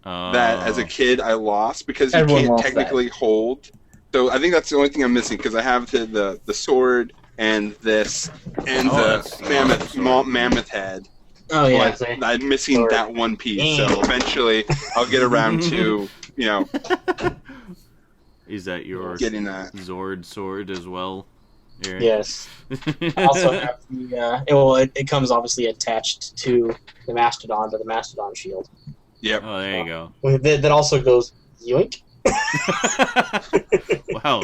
that, as a kid, I lost, because you Everyone can't lost technically hold. So I think that's the only thing I'm missing, because I have the sword and this and the mammoth head. Oh, yeah. But I'm missing Sword. that one piece, so eventually I'll get around to, Is that your getting that. Zord sword as well, Eric? Yes. I also have the... it comes obviously attached to the Mastodon, to the Mastodon shield. Yep. Oh, there you go. That also goes yoink. Wow.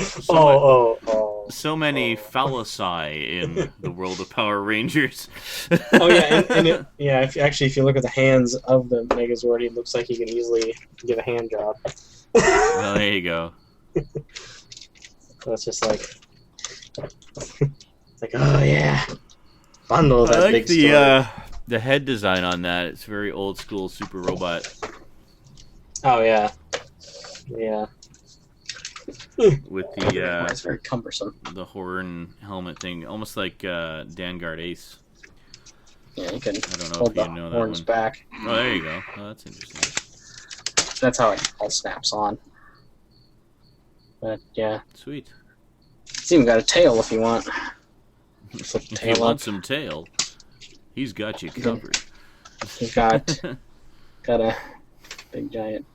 So many phalloci in the world of Power Rangers. Oh yeah, if you look at the hands of the Megazord, it looks like he can easily give a hand job. Well, there you go. So it's just like, it's like, oh yeah, bundle that I like big story. the head design on that. It's very old school Super Robot. Oh yeah, yeah. With the It's very cumbersome. the horn helmet thing, almost like Vanguard Ace. Yeah, you can I don't know hold if the you know that horns one. back. Oh, there you go. Oh, that's interesting. That's how it all snaps on. But yeah, Sweet. it's even got a tail if you want. Flip the If you tail want up. some tail, he's got you covered. You've got Got a big giant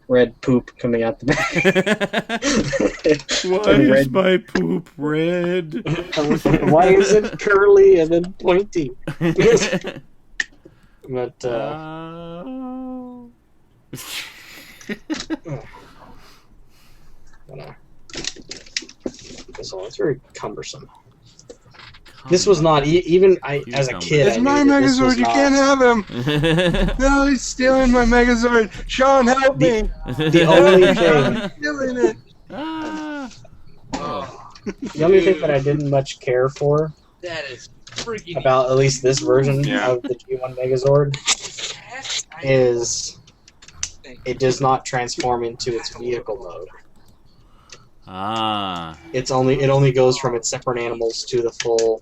red poop coming out the back. Why is my poop red? Why is it curly and then pointy? But so it's very cumbersome. This was not even as a kid. It's I my knew that this Megazord. was You not- can't have him. No, he's stealing my Megazord. Sean, help me. The only thing, He's stealing it. the only thing that I didn't much care for That is freaking about at least this version Yeah. of the G1 Megazord is it does not transform into its vehicle mode. It only goes from its separate animals to the full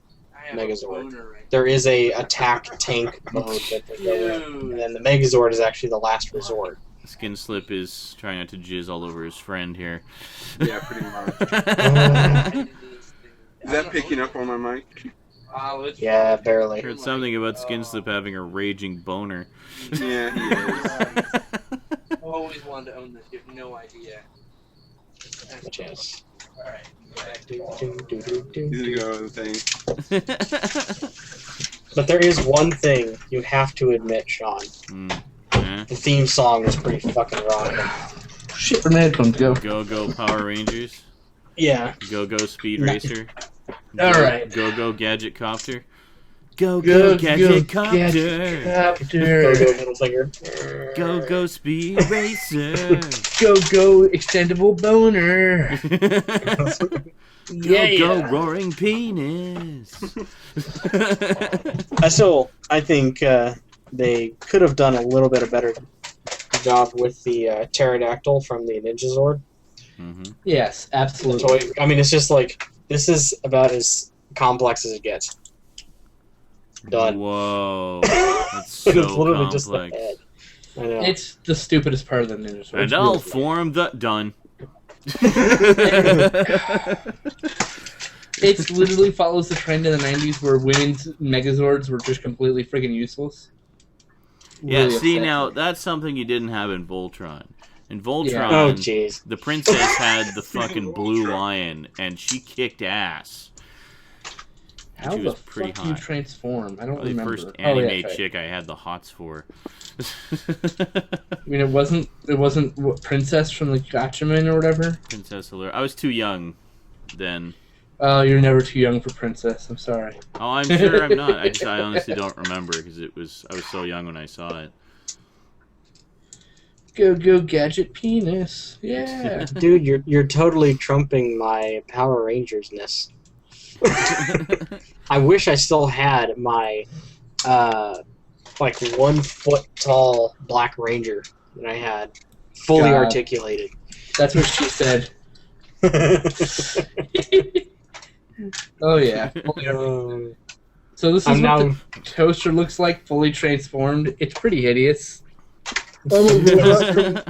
Megazord. There is a attack tank mode that they go in, and then the Megazord is actually the last resort. Skin Slip is trying not to jizz all over his friend here. Yeah, pretty much. Is that picking up on my mic? Yeah, barely. Heard something about Skin Slip having a raging boner. Yeah, he is. always wanted to own this. You have no idea. Which is. Alright. He's gonna go with the thing. But there is one thing you have to admit, Sean. Yeah. The theme song is pretty fucking rocking. Shit for headphones, go. Go Power Rangers. Yeah. Go Speed Racer. Alright. Go Gadget Copter. Go Go Gadget Copter. Go, Copter. go, middle finger. Go Speed Racer. Go extendable boner. Go Roaring Penis. I think they could have done a little bit of better job with the pterodactyl from the Ninja Zord. Yes, The absolutely. toy. I mean, it's just like this is about as complex as it gets. Done. Whoa. That's so It's literally just the complex. head. I know. It's the stupidest part of the Ninja Sword. And I'll form the... Done. It literally follows the trend in the 90s where women's Megazords were just completely freaking useless. Yeah, Really see, upsetting. now, that's something you didn't have in Voltron. In Voltron, Yeah. Oh, jeez. the princess had the fucking blue lion, and she kicked ass. How She the was pretty fuck do you hot. transform? I don't Probably the remember. first Oh, yeah, anime that's right. chick I had the hots for. I mean, it wasn't what, Princess from the Gatchaman or whatever? Princess Allure. I was too young then. Oh, you're never too young for Princess. I'm sorry. Oh, I'm sure I'm not. I honestly don't remember because I was so young when I saw it. Go gadget penis. Yeah. Dude, you're totally trumping my Power Rangers-ness. I wish I still had my like 1 foot tall Black Ranger that I had fully God. articulated. That's what she said. Oh yeah. So this is I'm what now. the toaster looks like, fully transformed. It's pretty hideous.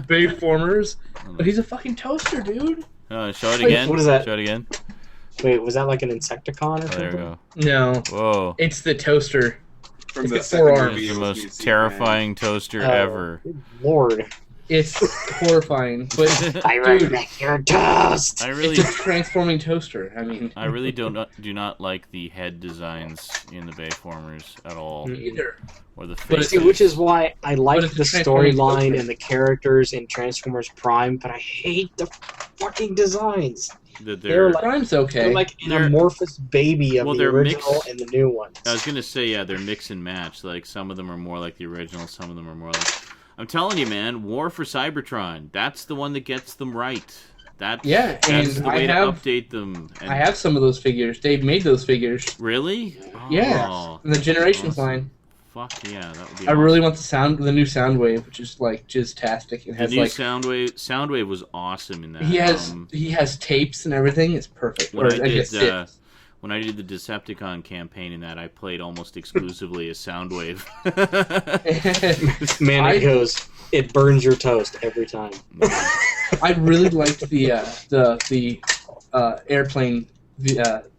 Bayformers, but he's a fucking toaster, dude. Show it again. What is that? Show it again. Wait, was that like an Insecticon or Oh, there we something? go. No, Whoa. it's the toaster. From It's the got second 4 movie, arms. It's it the was most New terrifying toaster Oh, ever. good Lord. It's horrifying, but I Dude. respect your toast! I really, it's a transforming toaster. I mean, I really do not like the head designs in the Bayformers at all, me either. or the But faces. See, which is why I like it's the a transforming storyline toaster. and the characters in Transformers Prime, but I hate the fucking designs. that they're they're. like- Prime's okay. They're like an They're- amorphous baby of well, the they're original mixed. and the new ones. I was gonna say, yeah, they're mix and match. Like some of them are more like the original, some of them are more like. I'm telling you, man, War for Cybertron. That's the one that gets them right. That's Yeah, and the I way to have- update them. And I have some of those figures. Dave made those figures. really. Yeah, Oh, in the Generations awesome. line. Fuck yeah, that would be. I really want the new Soundwave, which is like jizztastic. It The has new like Soundwave was awesome in that. he has tapes and everything. It's perfect. When Or I I guess did, it. when I did the Decepticon campaign in that, I played almost exclusively as Soundwave. Man, I- it goes. It burns your toast every time. I really liked the airplane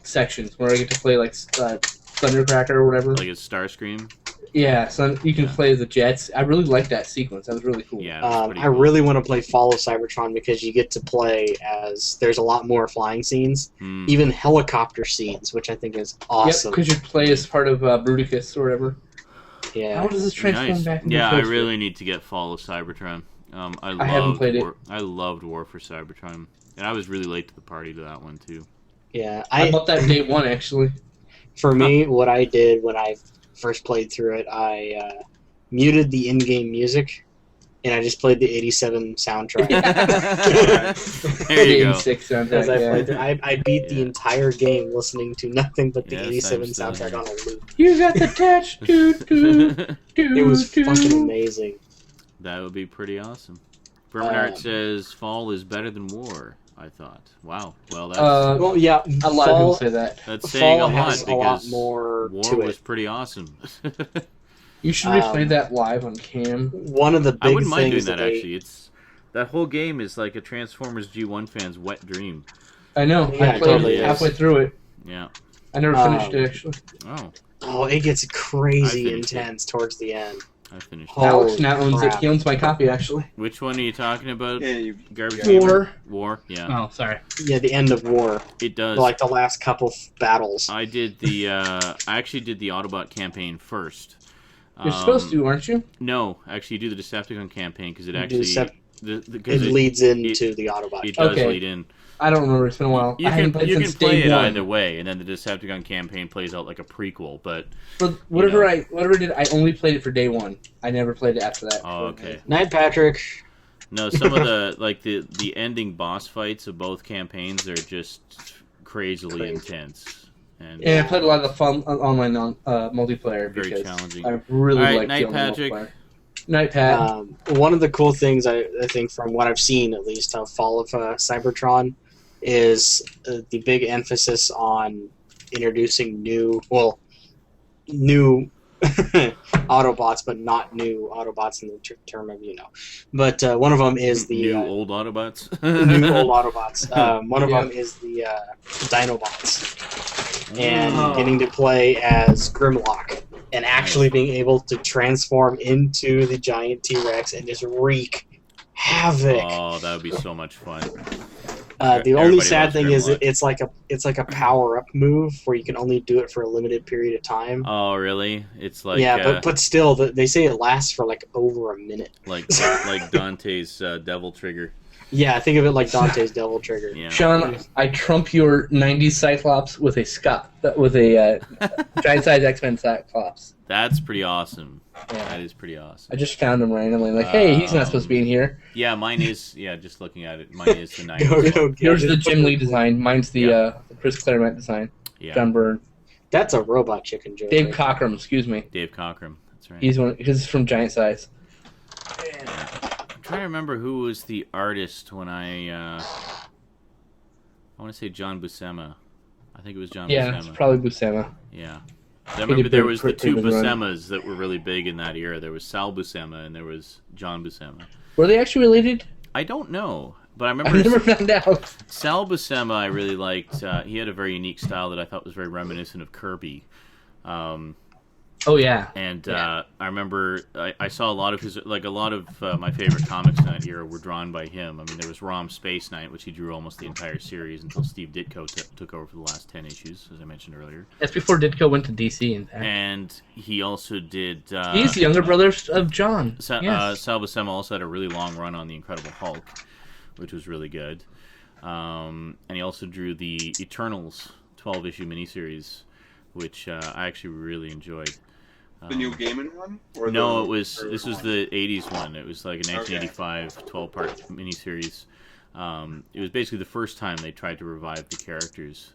sections where I get to play like Thundercracker or whatever. Like a Starscream. Yeah, so you can play the jets. I really like that sequence. That was really cool. Yeah, it was pretty I cool. really want to play Fall of Cybertron because you get to play as there's a lot more flying scenes, even helicopter scenes, which I think is awesome. Yep, because you play as part of Bruticus or whatever. Yeah. How does this transform Nice. back into Yeah, I Force really need to get Fall of Cybertron. I haven't played it. I loved War for Cybertron, and I was really late to the party to that one too. Yeah, I bought that day one actually. For me, what I did when I first played through it, I muted the in-game music, and I just played the 87 soundtrack. There you go. 86 soundtrack, As I yeah. played through, I beat the Yeah. entire game listening to nothing but the Yes, 87 I'm still soundtrack there. on a loop. You got the touch, It was fucking amazing. That would be pretty awesome. Verminart says Fall is better than War. I thought. Wow. Well, that's Well, yeah, a lot of people say that. that's saying Fall a lot has a lot because more War to was it. pretty awesome. You should replay that live on cam. One of the big I wouldn't mind doing things that they- actually. It's that whole game is like a Transformers G1 fan's wet dream. I know. Yeah, I it played totally it is. halfway through it. Yeah. I never finished it actually. Oh, Oh, it gets I crazy finished it. intense towards the end. I finished. Holy Alex now owns it. crap. He owns my copy actually. Which one are you talking about? Yeah, you, Garbage yeah. Gamer? War. Yeah. Oh, sorry. Yeah, the end of War. It does. Like the last couple of battles. I did the. I actually did the Autobot campaign first. You're supposed to, aren't you? No, actually, you do the Decepticon campaign because it You do actually it leads into the Autobot. It does Okay. lead in. I don't remember. It's been a while. You I haven't can played you can since play day it one. either way, and then the Decepticon campaign plays out like a prequel. But But whatever I did, I only played it for day one. I never played it after that. oh, okay. Night, Patrick. No, some of the like the ending boss fights of both campaigns are just crazily Crazy. intense, and Yeah, I played a lot of the fun online multiplayer very because challenging. I really All right, like Night the online Patrick. multiplayer. Night Pat. One of the cool things I think from what I've seen, at least, of Fall of Cybertron, is the big emphasis on introducing new Autobots, but not new Autobots in the term of But one of them is the new old Autobots. new old Autobots. One of them is the Dinobots, and getting to play as Grimlock and actually being able to transform into the giant T-Rex and just wreak havoc. Oh, that would be so much fun. The only Everybody sad loves thing is Grimlock. it's like a power up move where you can only do it for a limited period of time. Oh, really? It's like Yeah, but still, they say it lasts for like over a minute. like Dante's Devil Trigger. Yeah, think of it like Dante's Devil Trigger. Yeah. Sean, I trump your 90s Cyclops with a giant size X-Men Cyclops. That's pretty awesome. Yeah. That is pretty awesome. I just found him randomly. Like, hey, he's not supposed to be in here. Yeah, mine is. Yeah, just looking at it, mine is the 90s. Go get Here's it. the Jim Lee design. Mine's the Chris Claremont design. Yeah, John Byrne. That's a robot chicken joke. Dave right Cockrum, excuse me. Dave Cockrum. That's right. He's from Giant Size. I'm trying to remember who was the artist when I want to say John Buscema. I think it was John Yeah, it's Buscema. probably Buscema. Yeah. I remember there was the two pretty good run. Buscemas that were really big in that era. There was Sal Buscema and there was John Buscema. Were they actually related? I don't know, but I I remember never found out. Sal Buscema I really liked. He had a very unique style that I thought was very reminiscent of Kirby. Oh, yeah. And I remember I saw a lot of his, like a lot of my favorite comics in that era were drawn by him. I mean, there was Rom Space Knight, which he drew almost the entire series until Steve Ditko took over for the last 10 issues, as I mentioned earlier. That's before Ditko went to DC, in fact. And he also did... He's the younger brother of John. Sal Yes. Buscema also had a really long run on the Incredible Hulk, which was really good. And he also drew the Eternals 12-issue miniseries, which I actually really enjoyed. The new gaming one? Or No, the, this was the 80s one. It was like a 1985 12-part miniseries. It was basically the first time they tried to revive the characters.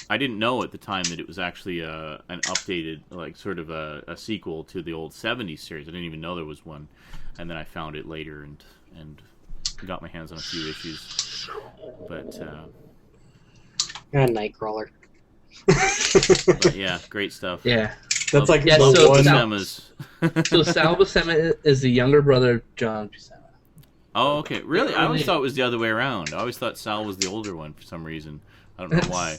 I didn't know at the time that it was actually an updated, like sort of a sequel to the old 70s series. I didn't even know there was one. And then I found it later and got my hands on a few issues. But Nightcrawler. yeah, great stuff. Yeah. That's like Yeah, the so one. Sal- Buscema's. So Sal Buscema is the younger brother of John Buscema. Oh, okay. Really? I always thought it was the other way around. I always thought Sal was the older one for some reason. I don't know why.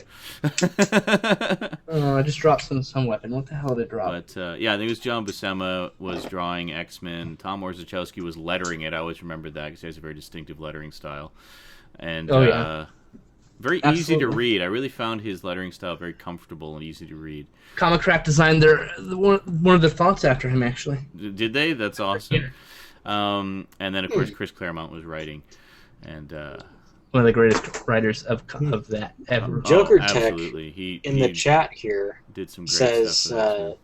I just dropped some weapon. What the hell did it drop? But, yeah, I think it was John Buscema was drawing X-Men. Tom Orzechowski was lettering it. I always remembered that because he has a very distinctive lettering style. And very easy to read. I really found his lettering style very comfortable and easy to read. Comic Craft designed one of the fonts after him, actually. Did they? That's awesome. And then, of course, Chris Claremont was writing. And... one of the greatest writers of that ever. Joker Tech absolutely. He the chat here did some great says, stuff.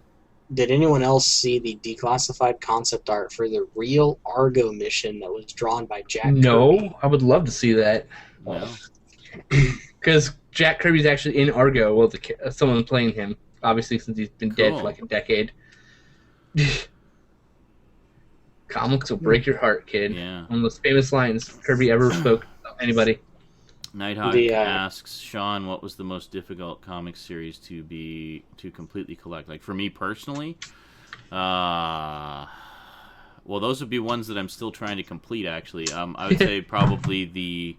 did anyone else see the declassified concept art for the real Argo mission that was drawn by Jack Kirby? No, I would love to see that. No. Because Jack Kirby's actually in Argo. Well, someone playing him, obviously, since he's been dead for like a decade. Comics will break your heart, kid. Yeah. One of the most famous lines Kirby ever spoke about anybody. Nighthawk asks Sean, what was the most difficult comic series to completely collect? Like for me personally, well, those would be ones that I'm still trying to complete. Actually, I would say probably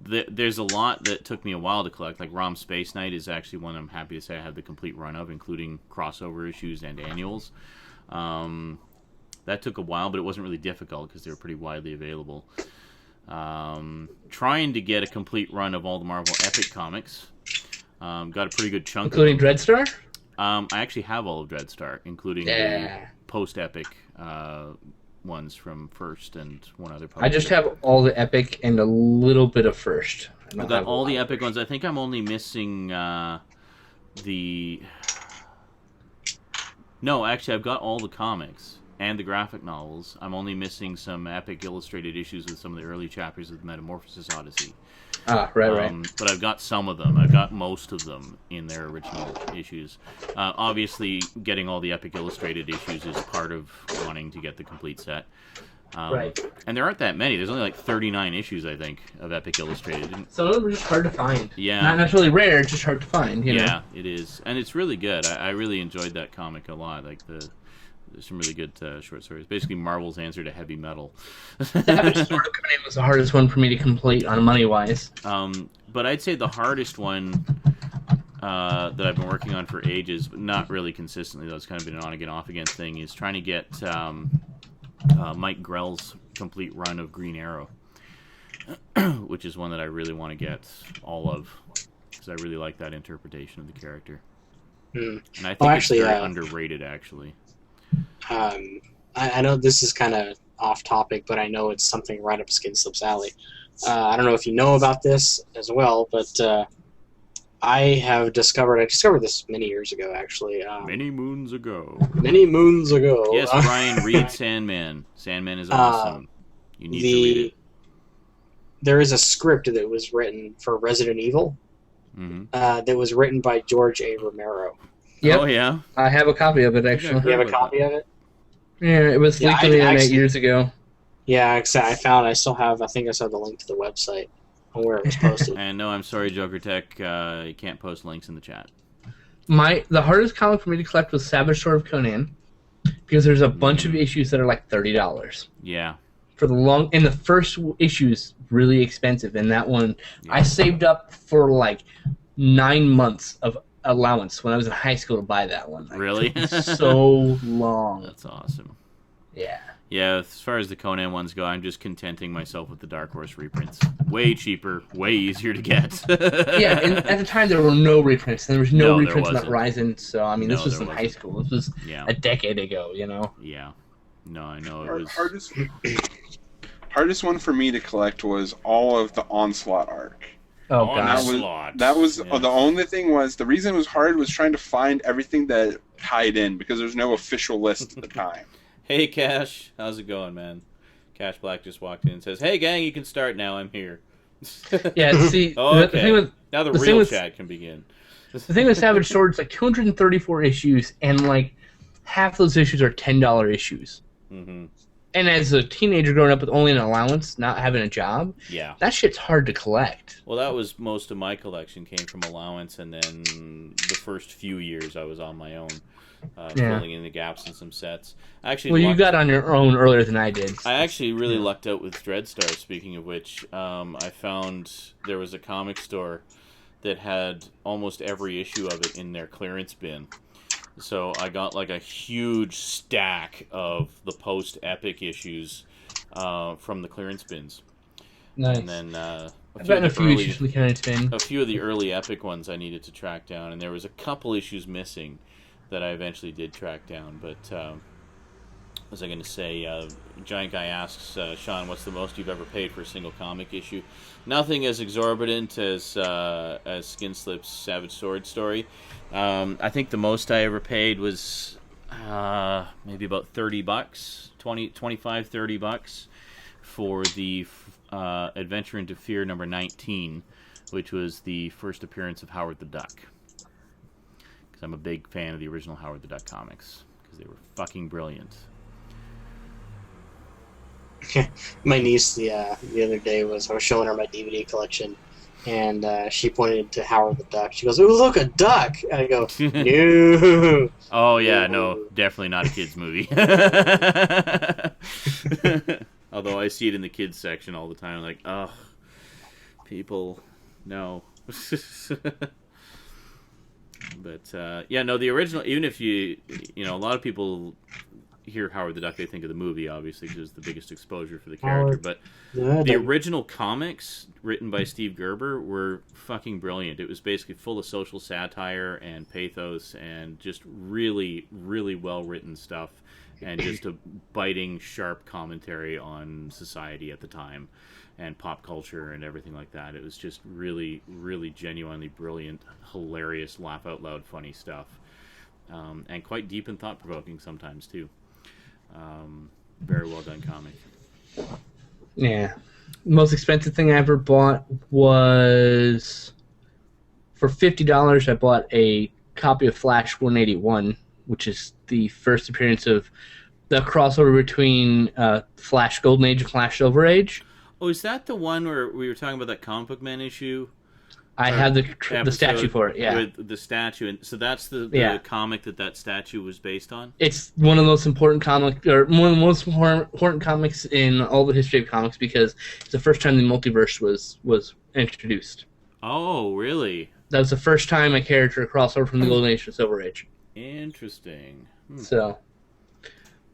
there's a lot that took me a while to collect. Like ROM Space Knight is actually one I'm happy to say I have the complete run of, including crossover issues and annuals. That took a while, but it wasn't really difficult because they were pretty widely available. Trying to get a complete run of all the Marvel Epic comics. Got a pretty good chunk including of them. Dreadstar? I actually have all of Dreadstar, including the post-Epic ones from First and one other publisher. I just have all the Epic and a little bit of First. I've got all the Epic ones. I think I'm only missing the... No, actually, I've got all the comics and the graphic novels. I'm only missing some Epic illustrated issues with some of the early chapters of the Metamorphosis Odyssey. Right. But I've got some of them. I've got most of them in their original issues. Obviously, getting all the Epic illustrated issues is part of wanting to get the complete set. Right. And there aren't that many. There's only like 39 issues, I think, of Epic Illustrated. Some of them are just hard to find. Yeah. Not necessarily rare, it's just hard to find. You know? It is. And it's really good. I really enjoyed that comic a lot. Like there's some really good short stories. Basically, Marvel's answer to heavy metal. Savage Sword of Conan was the hardest one for me to complete on money-wise. But I'd say the hardest one that I've been working on for ages, but not really consistently, though it's kind of been an on-again, off-again thing, is trying to get Mike Grell's complete run of Green Arrow, which is one that I really want to get all of, because I really like that interpretation of the character. And I think it's very underrated, actually. I know this is kind of off topic, but I know it's something right up Skinslip's alley. I don't know if you know about this as well, but I discovered this many years ago, actually. Many moons ago. Yes, Brian, read Sandman. Sandman is awesome. You need to read it. There is a script that was written for Resident Evil that was written by George A. Romero. Yep. Oh, yeah? I have a copy of it, actually. You have a copy of it? Yeah, it was leaked on the internet years ago. Yeah, I still have, I think I saw the link to the website on where it was posted. And no, I'm sorry, Joker Tech, you can't post links in the chat. The hardest comic for me to collect was Savage Sword of Conan, because there's a bunch of issues that are like $30. Yeah. And the first issue's really expensive, and that one, I saved up for like 9 months of allowance when I was in high school to buy that one. Really? It took so long. That's awesome. Yeah. Yeah, as far as the Conan ones go, I'm just contenting myself with the Dark Horse reprints. Way cheaper, way easier to get. Yeah, and at the time there were no reprints. There was no reprints on wasn't. Horizon, so I mean, this was in high school. This was a decade ago, you know? Yeah. No, I know it was... Hardest one for me to collect was all of the Onslaught arc. Oh, God. That was the only thing the reason it was hard was trying to find everything that tied in, because there's no official list at the time. Hey, Cash. How's it going, man? Cash Black just walked in and says, hey, gang, you can start now. I'm here. Yeah, see... okay. Now the real chat can begin. The thing with Savage Sword is like 234 issues, and like half those issues are $10 issues. Mm-hmm. And as a teenager growing up with only an allowance, not having a job, Yeah. that shit's hard to collect. Well, that was most of my collection came from allowance, and then the first few years I was on my own, filling in the gaps in some sets. Well, you got on your own earlier than I did. I actually really lucked out with Dreadstar, speaking of which. I found there was a comic store that had almost every issue of it in their clearance bin. So I got like a huge stack of the post-Epic issues from the clearance bins. Nice. And then I've gotten a few issues from the clearance bin. a few of the early Epic ones I needed to track down, and there was a couple issues missing that I eventually did track down. But what was I going to say? Giant Guy asks, Sean, what's the most you've ever paid for a single comic issue? Nothing as exorbitant as Skin Slip's Savage Sword story. I think the most I ever paid was maybe about $30, 25, $30 for the Adventure into Fear number 19, which was the first appearance of Howard the Duck. Because I'm a big fan of the original Howard the Duck comics, because they were fucking brilliant. My niece the other day I was showing her my DVD collection, and she pointed to Howard the Duck. She goes, "Oh, look, a duck!" And I go, "No." Oh yeah, no, definitely not a kids movie. Although I see it in the kids section all the time, like, ugh, people, no. But yeah, no, the original. Even if you know, a lot of people hear Howard the Duck, they think of the movie, obviously, because it's the biggest exposure for the character. But the original comics written by Steve Gerber were fucking brilliant. It was basically full of social satire and pathos and just really, really well-written stuff, and just a biting, sharp commentary on society at the time and pop culture and everything like that. It was just really, really genuinely brilliant, hilarious, laugh-out-loud funny stuff. And quite deep and thought-provoking sometimes, too. Very well done comic. Yeah. Most expensive thing I ever bought was for $50. I bought a copy of Flash 181, which is the first appearance of the crossover between Flash Golden Age and Flash Silver Age. Oh, is that the one where we were talking about that Comic Book Man issue? I have the statue for it, yeah. With the statue, and so that's the comic that statue was based on? It's one of the most important one of the most important comics in all the history of comics, because it's the first time the multiverse was introduced. Oh, really? That was the first time a character crossed over from the Golden Age to Silver Age. Interesting. So,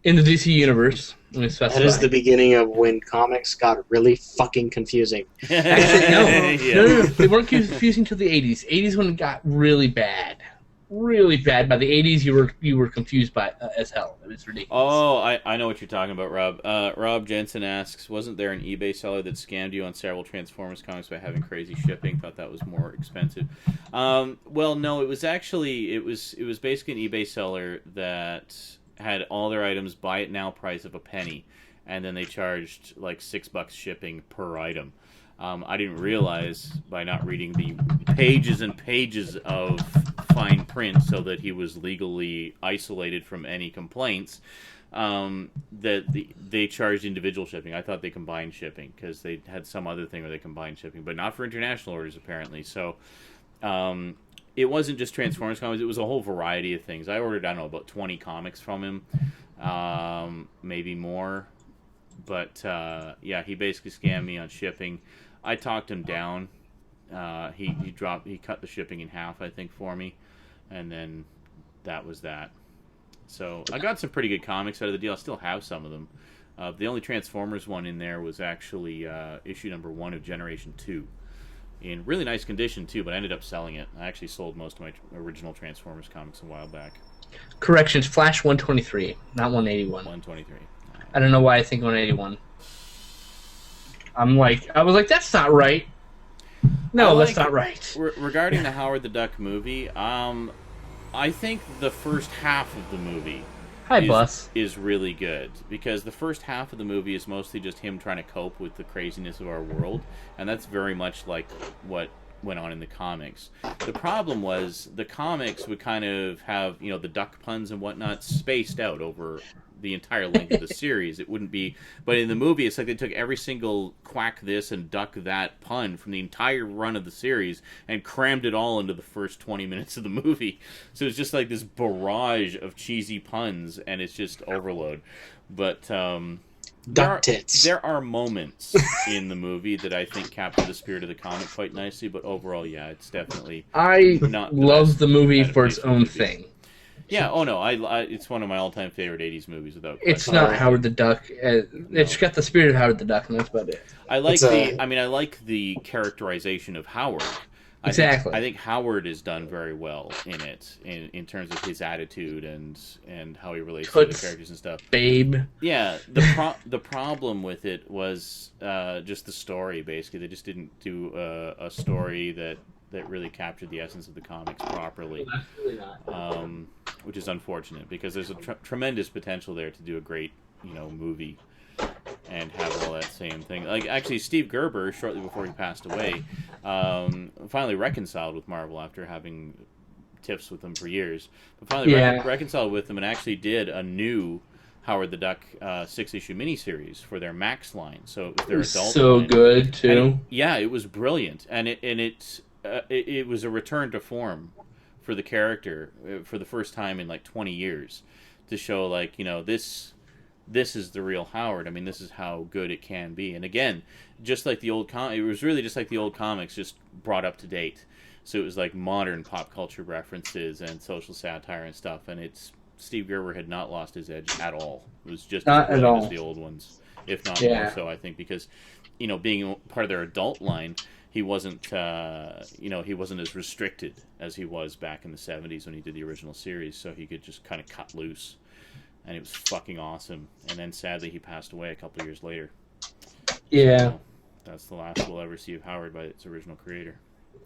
in the DC universe, let me specify. That is the beginning of when comics got really fucking confusing. Actually, no, they weren't confusing till the 80s. 80s when it got really bad. Really bad. By the 80s, you were confused by as hell. It was ridiculous. Oh, I know what you're talking about, Rob. Rob Jensen asks, wasn't there an eBay seller that scammed you on several Transformers comics by having crazy shipping? Thought that was more expensive. Well, no, it was basically an eBay seller that had all their items buy it now price of a penny, and then they charged like $6 shipping per item. I didn't realize, by not reading the pages and pages of fine print so that he was legally isolated from any complaints, that they charged individual shipping. I thought they combined shipping, because they had some other thing where they combined shipping, but not for international orders, apparently. So it wasn't just Transformers comics, it was a whole variety of things. I ordered, I don't know, about 20 comics from him, maybe more. But yeah, he basically scammed me on shipping. I talked him down. He cut the shipping in half, I think, for me, and then that was that. So I got some pretty good comics out of the deal. I still have some of them. The only Transformers one in there was actually issue number 1 of Generation 2. In really nice condition, too, but I ended up selling it. I actually sold most of my original Transformers comics a while back. Corrections, Flash 123, not 181. 123. I don't know why I think 181. I was like, that's not right. No, that's not right. Regarding the Howard the Duck movie, I think the first half of the movie is really good, because the first half of the movie is mostly just him trying to cope with the craziness of our world, and that's very much like what went on in the comics. The problem was the comics would kind of have, the duck puns and whatnot spaced out over the entire length of the series. It wouldn't be, but in the movie, it's like they took every single quack this and duck that pun from the entire run of the series and crammed it all into the first 20 minutes of the movie. So it's just like this barrage of cheesy puns, and it's just overload. But Duck tits. there are moments in the movie that I think capture the spirit of the comic quite nicely, but overall, yeah, it's definitely I not the love best the movie for its adaptation own movie. thing. Yeah, oh no, it's one of my all-time favorite 80s movies without question. It's not Howard the Duck. It's got the spirit of Howard the Duck, and that's about it. I like It's a- I like the characterization of Howard. Exactly. I think Howard is done very well in it, in terms of his attitude and how he relates to the Toots. characters and stuff. Babe. Yeah, the problem with it was just the story. Basically, they just didn't do a story that really captured the essence of the comics properly, which is unfortunate because there's a tremendous potential there to do a great movie and have all that same thing. Like actually, Steve Gerber, shortly before he passed away, finally reconciled with Marvel after having tiffs with them for years. But finally reconciled with them and actually did a new Howard the Duck 6-issue miniseries for their Max line. So it was their adult So line. good too. And it was brilliant, and it was a return to form for the character for the first time in like 20 years to show like this is the real Howard. I mean, this is how good it can be. And again, just like the old it was really just like the old comics, just brought up to date. So it was like modern pop culture references and social satire and stuff. And Steve Gerber had not lost his edge at all. It was just Not as at brilliant all. as the old ones, if not Yeah. more so. I think because being part of their adult line, he wasn't he wasn't as restricted as he was back in the 70s when he did the original series. So he could just kind of cut loose. And it was fucking awesome. And then sadly he passed away a couple of years later. Yeah. So that's the last we'll ever see of Howard by its original creator. He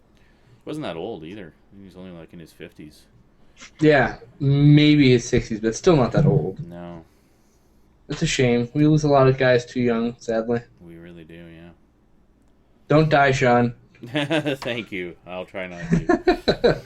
wasn't that old either. He was only like in his 50s. Yeah. Maybe his 60s, but still not that old. No, It's a shame. We lose a lot of guys too young, sadly. we really do, Don't die, Sean. yeah. Thank you. I'll try not to.